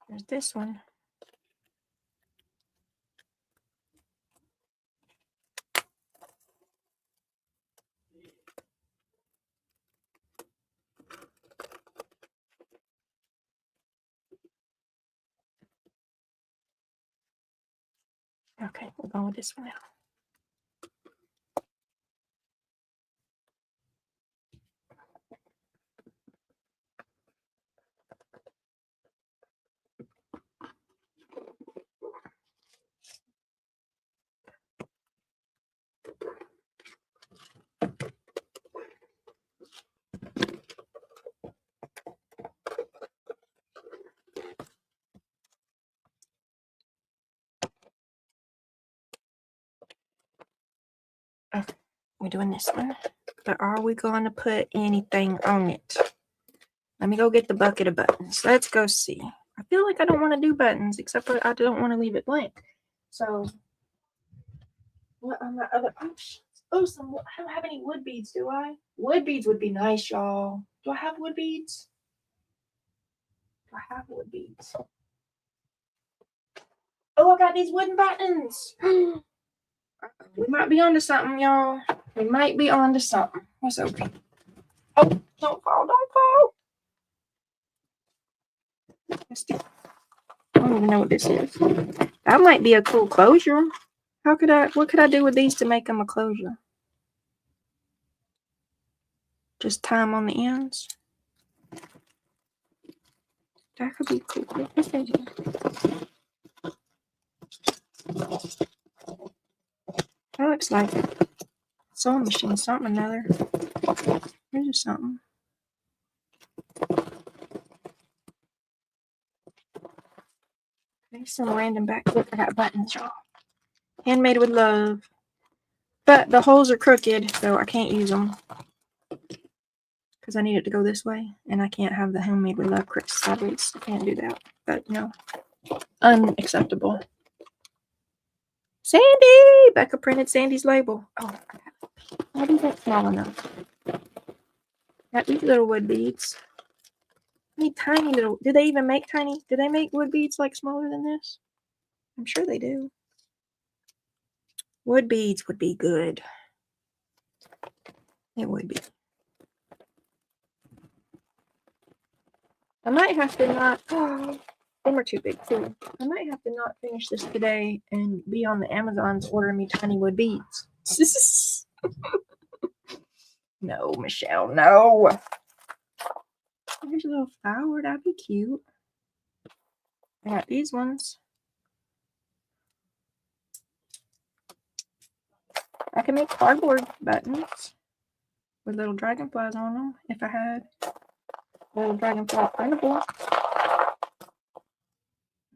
There's this one. Okay, we're going with this one now. Okay, we're doing this one. But are we going to put anything on it? Let me go get the bucket of buttons. Let's go see. I feel like I don't want to do buttons, except for I don't want to leave it blank. So, what are my other options? Oh, I don't have any wood beads, do I? Wood beads would be nice, y'all. Do I have wood beads? Do I have wood beads? Oh, I got these wooden buttons. We might be onto something, y'all. We might be onto something. What's okay? Oh, don't fall, don't fall. I don't even know what this is. That might be a cool closure. What could I do with these to make them a closure? Just tie them on the ends. That could be cool. That looks like a sewing machine, something or another. Here's just something. There's some random back. Look, I got buttons, y'all. Handmade with love. But the holes are crooked, so I can't use them. Because I need it to go this way. And I can't have the handmade with love sideways. I can't do that. But, unacceptable. Sandy! Becca printed Sandy's label. Oh, why is that small enough? Got these little wood beads. I need tiny little. Do they even make tiny? Do they make wood beads like smaller than this? I'm sure they do. Wood beads would be good. It would be. I might have to not. Oh, them are too big too. I might have to not finish this today and be on the Amazons ordering me tiny wood beads. No, Michelle, no. here's a little flower. That'd be cute. I got these ones. I can make cardboard buttons with little dragonflies on them if I had a little dragonfly printable.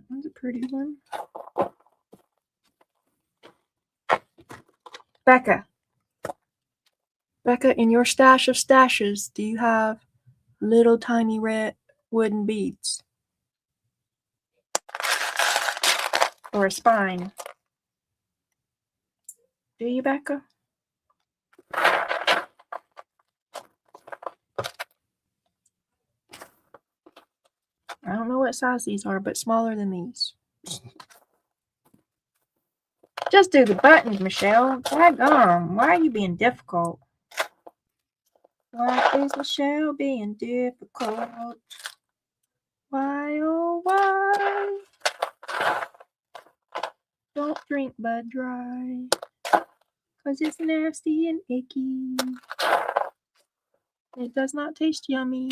That's a pretty one. Becca, in your stash of stashes, do you have little tiny red wooden beads? Or a spine? Do you, Becca? I don't know what size these are, but smaller than these. Just do the buttons, Michelle. Daggone. Why are you being difficult? Why is Michelle being difficult? Why, oh, why? Don't drink Bud Dry, 'cause it's nasty and icky. It does not taste yummy.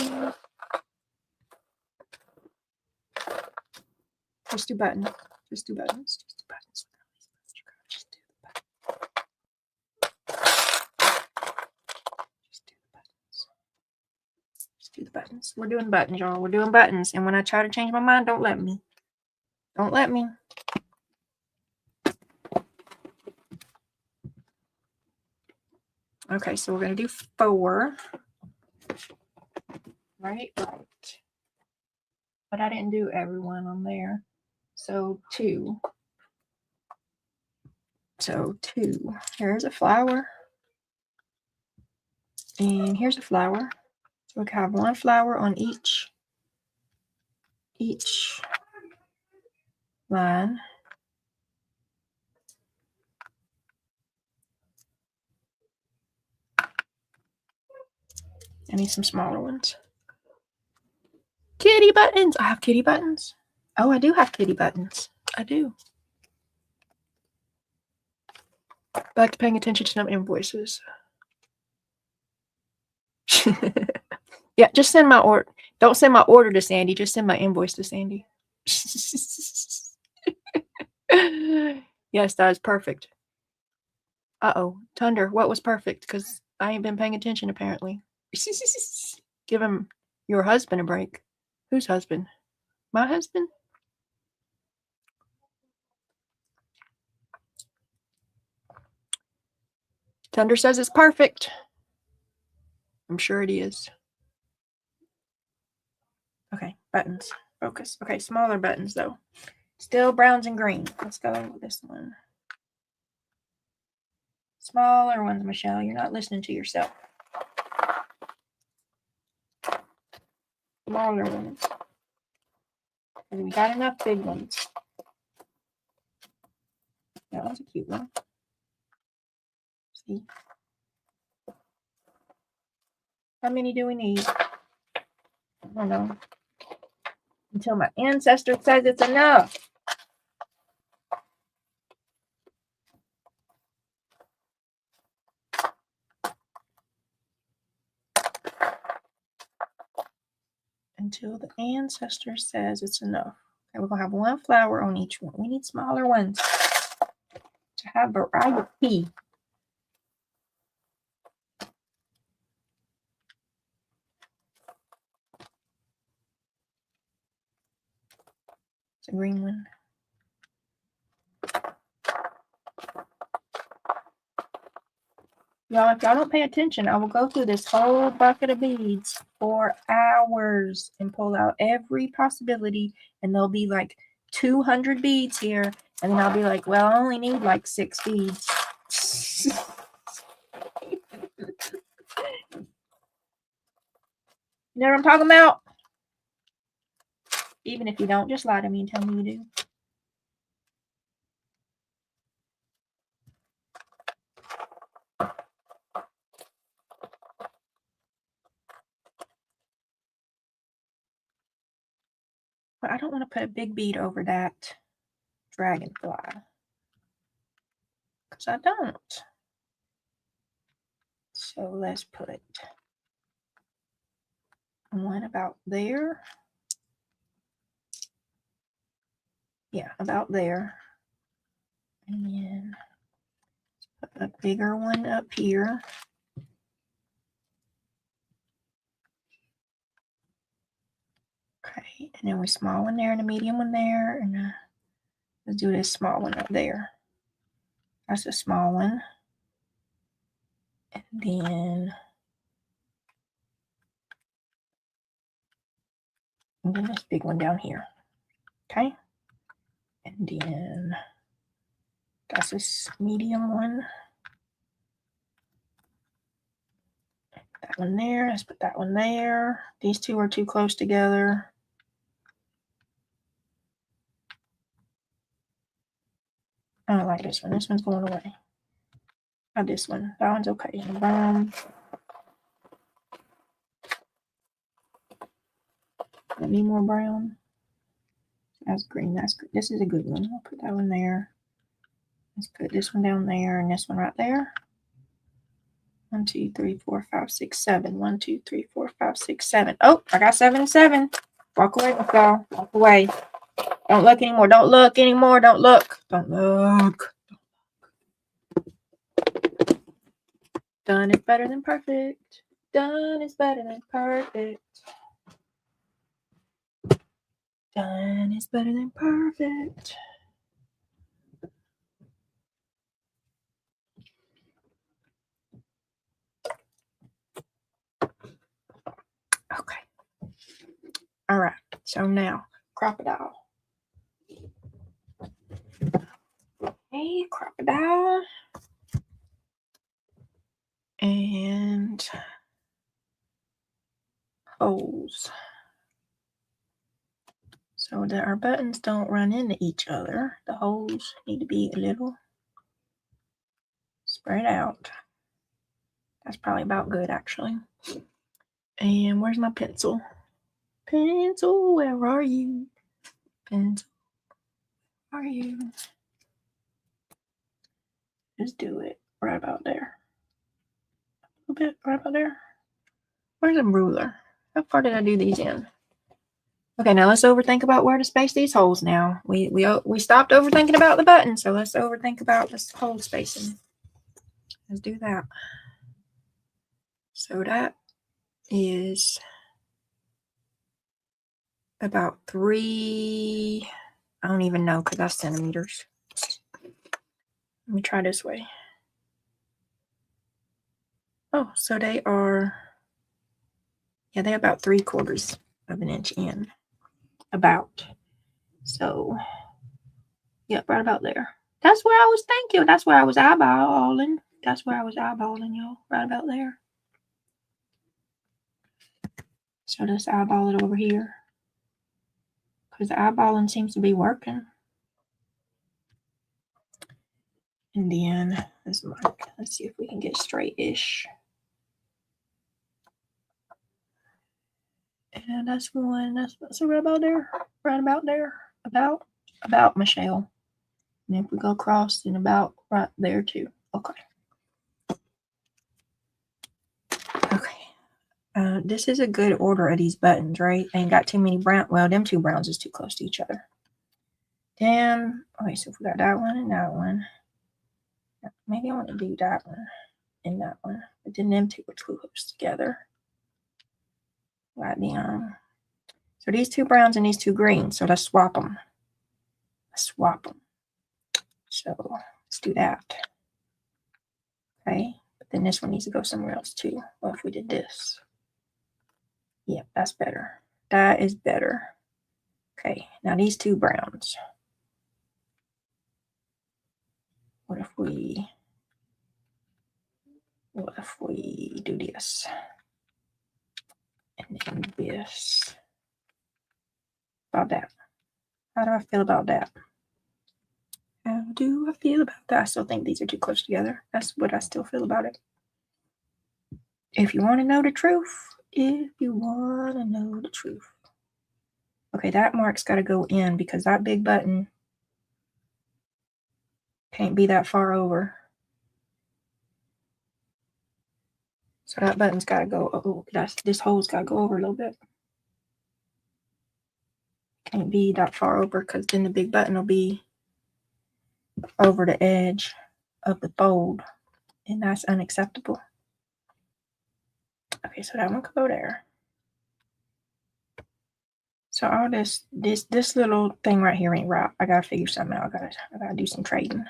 Just do buttons. Just do buttons. Just do buttons. Just do the buttons. Just do the buttons. We're doing buttons, y'all. We're doing buttons. And when I try to change my mind, don't let me. Don't let me. Okay, so we're going to do 4. Right. But I didn't do everyone on there. So 2. So 2. Here's a flower. And here's a flower. So we can have 1 flower on each line. I need some smaller ones. Kitty buttons. I have kitty buttons. Oh, I do have kitty buttons. I do. Back to paying attention to some invoices. Yeah, just send my order. Don't send my order to Sandy. Just send my invoice to Sandy. Yes, that is perfect. Uh-oh. Thunder, what was perfect? Because I ain't been paying attention, apparently. Give him your husband a break. Whose husband? My husband? Thunder says it's perfect. I'm sure it is. Okay, buttons. Focus. Okay, smaller buttons, though. Still browns and green. Let's go with this one. Smaller ones, Michelle. You're not listening to yourself. Smaller ones. And we got enough big ones. That was a cute one. See? How many do we need? I don't know. Until my ancestor says it's enough. Until the ancestor says it's enough. Okay, we're going to have 1 flower on each one. We need smaller ones to have variety. It's a green one. Y'all, if y'all don't pay attention, I will go through this whole bucket of beads for hours and pull out every possibility. And there'll be like 200 beads here. And then I'll be like, well, I only need like 6 beads. You know what I'm talking about? Even if you don't, just lie to me and tell me you do. But I don't want to put a big bead over that dragonfly. Because I don't. So let's put one about there. Yeah, about there. And then put a bigger one up here. Okay, and then we small one there and a medium one there, and let's do this small one up there. That's a small one. And then this big one down here. Okay. And then that's this medium one. That one there. Let's put that one there. These two are too close together. I don't like this one. This one's going away. Not this one. That one's okay. I need more brown. That's green. That's good. This is a good one. I'll put that one there. Let's put this one down there and this one right there. 1, 2, 3, 4, 5, 6, 7. 1, 2, 3, 4, 5, 6, 7. Oh, I got 7 and 7. Walk away, Michelle. Walk away. Don't look anymore. Don't look anymore. Don't look. Don't look. Done is better than perfect. Done is better than perfect. Done is better than perfect. Okay. All right. So now, crocodile. Okay, crocodile. And holes. So that our buttons don't run into each other. The holes need to be a little spread out. That's probably about good, actually. And where's my pencil? Pencil, where are you? Pencil, where are you? Just do it right about there. A little bit right about there. Where's a ruler? How far did I do these in? Okay, now let's overthink about where to space these holes now. We stopped overthinking about the button, so let's overthink about this hole spacing. Let's do that. So that is about 3, I don't even know because that's centimeters. Let me try this way. Oh, so they are, yeah, they're about 3/4 of an inch in. About. So, yep, right about there. That's where I was thinking. That's where I was eyeballing. That's where I was eyeballing, y'all. Right about there. So let's eyeball it over here. Because the eyeballing seems to be working. And then let's mark. Let's see if we can get straight-ish. And that's one. That's right about there. Right about there. About Michelle. And if we go across, then about right there too. Okay. Okay. This is a good order of these buttons, right? Ain't got too many brown. Well, them two browns is too close to each other. Damn. Okay, so if we got that one and that one. Maybe I want to do that one and that one. But then them two are too close together. Right down. So these two browns and these two greens. So let's swap them. So let's do that. Okay. But then this one needs to go somewhere else too. Well, if we did this. Yep, that's better. That is better. Okay. Now these two browns. What if we do this? And then this. About that. How do I feel about that? How do I feel about that? I still think these are too close together. That's what I still feel about it. If you want to know the truth. Okay, that mark's got to go in because that big button can't be that far over. So that button's got to go. Oh, this hole's got to go over a little bit. Can't be that far over because then the big button will be over the edge of the fold, and that's unacceptable. Okay, so that one could go there. So all this little thing right here ain't right. I gotta figure something out. I gotta do some trading.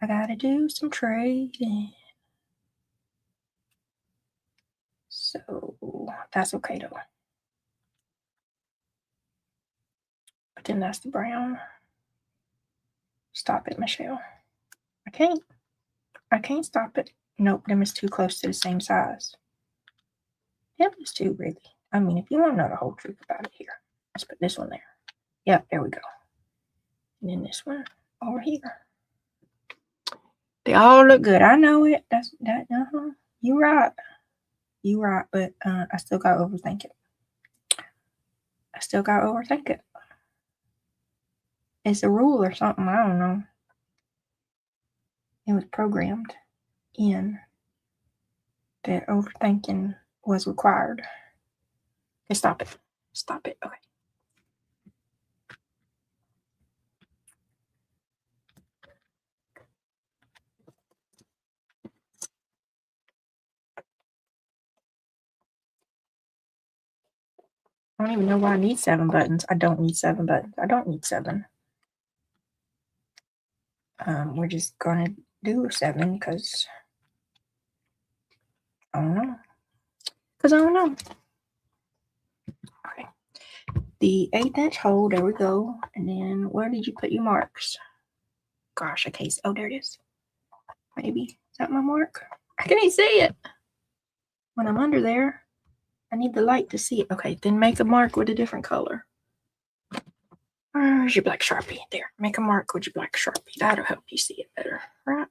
I gotta do some trading. So that's okay though. But then that's the brown. Stop it, Michelle. I can't stop it. Nope, them is too close to the same size. Them is too really. I mean, if you want to know the whole truth about it here, let's put this one there. Yep, there we go. And then this one over here. They all look good. I know it. That's that. You right. You right. But I still gotta overthink it. It's a rule or something. I don't know. It was programmed in that overthinking was required. Okay, stop it. Stop it. Okay. I don't even know why I need 7 buttons. I don't need 7 buttons. I don't need 7. We're just gonna do 7 because I don't know. Okay. The 1/8 inch hole, there we go. And then where did you put your marks? Gosh, okay. Oh, there it is. Maybe. Is that my mark? I can't see it. When I'm under there, I need the light to see it. Okay, then make a mark with a different color. Where's your black Sharpie? There. Make a mark with your black Sharpie. That'll help you see it better. Right.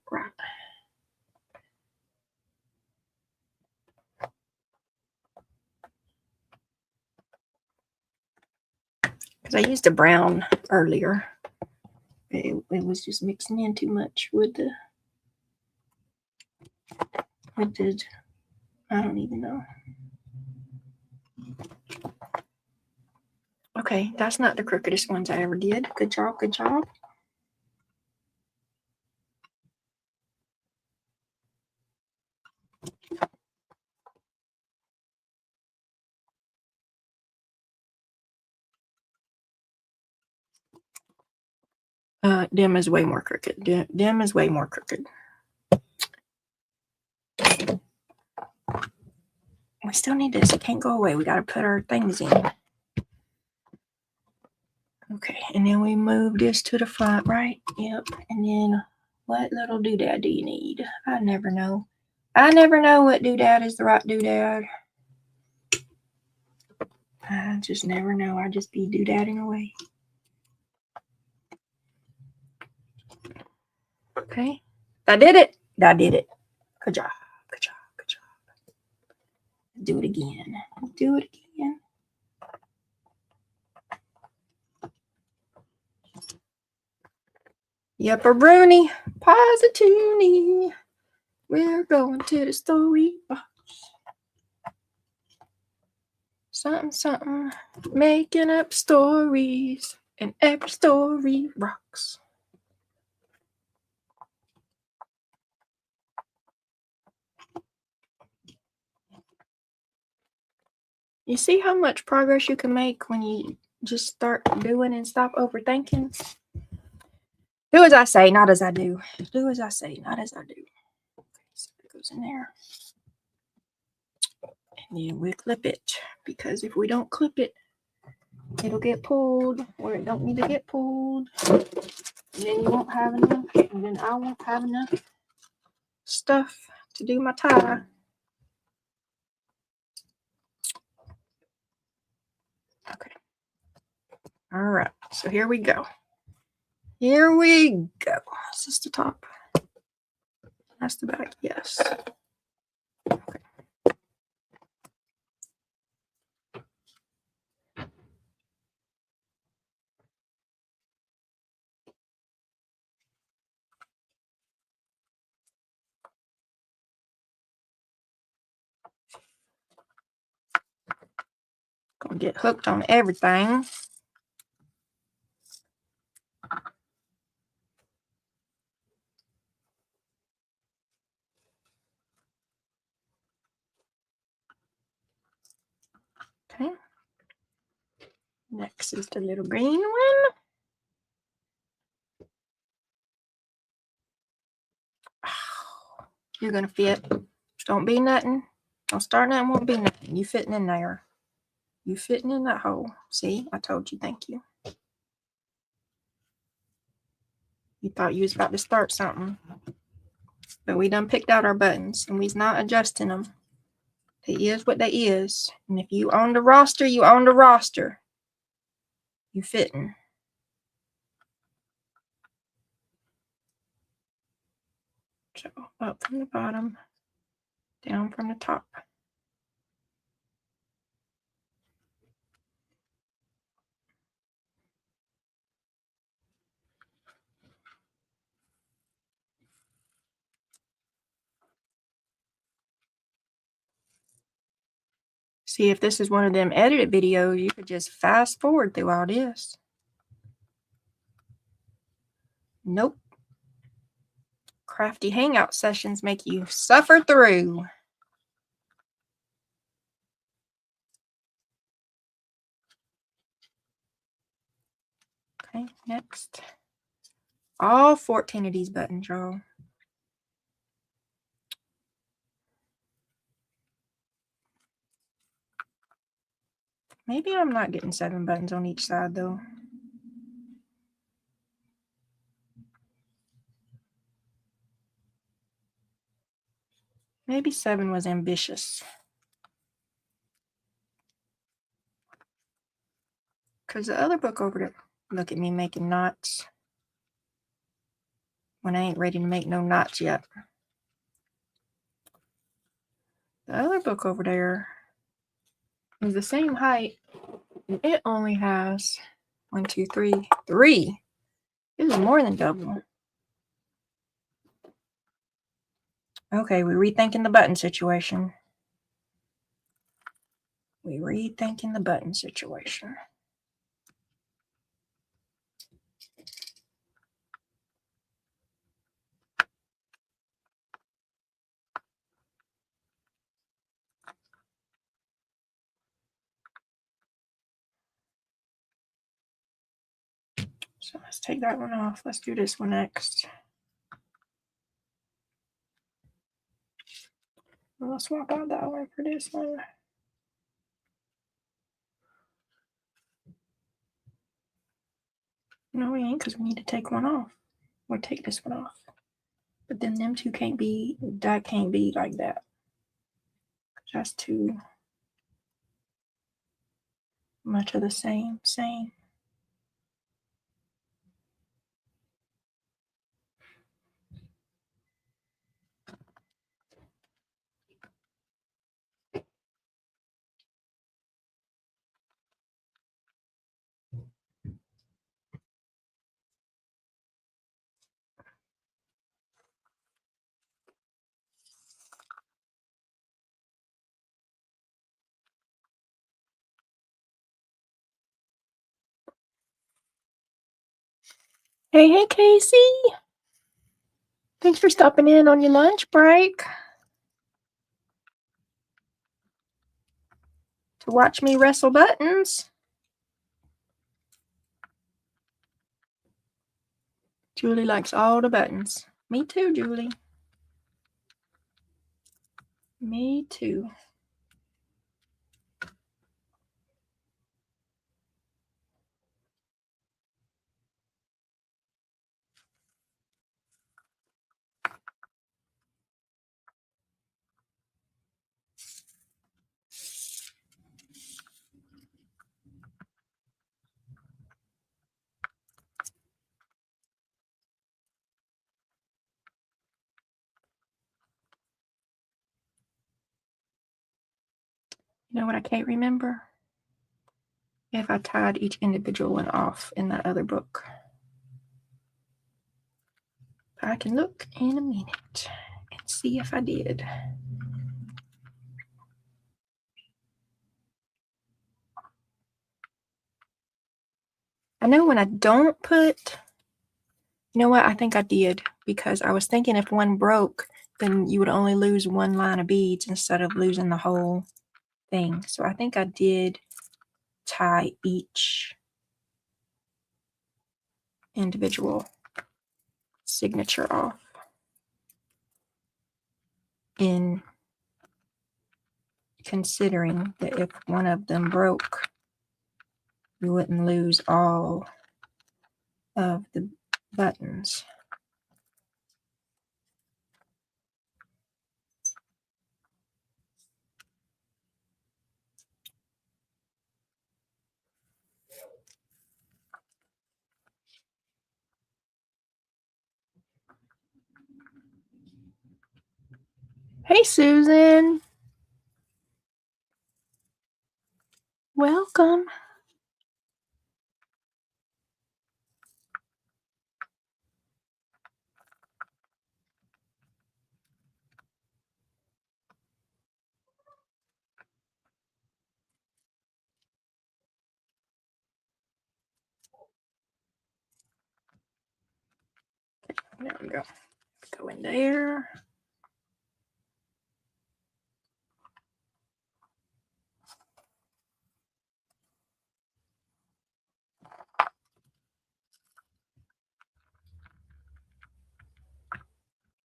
Because I used a brown earlier. It was just mixing in too much with the I don't even know. Okay, that's not the crookedest ones I ever did. Good job. Dim is way more crooked. Dim is way more crooked. We still need this. It can't go away. We got to put our things in. Okay, and then we move this to the front, right? Yep. And then what little doodad do you need? I never know. I never know what doodad is the right doodad. I just never know. I just be doodadding away. Okay. I did it. Good job. Do it again. Yep, a Bruni. Posituni. We're going to the story box. Something. Making up stories. And every story rocks. You see how much progress you can make when you just start doing and stop overthinking? Do as I say, not as I do. Do as I say, not as I do. Okay, so it goes in there. And then we clip it. Because if we don't clip it, it'll get pulled where it don't need to get pulled. And then you won't have enough. And then I won't have enough stuff to do my tie. Okay. All right. So here we go. Is this the top? That's the back. Yes. Okay. I'll get hooked on everything. Okay. Next is the little green one. Oh, you're gonna fit. Don't be nothing. Don't start nothing, won't be nothing. You fitting in there. You fitting in that hole. See, I told you, thank you. You thought you was about to start something. But we done picked out our buttons and we's not adjusting them. They is what they is. And if you on the roster, you on the roster. You fitting. So up from the bottom, down from the top. See, if this is one of them edited videos, you could just fast forward through all this. Nope. Crafty hangout sessions make you suffer through. Okay, next. All 14 of these buttons, y'all. Maybe I'm not getting 7 buttons on each side, though. Maybe 7 was ambitious. Because the other book over there, look at me making knots when I ain't ready to make no knots yet. The other book over there is the same height, and it only has 1, 2, 3. This is more than double. Okay, we're rethinking the button situation. We're rethinking the button situation. So let's take that one off. Let's do this one next. I'll swap out that one for this one. No, we ain't, because we need to take one off. Or take this one off. But then them two can't be, that can't be like that. That's too much of the same. Hey, Casey. Thanks for stopping in on your lunch break to watch me wrestle buttons. Julie likes all the buttons. Me too, Julie. Me too. You know what I can't remember? If I tied each individual one off in that other book. I can look in a minute and see if I did. I know when I don't put, you know what, I think I did, because I was thinking if one broke, then you would only lose one line of beads instead of losing the whole thing. So I think I did tie each individual signature off in considering that if one of them broke, you wouldn't lose all of the buttons. Hey, Susan. Welcome. There we go. Go in there.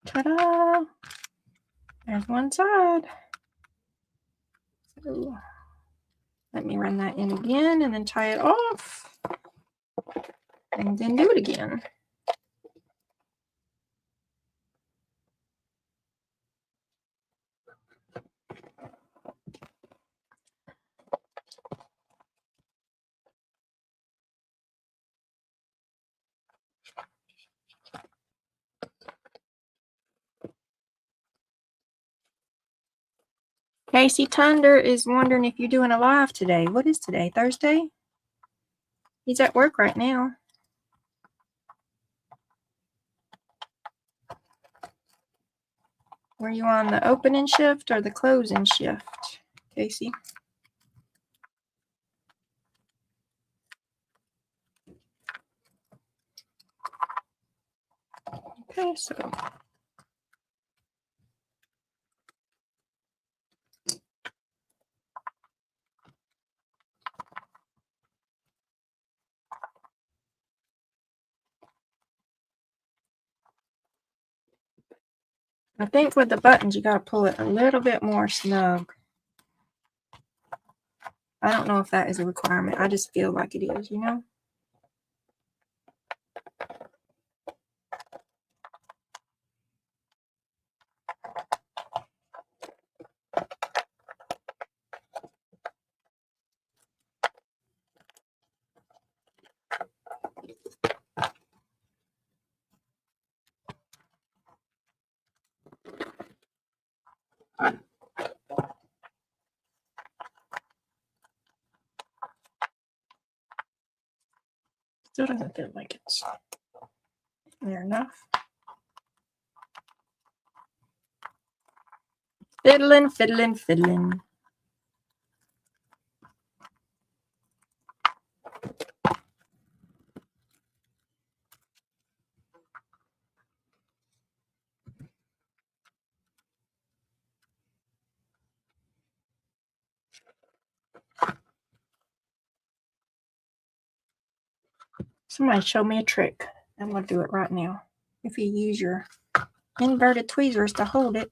Ta-da! There's one side. So let me run that in again and then tie it off. And then do it again. Casey Tunder is wondering if you're doing a live today. What is today? Thursday? He's at work right now. Were you on the opening shift or the closing shift, Casey? Okay, so I think with the buttons, you got to pull it a little bit more snug. I don't know if that is a requirement. I just feel like it is, you know? Still doesn't feel like it's near enough. Fiddling, fiddling, fiddling. Somebody showed me a trick. I'm going to do it right now. If you use your inverted tweezers to hold it,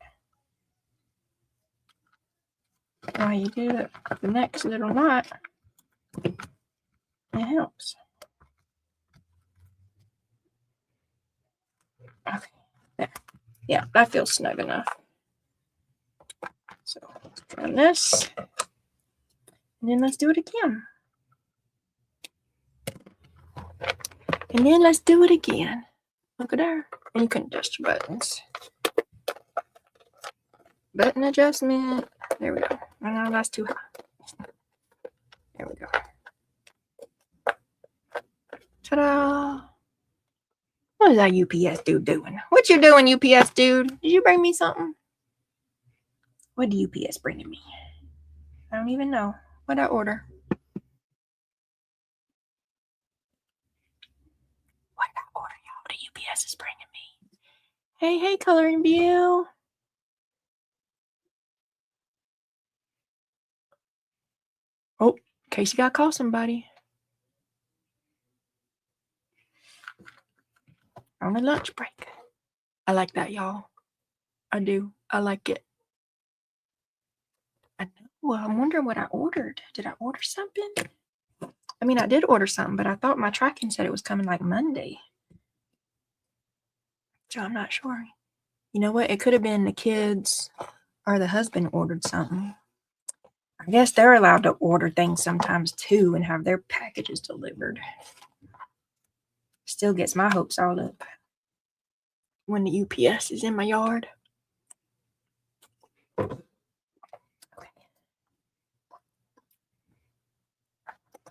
while you do the next little knot, it helps. Okay, there. Yeah, that feels snug enough. So let's try this. And then let's do it again. And then let's do it again. Look at there. And you can adjust your buttons. Button adjustment. There we go. Oh, no, that's too high. There we go. Ta-da! What is that UPS dude doing? What you doing, UPS dude? Did you bring me something? What did UPS bring me? I don't even know. What'd I order? Hey, Coloring View. Oh, Casey got to call somebody. On a lunch break. I like that, y'all. I do. I like it. I know. Well, I'm wondering what I ordered. Did I order something? I mean, I did order something, but I thought my tracking said it was coming like Monday. So I'm not sure. You know what? It could have been the kids or the husband ordered something. I guess they're allowed to order things sometimes too and have their packages delivered. Still gets my hopes all up when the UPS is in my yard.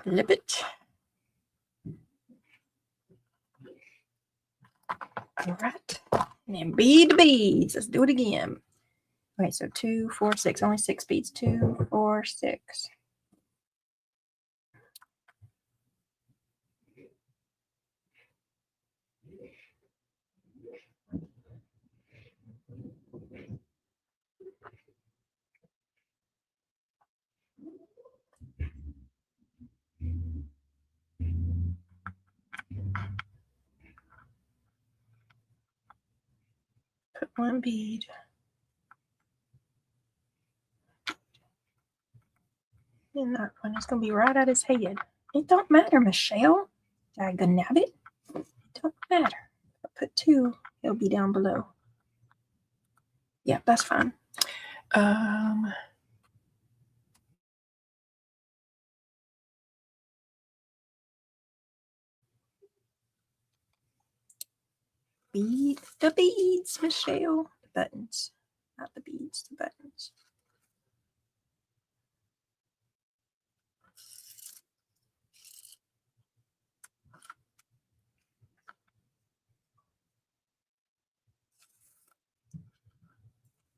Flip it. All right. And then bead the beads. Let's do it again. Okay, so 2, 4, 6. Only 6 beads. 2, 4, 6. Put 1 bead. And that one is going to be right at his head. It don't matter, Michelle. Diagonabit. It don't matter. If I put 2, it'll be down below. Yeah, that's fine. Bead the beads, Michelle. The buttons. Not the beads, the buttons.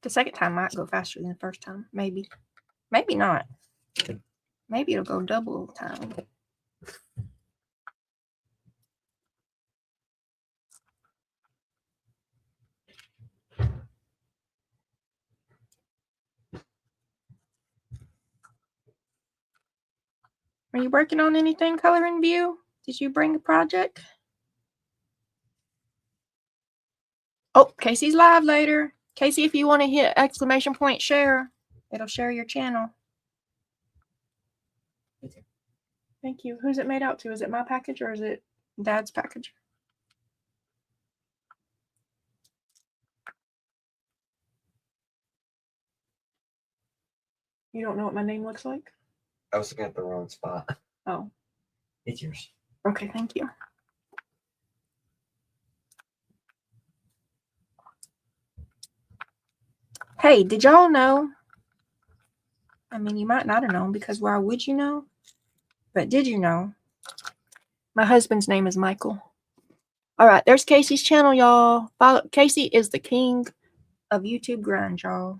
The second time might go faster than the first time. Maybe. Maybe not. Maybe it'll go double time. Are you working on anything, Coloring View? Did you bring a project? Oh, Casey's live later. Casey, if you want to hit exclamation point share, it'll share your channel. Thank you. Who's it made out to? Is it my package or is it Dad's package? You don't know what my name looks like? I was looking at the wrong spot. Oh. It's yours. Okay, thank you. Hey, did y'all know? I mean, you might not have known because why would you know? But did you know? My husband's name is Michael. All right, there's Casey's channel, y'all. Follow. Casey is the king of YouTube grunge, y'all.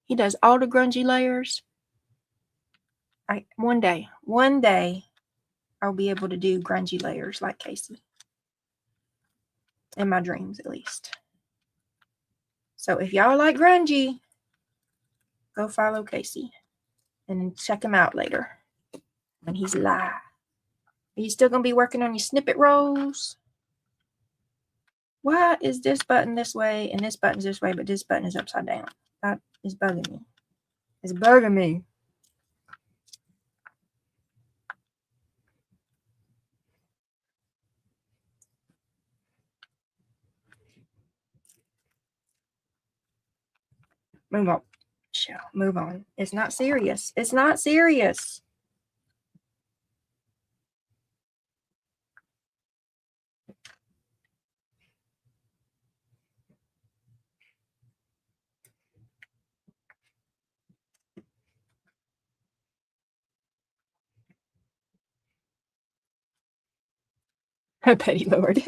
He does all the grungy layers. One day, I'll be able to do grungy layers like Casey. In my dreams, at least. So if y'all like grungy, go follow Casey. And check him out later when he's live. Are you still going to be working on your snippet rolls? Why is this button this way and this button's this way, but this button is upside down? That is bugging me. It's bugging me. Move on. Move on. It's not serious. It's not serious. Petty Lord.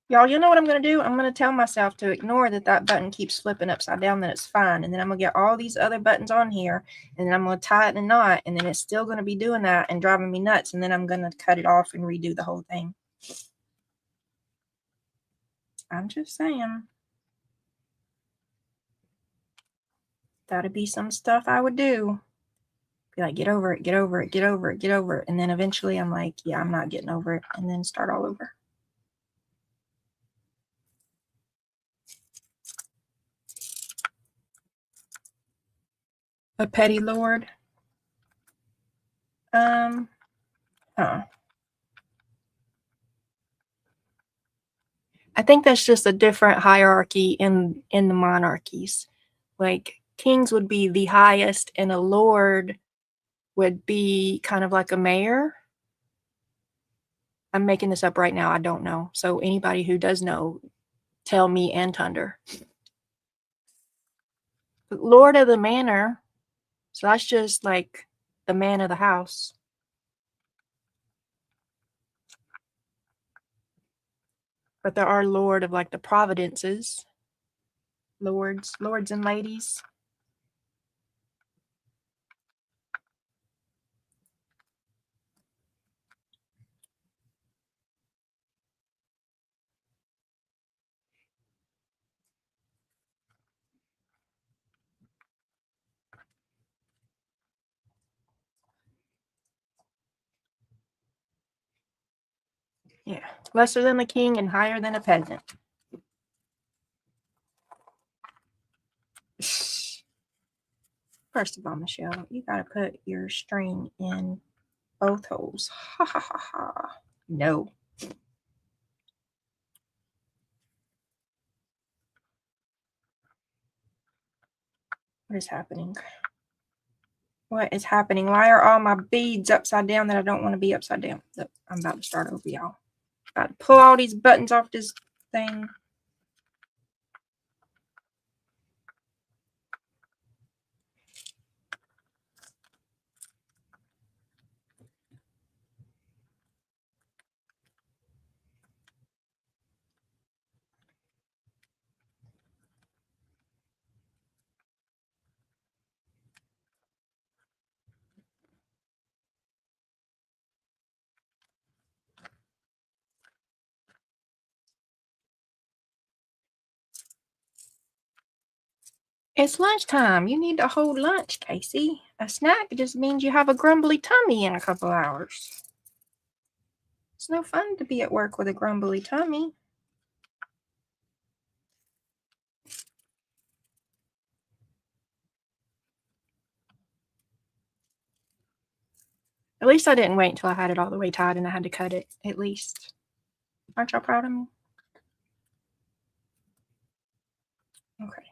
Y'all, you know what I'm going to do? I'm going to tell myself to ignore that button keeps flipping upside down, then it's fine. And then I'm going to get all these other buttons on here, and then I'm going to tie it in a knot, and then it's still going to be doing that and driving me nuts, and then I'm going to cut it off and redo the whole thing. I'm just saying. That'd be some stuff I would do. Be like, get over it, get over it, get over it, get over it. And then eventually I'm like, yeah, I'm not getting over it. And then start all over. A petty lord. I think that's just a different hierarchy in the monarchies. Like kings would be the highest, and a lord would be kind of like a mayor. I'm making this up right now. I don't know. So anybody who does know, tell me and Thunder. Lord of the manor. So that's just like the man of the house. But there are lord of like the providences. Lords and ladies. Yeah. Lesser than the king and higher than a peasant. First of all, Michelle, you gotta put your string in both holes. Ha ha ha ha. No. What is happening? What is happening? Why are all my beads upside down that I don't want to be upside down? Look, I'm about to start over, y'all. About to pull all these buttons off this thing. It's lunchtime. You need to hold lunch, Casey. A snack just means you have a grumbly tummy in a couple hours. It's no fun to be at work with a grumbly tummy. At least I didn't wait until I had it all the way tied and I had to cut it, at least. Aren't y'all proud of me? Okay.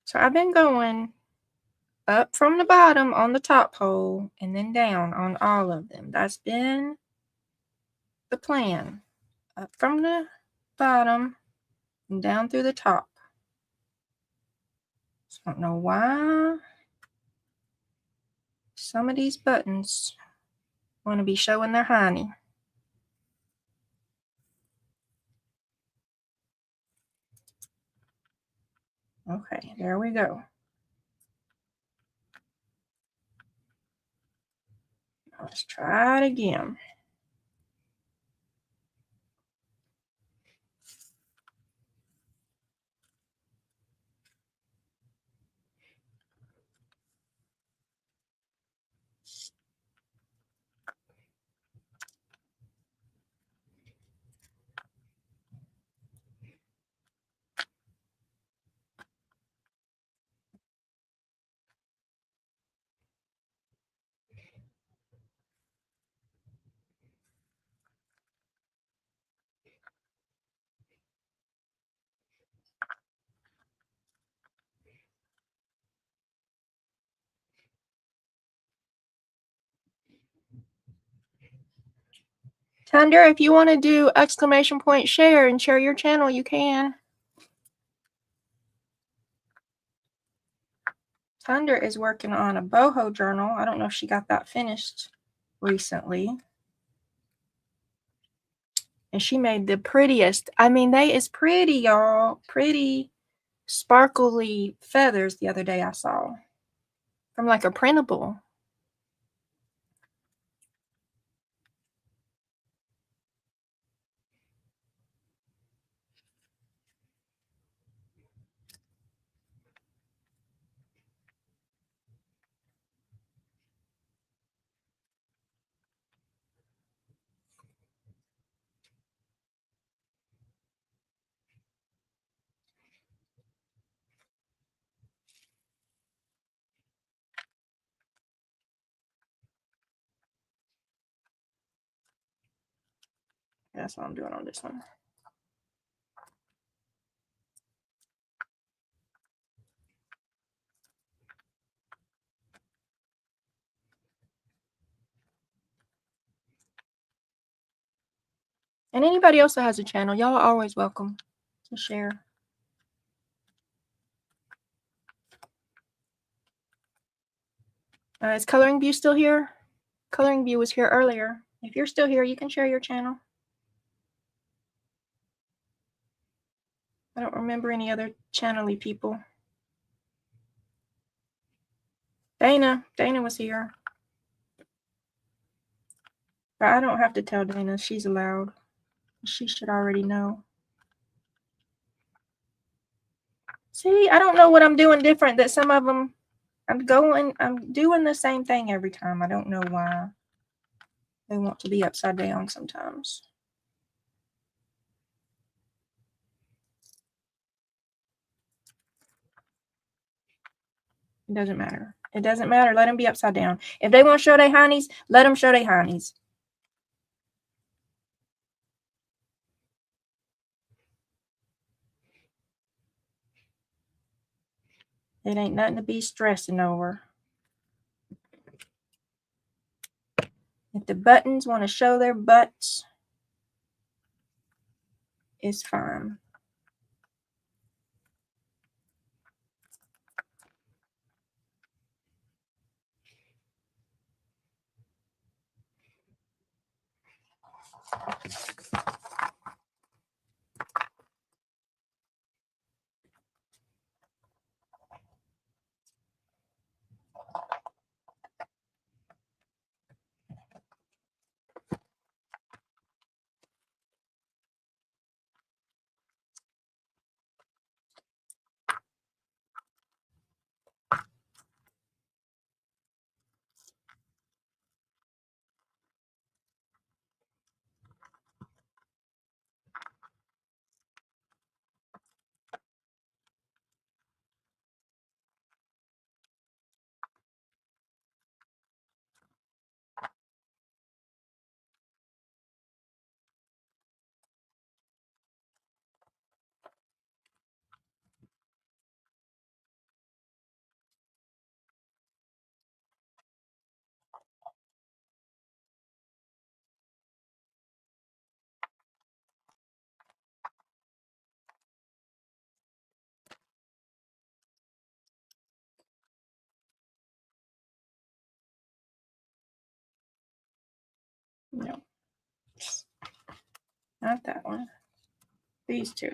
So I've been going up from the bottom on the top hole and then down on all of them. That's been the plan. Up from the bottom and down through the top. So I don't know why some of these buttons want to be showing their hiney. Okay, there we go. Let's try it again. Thunder, if you want to do exclamation point share and share your channel, you can. Thunder is working on a boho journal. I don't know if she got that finished recently. And she made the prettiest. I mean, they is pretty, y'all. Pretty sparkly feathers the other day I saw. From like a printable. That's what I'm doing on this one. And anybody else that has a channel, y'all are always welcome to share. Is Coloring View still here? Coloring View was here earlier. If you're still here, you can share your channel. I don't remember any other channel-y people. Dana was here. But I don't have to tell Dana. She's allowed. She should already know. See, I don't know what I'm doing different that some of them, I'm doing the same thing every time. I don't know why they want to be upside down sometimes. It doesn't matter. It doesn't matter. Let them be upside down. If they want to show their honeys, let them show their honeys. It ain't nothing to be stressing over. If the buttons want to show their butts, it's fine. No, not that one. These two.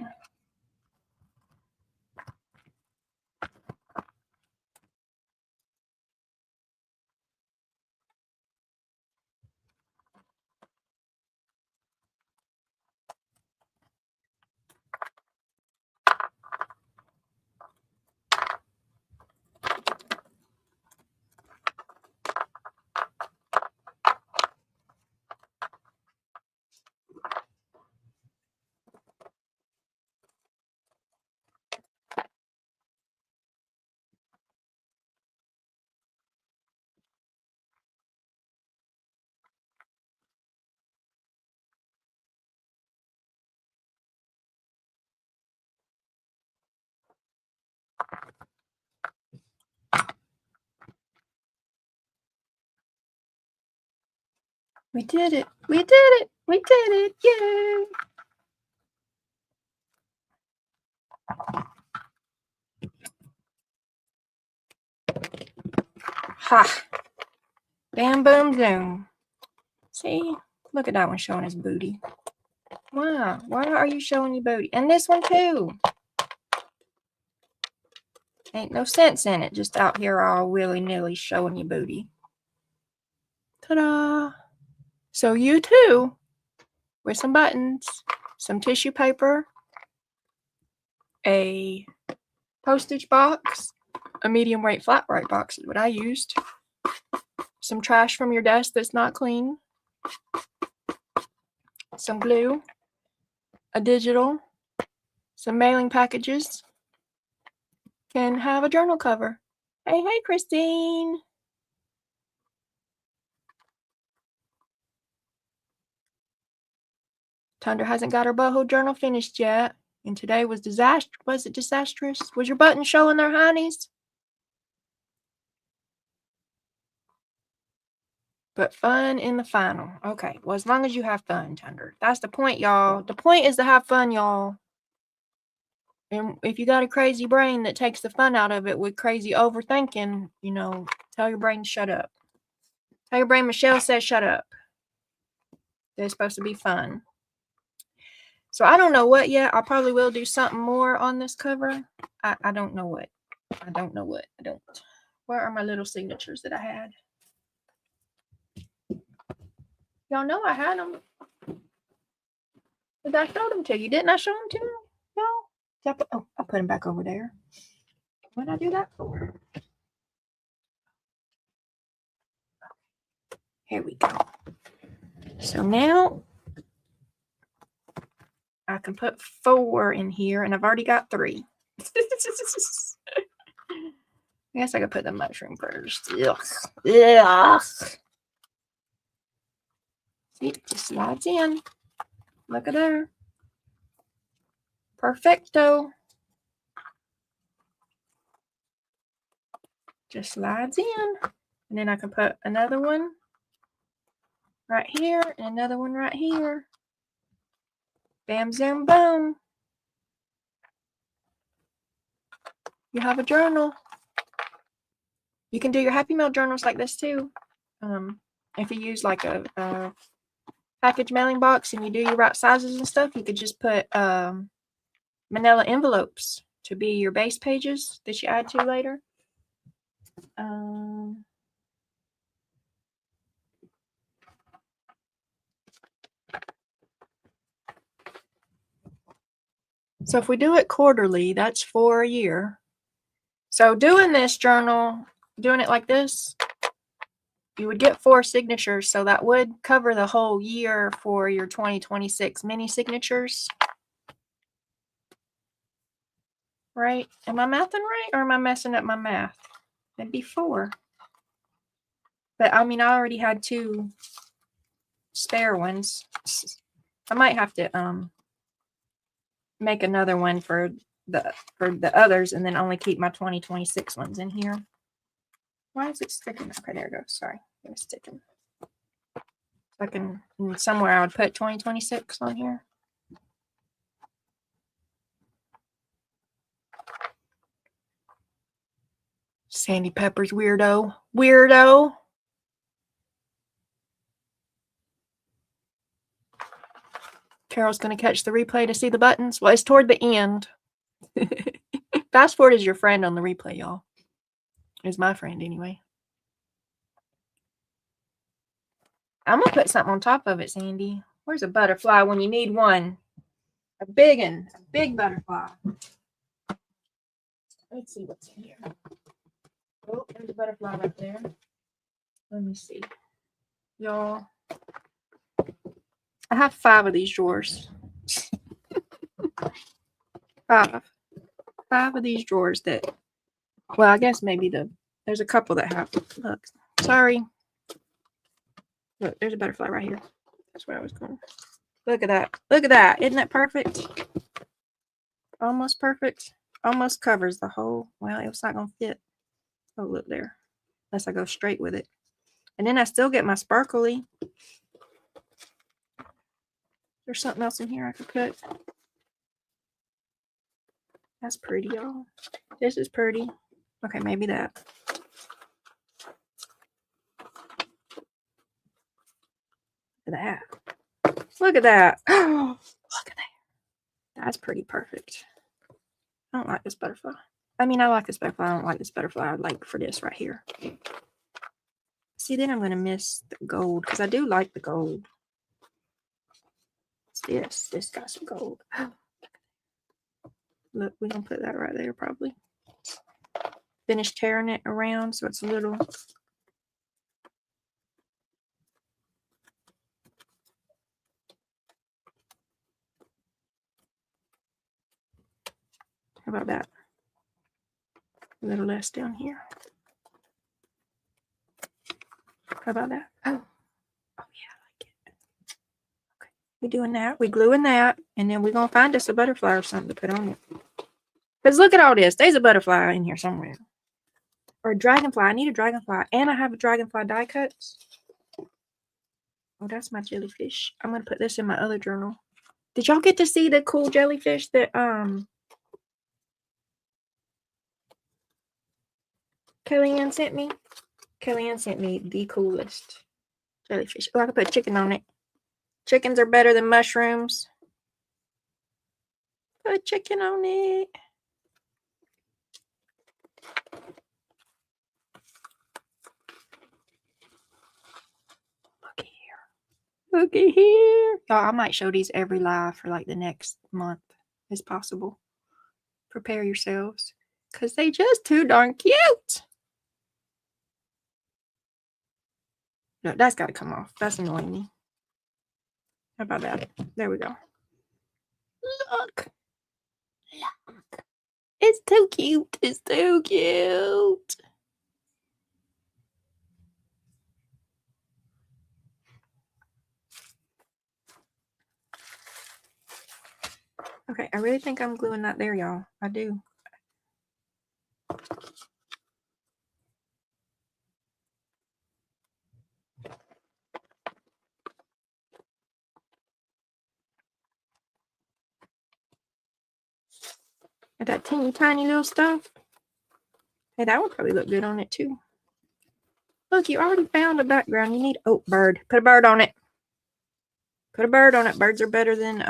We did it. We did it. We did it. Yay. Ha. Bam, boom, zoom. See? Look at that one showing his booty. Why? Why are you showing your booty? And this one too. Ain't no sense in it. Just out here all willy-nilly showing your booty. Ta-da! So you too, with some buttons, some tissue paper, a postage box, a medium weight flat write box is what I used, some trash from your desk that's not clean, some glue, a digital, some mailing packages, can have a journal cover. Hey, Christine. Tundra hasn't got her boho journal finished yet. And today was was it disastrous? Was your button showing their honeys? But fun in the final. Okay, well, as long as you have fun, Tundra. That's the point, y'all. The point is to have fun, y'all. And if you got a crazy brain that takes the fun out of it with crazy overthinking, you know, tell your brain to shut up. Tell your brain Michelle says shut up. They're supposed to be fun. So I don't know what yet. I probably will do something more on this cover. I don't know what. I don't know what. I don't. Where are my little signatures that I had? Y'all know I had them. Did I show them to you? Didn't I show them to you? No? Oh, I put them back over there. What did I do that for? Here we go. So now I can put 4 in here, and I've already got 3. I guess I could put the mushroom first. Ugh. Ugh. See, it just slides in. Look at there. Perfecto. Just slides in. And then I can put another one right here and another one right here. Bam, zoom, boom. You have a journal. You can do your Happy Mail journals like this too. If you use like a package mailing box and you do your right sizes and stuff, you could just put manila envelopes to be your base pages that you add to later. So if we do it quarterly, that's for a year. So doing this journal, doing it like this, you would get 4 signatures. So that would cover the whole year for your 2026 mini signatures. Right? Am I mathing right, or am I messing up my math? It'd be 4. But I mean, I already had 2 spare ones. I might have to make another one for the others, and then only keep my 2026 ones in here. Why is it sticking? Okay, there it goes. Sorry, it was sticking. I can, somewhere I would put 2026 on here. Sandy Pepper's weirdo. Weirdo. Carol's going to catch the replay to see the buttons. Well, it's toward the end. Fast forward is your friend on the replay, y'all. Is my friend anyway. I'm going to put something on top of it, Sandy. Where's a butterfly when you need one? A big one. A big butterfly. Let's see what's in here. Oh, there's a butterfly right there. Let me see. Y'all. I have 5 of these drawers. 5 of these drawers that, well, I guess maybe there's a couple that have, look, sorry. Look, there's a butterfly right here. That's where I was going. Look at that. Look at that. Isn't that perfect? Almost perfect. Almost covers the whole, well, it's not going to fit. Oh, look there. Unless I go straight with it. And then I still get my sparkly. There's something else in here I could put. That's pretty, y'all. This is pretty. Okay, maybe that. Look at that. Look at that. Look at that. That's pretty perfect. I don't like this butterfly. I mean, I like this butterfly. I don't like this butterfly. I'd like for this right here. See, then I'm going to miss the gold because I do like the gold. It's this. This got some gold. Look, we're going to put that right there probably. Finish tearing it around so it's a little... How about that? A little less down here. How about that? Oh yeah, I like it. Okay, we're doing that. We're gluing that, and then we're gonna find us a butterfly or something to put on it. Because look at all this. There's a butterfly in here somewhere. Or a dragonfly. I need a dragonfly. And I have a dragonfly die cuts. Oh, that's my jellyfish. I'm gonna put this in my other journal. Did y'all get to see the cool jellyfish that Kellyanne sent me? Kellyanne sent me the coolest jellyfish. Oh, I could put chicken on it. Chickens are better than mushrooms. Put chicken on it. Look at here. Look at here. Y'all, I might show these every live for like the next month as possible. Prepare yourselves. Because they just too darn cute. No, that's got to come off. That's annoying me. How about that? There we go. Look. Look. It's too cute. It's too cute. Okay, I really think I'm gluing that there, y'all. I do. And that teeny tiny little stuff. Hey, that would probably look good on it too. Look, you already found a background. You need bird. Put a bird on it. Put a bird on it. Birds are better than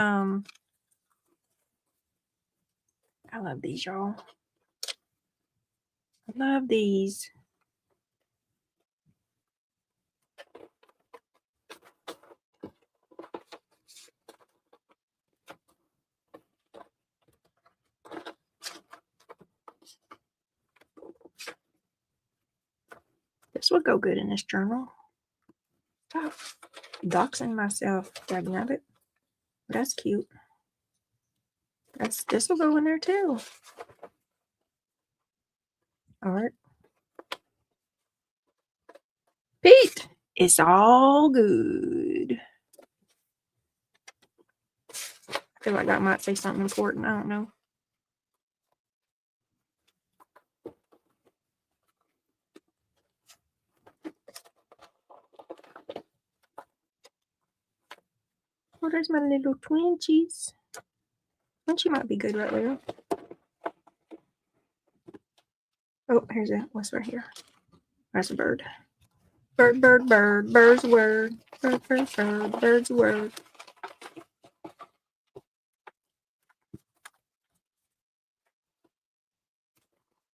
I love these, y'all. I love these. This would go good in this journal. Stop doxing myself, dagnabbit. That's cute. This will go in there too. All right. Pete, it's all good. I feel like that might say something important. I don't know. Oh, there's my little twinchies. Twinchy might be good right there. Oh, here's a, what's right here? That's a bird. Bird, bird, bird, bird's word. Bird, bird, bird, bird's word.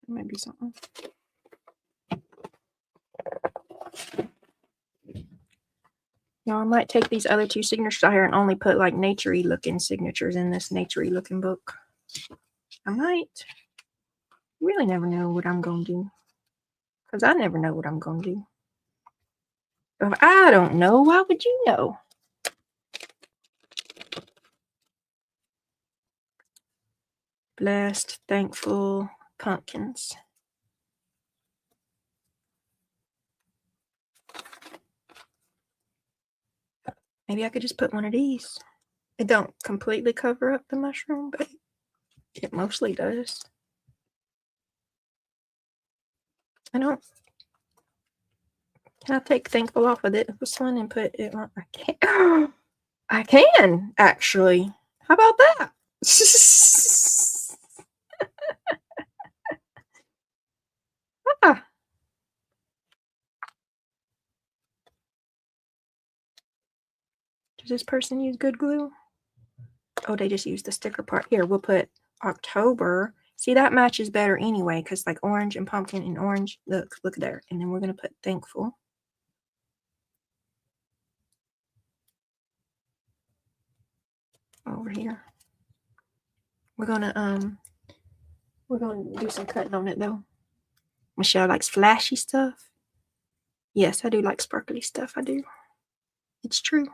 Might be something. Now I might take these other two signatures out here and only put like naturey looking signatures in this naturey looking book. I might. Really never know what I'm gonna do. Because I never know what I'm gonna do. If I don't know, why would you know? Blessed, thankful, pumpkins. Maybe I could just put one of these. It don't completely cover up the mushroom, but it mostly does. I don't. Can I take thankful off of this one and put it on? I can't. I can, actually. How about that? Ah. Does this person use good glue? Oh, they just used the sticker part. Here, we'll put October. See, that matches better anyway, because like orange and pumpkin and orange. Look there. And then we're going to put thankful. Over here. We're gonna do some cutting on it though. Michelle likes flashy stuff. Yes, I do like sparkly stuff. I do. It's true.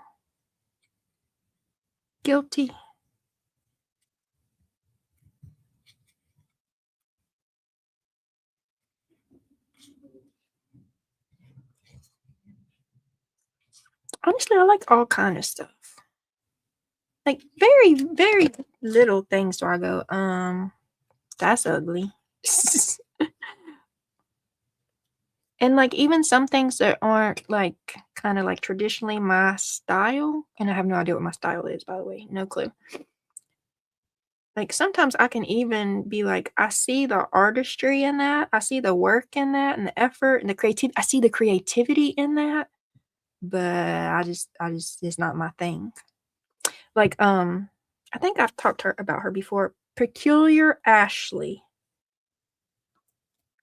Guilty. Honestly, I like all kind of stuff. Like very, very little things where I go, that's ugly. And like even some things that aren't like kind of like traditionally my style, and I have no idea what my style is, by the way, no clue. Like sometimes I can even be like, I see the artistry in that, I see the work in that, and the effort and the creativity. I see the creativity in that, but I just it's not my thing. Like I think I've talked about her before. Peculiar Ashley.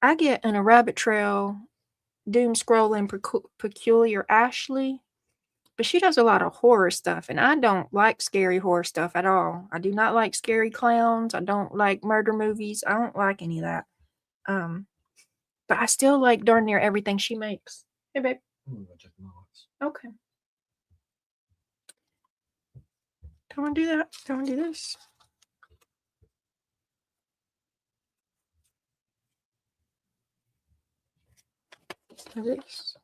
I get in a rabbit trail doom scrolling Peculiar Ashley, but she does a lot of horror stuff, and I don't like scary horror stuff at all. I do not like scary clowns. I don't like murder movies. I don't like any of that. But I still like darn near everything she makes. Hey, babe. Okay. Don't want to do that. Don't want to do this. This.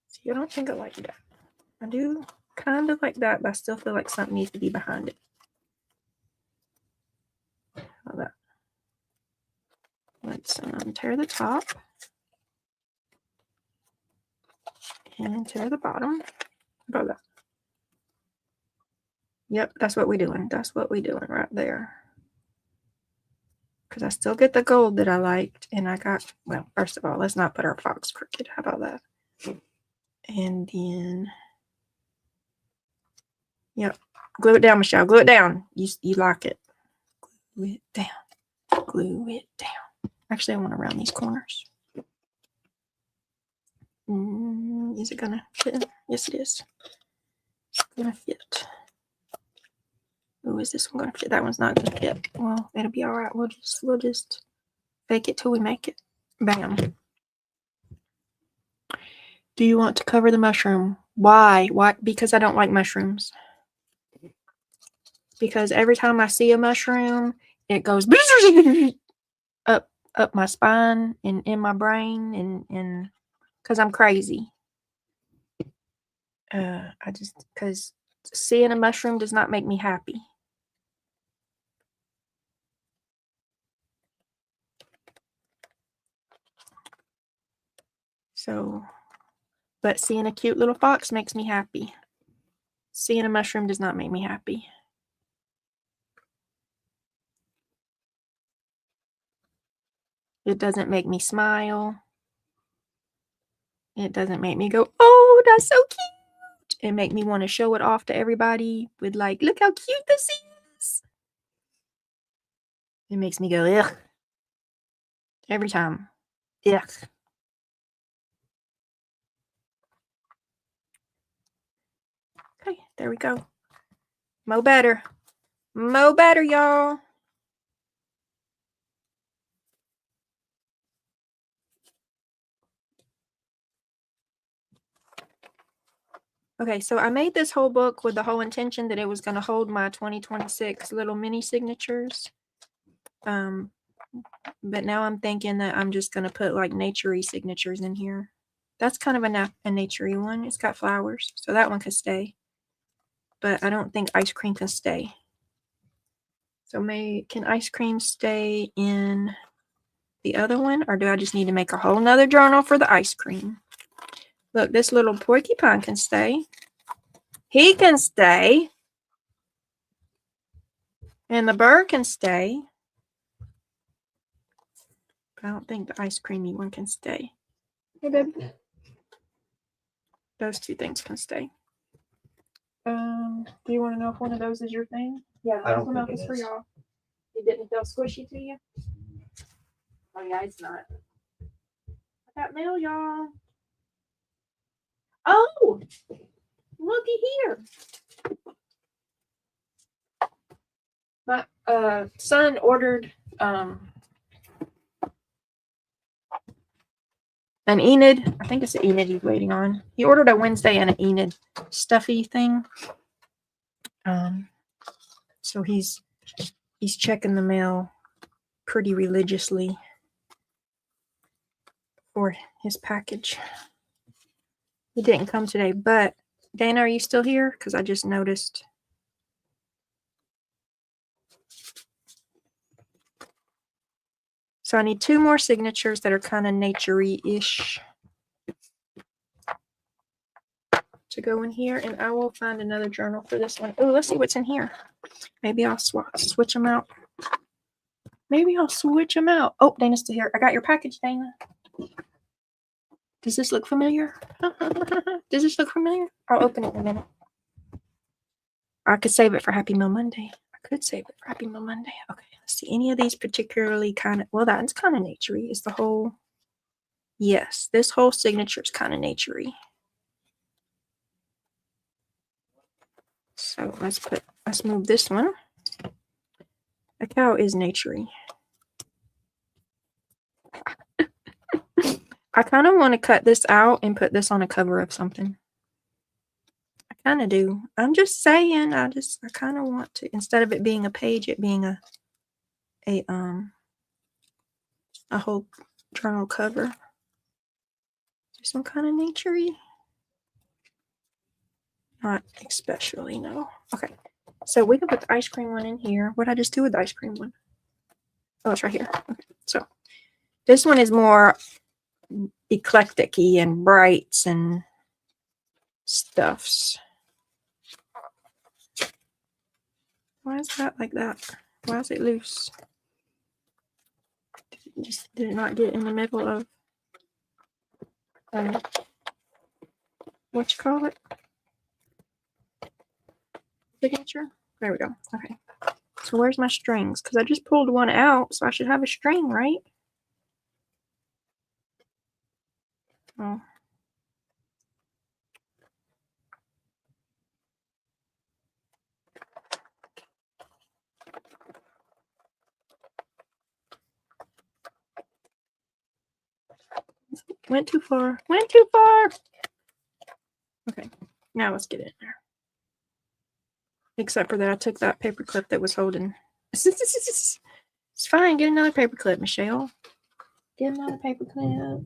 See, I don't think I like that. I do kind of like that, but I still feel like something needs to be behind it. How about that? Let's tear the top and tear the bottom. How about that? Yep, that's what we're doing. That's what we're doing right there. Because I still get the gold that I liked, and I got, well, first of all, let's not put our fox crooked. How about that? And then, yep, glue it down, Michelle. Glue it down. You like it. Glue it down. Glue it down. Actually, I want to round these corners. Is it gonna fit? Yes, it is. It's gonna fit. Oh, is this one gonna fit? That one's not gonna fit. Well, it'll be all right. We'll just fake it till we make it. Bam. Do you want to cover the mushroom? Why? Why? Because I don't like mushrooms. Because every time I see a mushroom, it goes up my spine and in my brain, and because I'm crazy. Because seeing a mushroom does not make me happy. So, but seeing a cute little fox makes me happy. Seeing a mushroom does not make me happy. It doesn't make me smile. It doesn't make me go, oh, that's so cute. It make me want to show it off to everybody with like, look how cute this is. It makes me go, ugh. Every time. Ugh. Okay, there we go. Mo better. Mo better, y'all. Okay, so I made this whole book with the whole intention that it was going to hold my 2026 little mini signatures. But now I'm thinking that I'm just going to put like nature-y signatures in here. That's kind of a nature-y one. It's got flowers, so that one could stay. But I don't think ice cream can stay. So can ice cream stay in the other one, or do I just need to make a whole nother journal for the ice cream? Look, this little porcupine can stay. He can stay. And the bird can stay. But I don't think the ice creamy one can stay. Hey, baby. Those two things can stay. Do you want to know if one of those is your thing? Yeah, I don't one think of it is for is. y'all. It didn't feel squishy to you? Oh yeah, it's not. I got mail, y'all. Oh, looky here. My son ordered an Enid. I think it's an Enid he's waiting on. He ordered a Wednesday and an Enid stuffy thing. So he's checking the mail pretty religiously for his package. It didn't come today, but Dana, are you still here? Because I just noticed. So I need 2 more signatures that are kind of nature-y-ish to go in here, and I will find another journal for this one. Oh, let's see what's in here. Maybe I'll switch them out. Oh, Dana's still here. I got your package, Dana. Does this look familiar? Does this look familiar? I'll open it in a minute. I could save it for Happy Meal Monday. Okay, let's see. Any of these particularly kind of, well, that's kind of naturey. Is the whole, yes, this whole signature is kind of naturey. So let's move this one. A cow is naturey. I kind of want to cut this out and put this on a cover of something. I kind of do. I'm just saying, I kind of want to, instead of it being a page, it being a whole journal cover. Some kind of naturey. Not especially, no. Okay. So we can put the ice cream one in here. What did I just do with the ice cream one? Oh, it's right here. Okay. So this one is more eclectic-y and brights and stuffs. Why is that like that? Why is it loose? Did it not get in the middle of what you call it? Signature? There we go. Okay. So where's my strings? Because I just pulled one out, so I should have a string, right? Oh. Went too far. Okay, now let's get in there. Except for that, I took that paper clip that was holding. It's fine. Get another paper clip, Michelle. Get another paper clip.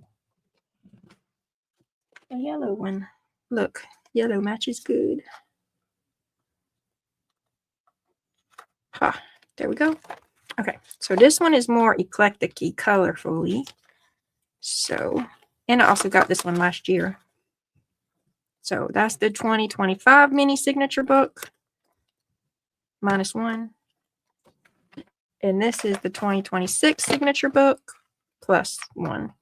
A yellow one. Look, yellow matches good. Ha, there we go. Okay, so this one is more eclectic-y, colorfully. So, and I also got this one last year. So that's the 2025 mini signature book. -1. And this is the 2026 signature book +1.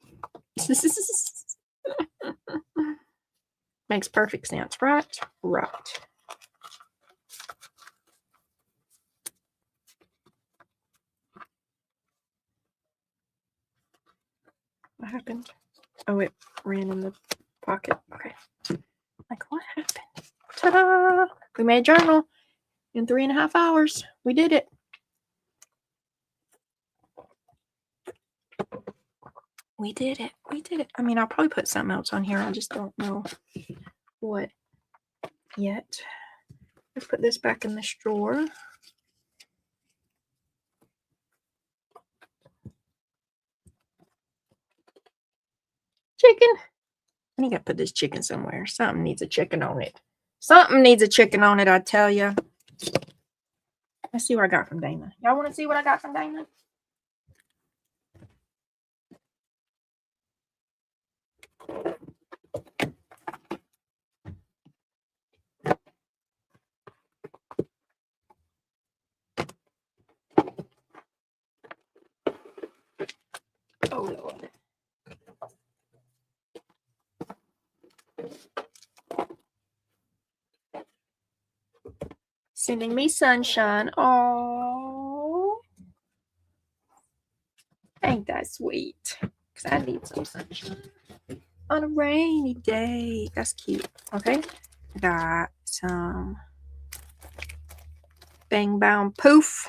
Makes perfect sense, right? Right. What happened? Oh, it ran in the pocket. Okay. Like, what happened? Ta-da! We made a journal in 3.5 hours. We did it. We did it. I mean, I'll probably put something else on here. I just don't know what yet. Let's put this back in this drawer. Chicken. I need to put this chicken somewhere. Something needs a chicken on it. I tell you. Let's see what I got from Dana. Y'all want to see what I got from Dana? Oh, Lord. Sending me sunshine. Oh, ain't that sweet? Because I need some sunshine on a rainy day. That's cute. Okay. Got some Bang Bang Poof.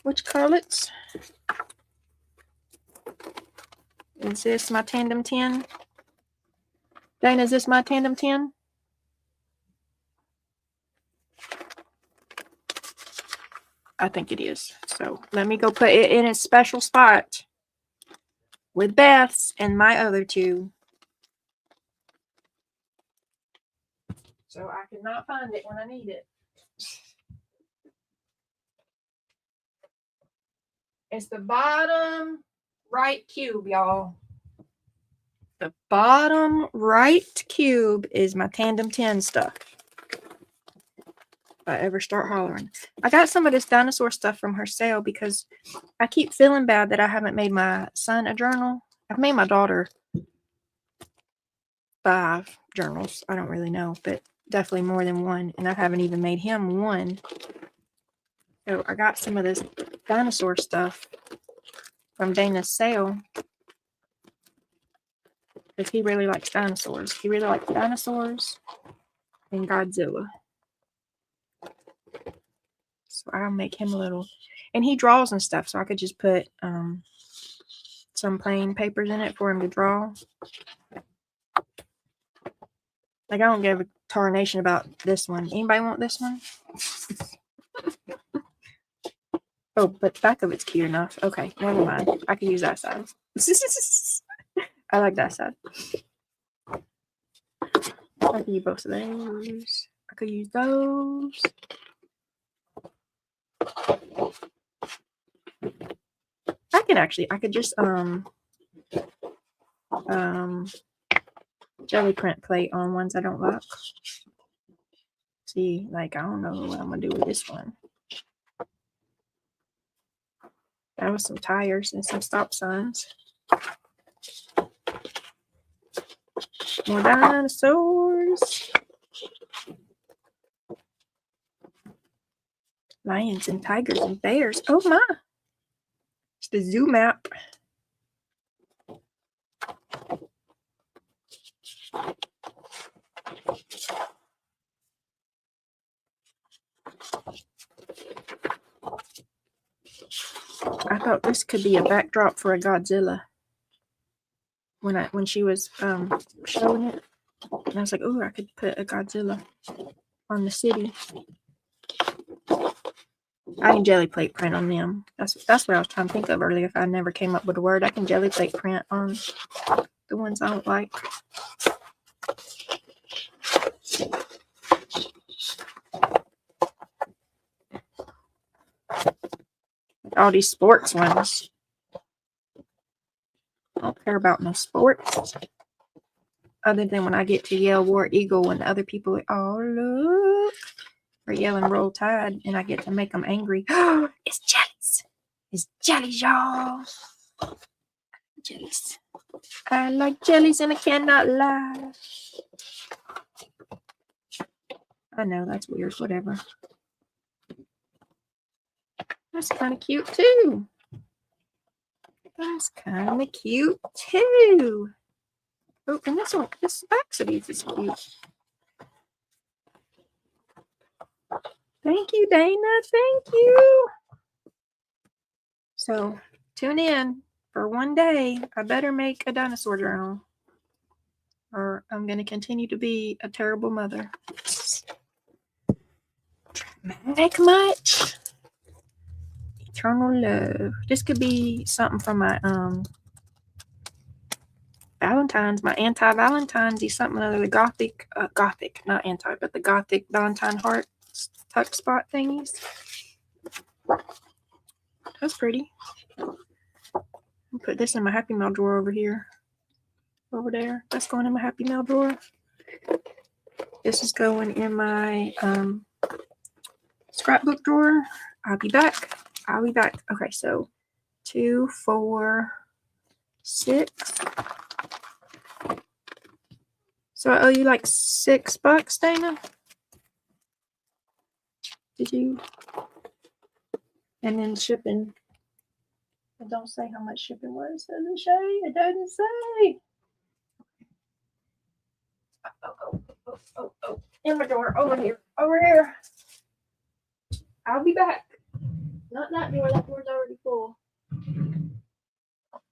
Which Carlets? Is this my tandem 10? Dana, is this my tandem 10? I think it is. So let me go put it in its special spot with Beth's and my other two. So I cannot find it when I need it. It's the bottom right cube, y'all. The bottom right cube is my tandem 10 stuff. If I ever start hollering. I got some of this dinosaur stuff from her sale because I keep feeling bad that I haven't made my son a journal. I've made my daughter 5 journals. I don't really know, but definitely more than one. And I haven't even made him one. So I got some of this dinosaur stuff from Dana's sale. Because he really likes dinosaurs. He really likes dinosaurs and Godzilla. So I'll make him a little. And he draws and stuff, so I could just put some plain papers in it for him to draw. Like, I don't give a tarnation about this one. Anybody want this one? Oh, but the back of it's cute enough. Okay, never mind. I could use that side. I like that side. I could use both of those. I could use those. I could just jelly print plate on ones I don't like. See, like, I don't know what I'm gonna do with this one. That was some tires and some stop signs. More dinosaurs. Lions and tigers and bears. Oh my. It's the zoo map. I thought this could be a backdrop for a Godzilla when she was showing it. And I was like, oh, I could put a Godzilla on the city. I can jelly plate print on them. That's what I was trying to think of earlier. If I never came up with a word, I can jelly plate print on the ones I don't like. All these sports ones. I don't care about no sports. Other than when I get to yell War Eagle and other people are, oh, look. Or yelling Roll Tide, and I get to make them angry. It's jellies. It's jellies, y'all. Jellies. I like jellies and I cannot lie. I know, that's weird. Whatever. That's kind of cute, too. That's kind of cute, too. Oh, and this one, this box of these is cute. Thank you, Dana. Thank you. So, tune in for one day. I better make a dinosaur journal, or I'm going to continue to be a terrible mother. Dramatic much? Eternal love. This could be something from my Valentine's, my anti-Valentine's, something other the gothic, not anti, but the gothic Valentine heart tuck spot thingies. That's pretty. I'll put this in my Happy Mail drawer over here. Over there. That's going in my Happy Mail drawer. This is going in my scrapbook drawer. I'll be back. Okay, so 2, 4, 6. So I owe you like $6, Dana? postage. And then shipping. It don't say how much shipping was. Does it say? It doesn't say. Oh. In my door. Over here. I'll be back. Not that door. That door's already full.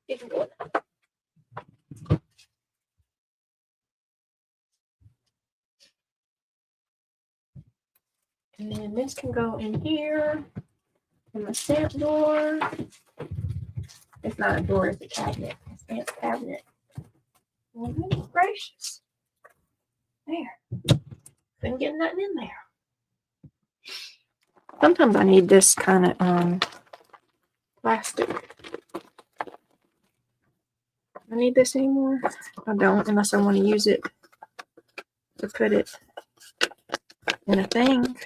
It's going. And then this can go in here. In my stamp door. It's not a door, it's a cabinet. A stamp cabinet. Oh, goodness gracious. There. Couldn't get nothing in there. Sometimes I need this kind of plastic. I need this anymore. I don't, unless I want to use it to put it in a thing.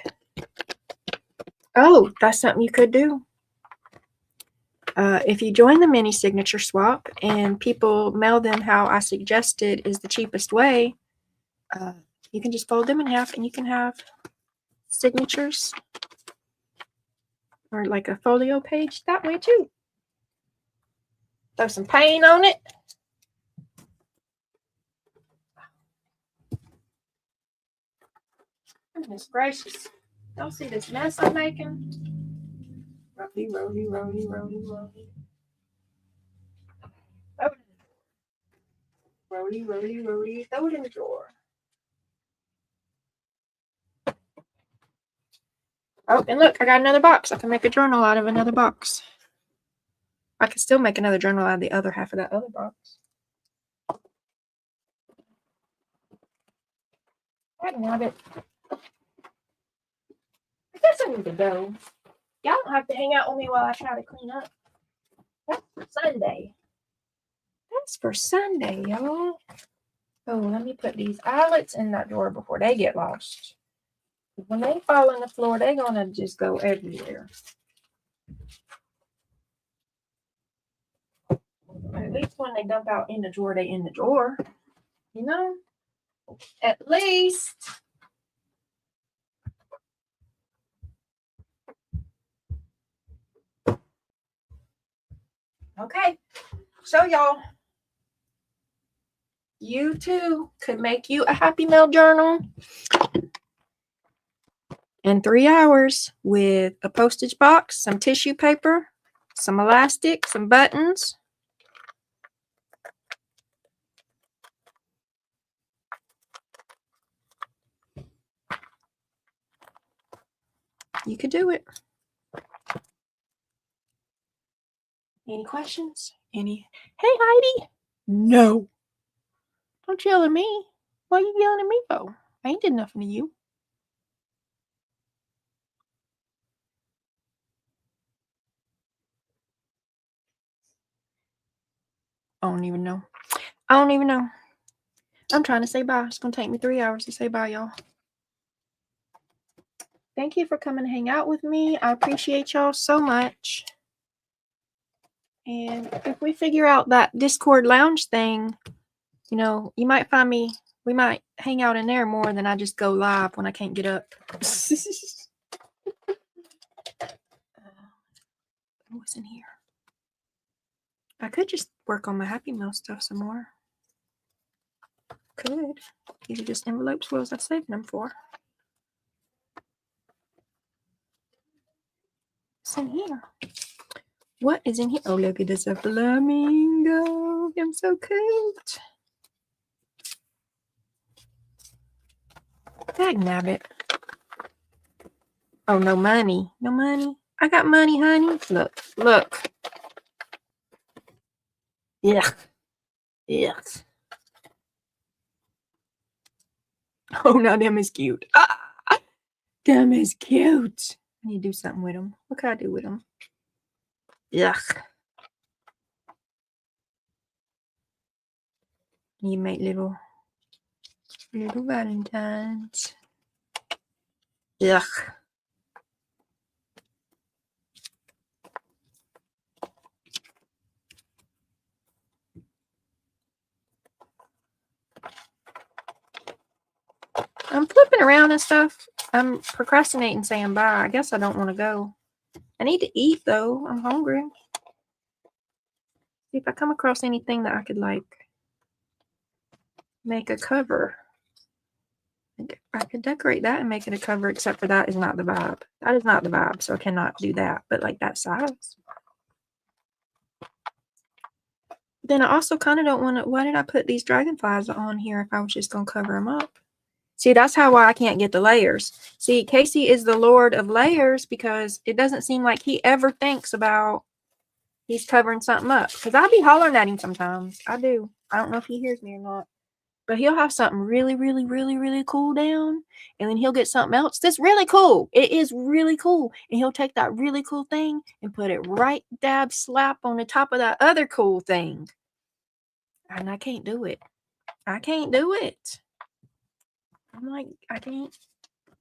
Oh, that's something you could do. If you join the mini signature swap and people mail them how I suggested is the cheapest way, you can just fold them in half and you can have signatures or like a folio page that way too. Throw some paint on it. Goodness gracious. Don't see this mess I'm making. Roly. Roly. Throw it in the drawer. Oh, and look, I got another box. I can make a journal out of another box. I can still make another journal out of the other half of that other box. I can have it. I guess I need to go. Y'all don't have to hang out with me while I try to clean up. That's for Sunday. That's for Sunday, y'all. Oh, let me put these eyelets in that drawer before they get lost. When they fall on the floor, they're going to just go everywhere. At least when they dump out in the drawer, they in the drawer. You know? At least. Okay. So, y'all, you too could make you a Happy Mail journal in 3 hours with a postage box, some tissue paper, some elastic, some buttons. You could do it. Any questions? Any? Hey, Heidi. No. Don't yell at me. Why are you yelling at me for? I ain't did nothing to you. I don't even know. I'm trying to say bye. It's going to take me 3 hours to say bye, y'all. Thank you for coming to hang out with me. I appreciate y'all so much. And if we figure out that Discord lounge thing, you know, you might find me. We might hang out in there more than I just go live when I can't get up. What's in here? I could just work on my Happy Meal stuff some more. Could. These are just envelopes. What was I saving them for? What's in here? What is in here? Oh, look at this, a flamingo. I'm so cute. Dagnabbit. Oh, no money. No money. I got money, honey. Look. Yuck. Oh, now them is cute. Them is cute. I need to do something with them. What can I do with them? Yuck. You make little valentines. Yuck. I'm flipping around and stuff. I'm procrastinating saying bye. I guess I don't want to go. I need to eat though. I'm hungry. See if I come across anything that I could like make a cover. I could decorate that and make it a cover, except for that is not the vibe. That is not the vibe, so I cannot do that. But like that size. Then I also kind of don't want to. Why did I put these dragonflies on here if I was just going to cover them up? See, that's why I can't get the layers. See, Casey is the lord of layers because it doesn't seem like he ever thinks about he's covering something up. Because I be hollering at him sometimes. I do. I don't know if he hears me or not. But he'll have something really, really, really, really cool down. And then he'll get something else that's really cool. It is really cool. And he'll take that really cool thing and put it right dab slap on the top of that other cool thing. And I can't do it. I can't do it. I'm like, I can't.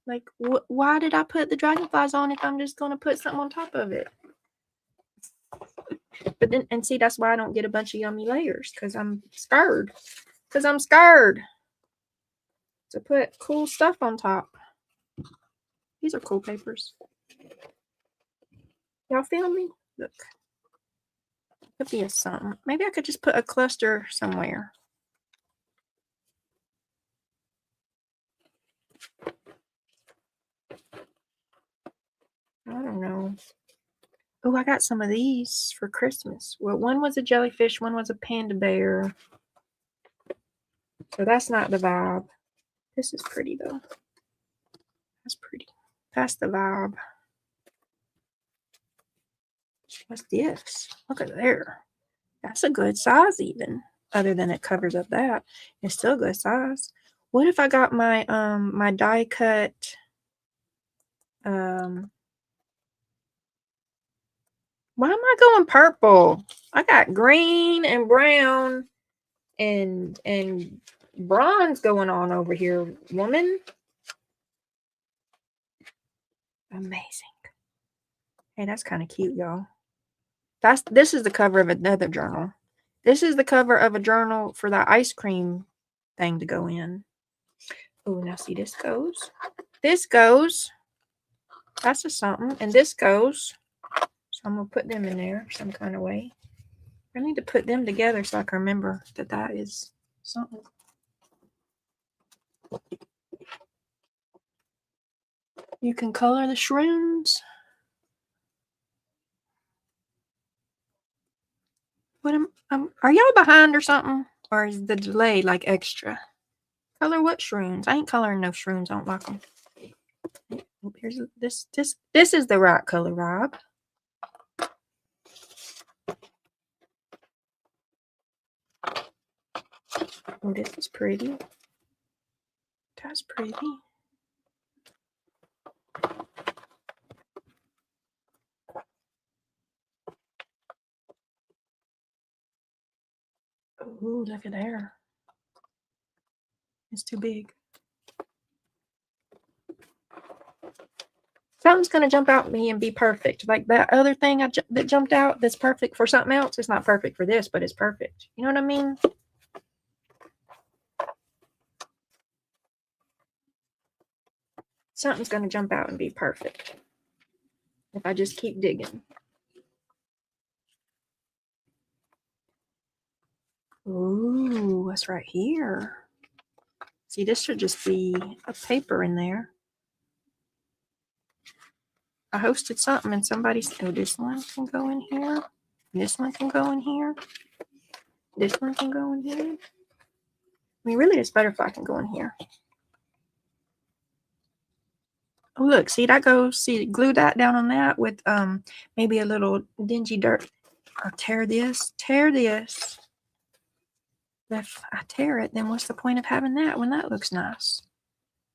Like, why did I put the dragonflies on if I'm just going to put something on top of it? But then, and see, that's why I don't get a bunch of yummy layers. Because I'm scared. Because I'm scared to put cool stuff on top. These are cool papers. Y'all feel me? Look. Could be a something. Maybe I could just put a cluster somewhere. I don't know. Oh, I got some of these for Christmas. Well, one was a jellyfish, one was a panda bear. So that's not the vibe. This is pretty though. That's pretty. That's the vibe. What's this? Look at there. That's a good size even. Other than it covers up that. It's still a good size. What if I got my my die cut why am I going purple? I got green and brown and bronze going on over here, woman. Amazing. Hey, that's kind of cute, y'all. This is the cover of another journal. This is the cover of a journal for that ice cream thing to go in. Oh, now see, this goes. This goes. That's a something. And this goes. So I'm going to put them in there some kind of way. I need to put them together so I can remember that that is something. You can color the shrooms. What are y'all behind or something? Or is the delay like extra? Color what shrooms? I ain't coloring no shrooms. I don't like them. Oh, here's this is the right color, Rob. Oh, this is pretty. That's pretty. Oh, look at there. It's too big. Something's going to jump out at me and be perfect. Like that other thing that jumped out that's perfect for something else. It's not perfect for this, but it's perfect. You know what I mean? Something's going to jump out and be perfect. If I just keep digging. Ooh, what's right here? See, this should just be a paper in there. I hosted something and somebody said, oh, this one can go in here. This one can go in here. This one can go in here. I mean, really, this butterfly can go in here. Oh, look, see, that goes, see, glue that down on that with maybe a little dingy dirt. I'll tear this. If I tear it, then what's the point of having that when that looks nice?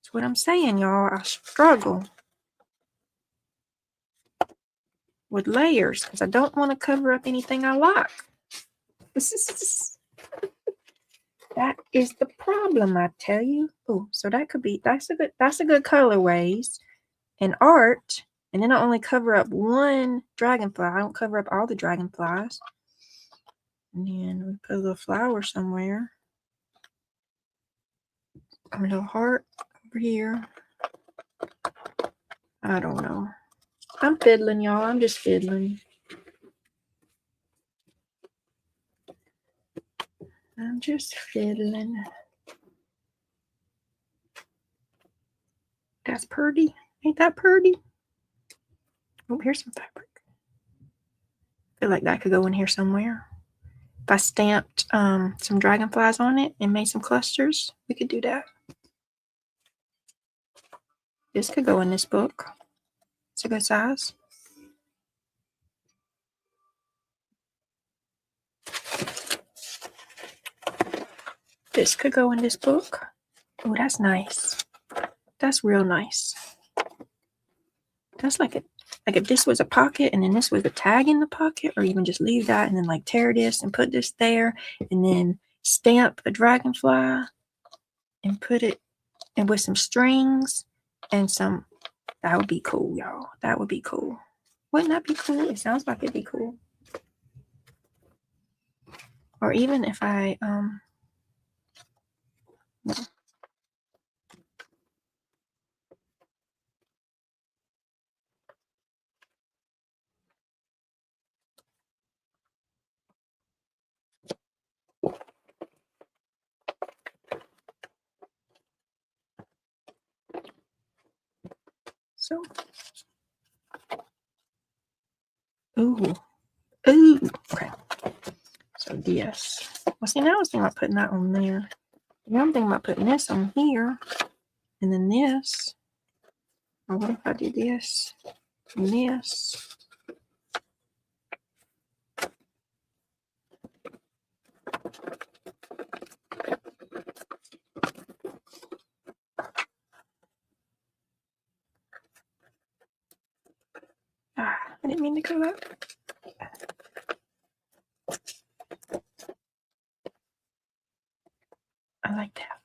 That's what I'm saying, y'all. I struggle with layers because I don't want to cover up anything I like. That is the problem, I tell you. Oh, so that could be, that's a good colorways and art. And then I only cover up one dragonfly. I don't cover up all the dragonflies. And then we put a little flower somewhere. A little heart over here. I don't know. I'm fiddling, y'all. I'm just fiddling. I'm just fiddling. That's pretty. Ain't that pretty? Oh, here's some fabric. I feel like that could go in here somewhere. If I stamped some dragonflies on it and made some clusters, we could do that. This could go in this book. It's a good size. This could go in this book. Oh, that's nice. That's real nice. That's like if this was a pocket and then this was a tag in the pocket, or even just leave that and then like tear this and put this there and then stamp a dragonfly and put it in with some strings and some. That would be cool, y'all. That would be cool. Wouldn't that be cool? It sounds like it'd be cool. Or even if I so ooh. Okay. So this. Well, see, now I was thinking about putting that on there. Now I'm thinking about putting this on here. And then this. Or what if I do this and this? I didn't mean to go that. I like that.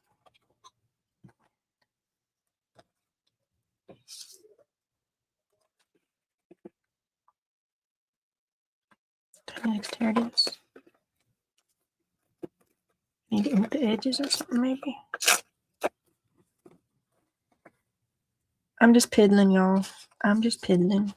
Next, here it is. Need to ink the edges or something, maybe. I'm just piddling, y'all. I'm just piddling.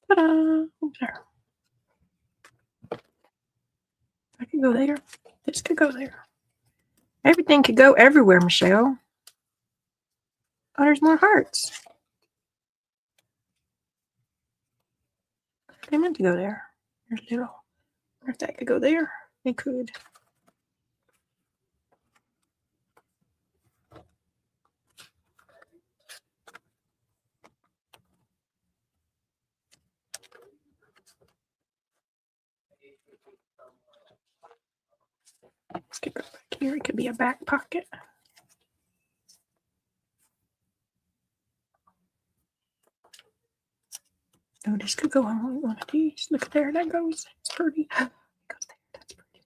Ta-da! There. I could go there. This could go there. Everything could go everywhere, Michelle. Oh, there's more hearts. They meant to go there. There's little. Or if that could go there, it could. This could go back here. It could be a back pocket. Oh, this could go on one of these. Look at there, that goes. It's pretty. It goes there. That's pretty.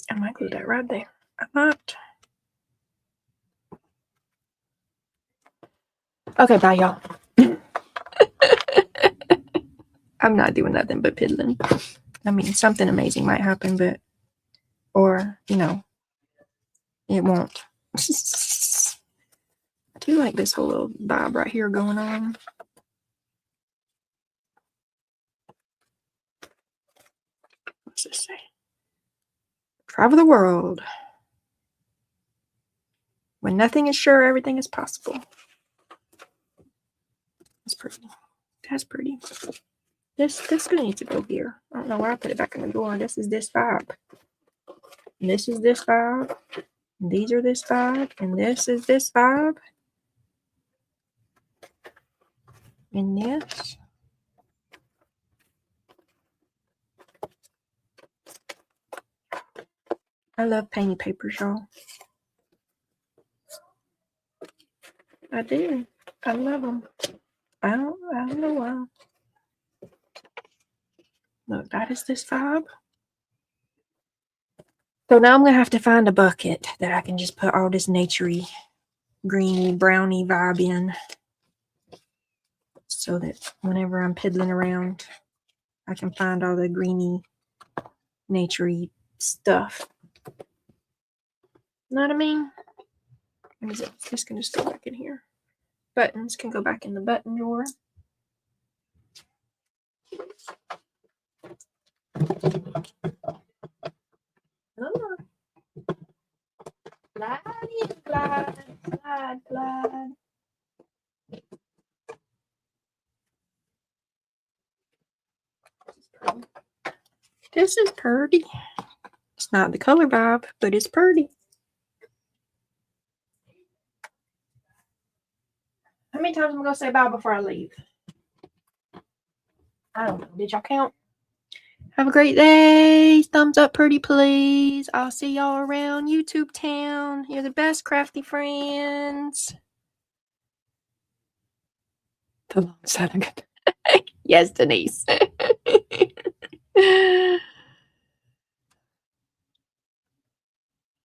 I might glue that right there. I might. Okay, bye, y'all. I'm not doing nothing but piddling. I mean, something amazing might happen, but, or, you know, it won't. I do like this whole little vibe right here going on. What's this say? Travel the world. When nothing is sure, everything is possible. That's pretty. That's pretty. This gonna need to go here. I don't know where I put it back in the drawer. This is this vibe. And this is this vibe. And these are this vibe. And this is this vibe. And this. I love painting papers, y'all. I do. I love them. I don't know why. Look, that is this vibe. So now I'm going to have to find a bucket that I can just put all this naturey, greeny, browny vibe in. So that whenever I'm piddling around, I can find all the greeny, naturey stuff. Know what I mean? What is it? This can just go back in here. Buttons can go back in the button drawer. Oh. Glide. This is pretty. It's not the color vibe, but it's pretty. How many times am I going to say bye before I leave? I don't know. Did y'all count? Have a great day. Thumbs up pretty, please. I'll see y'all around YouTube town. You're the best, Crafty Friends. The long side of it. Yes, Denise.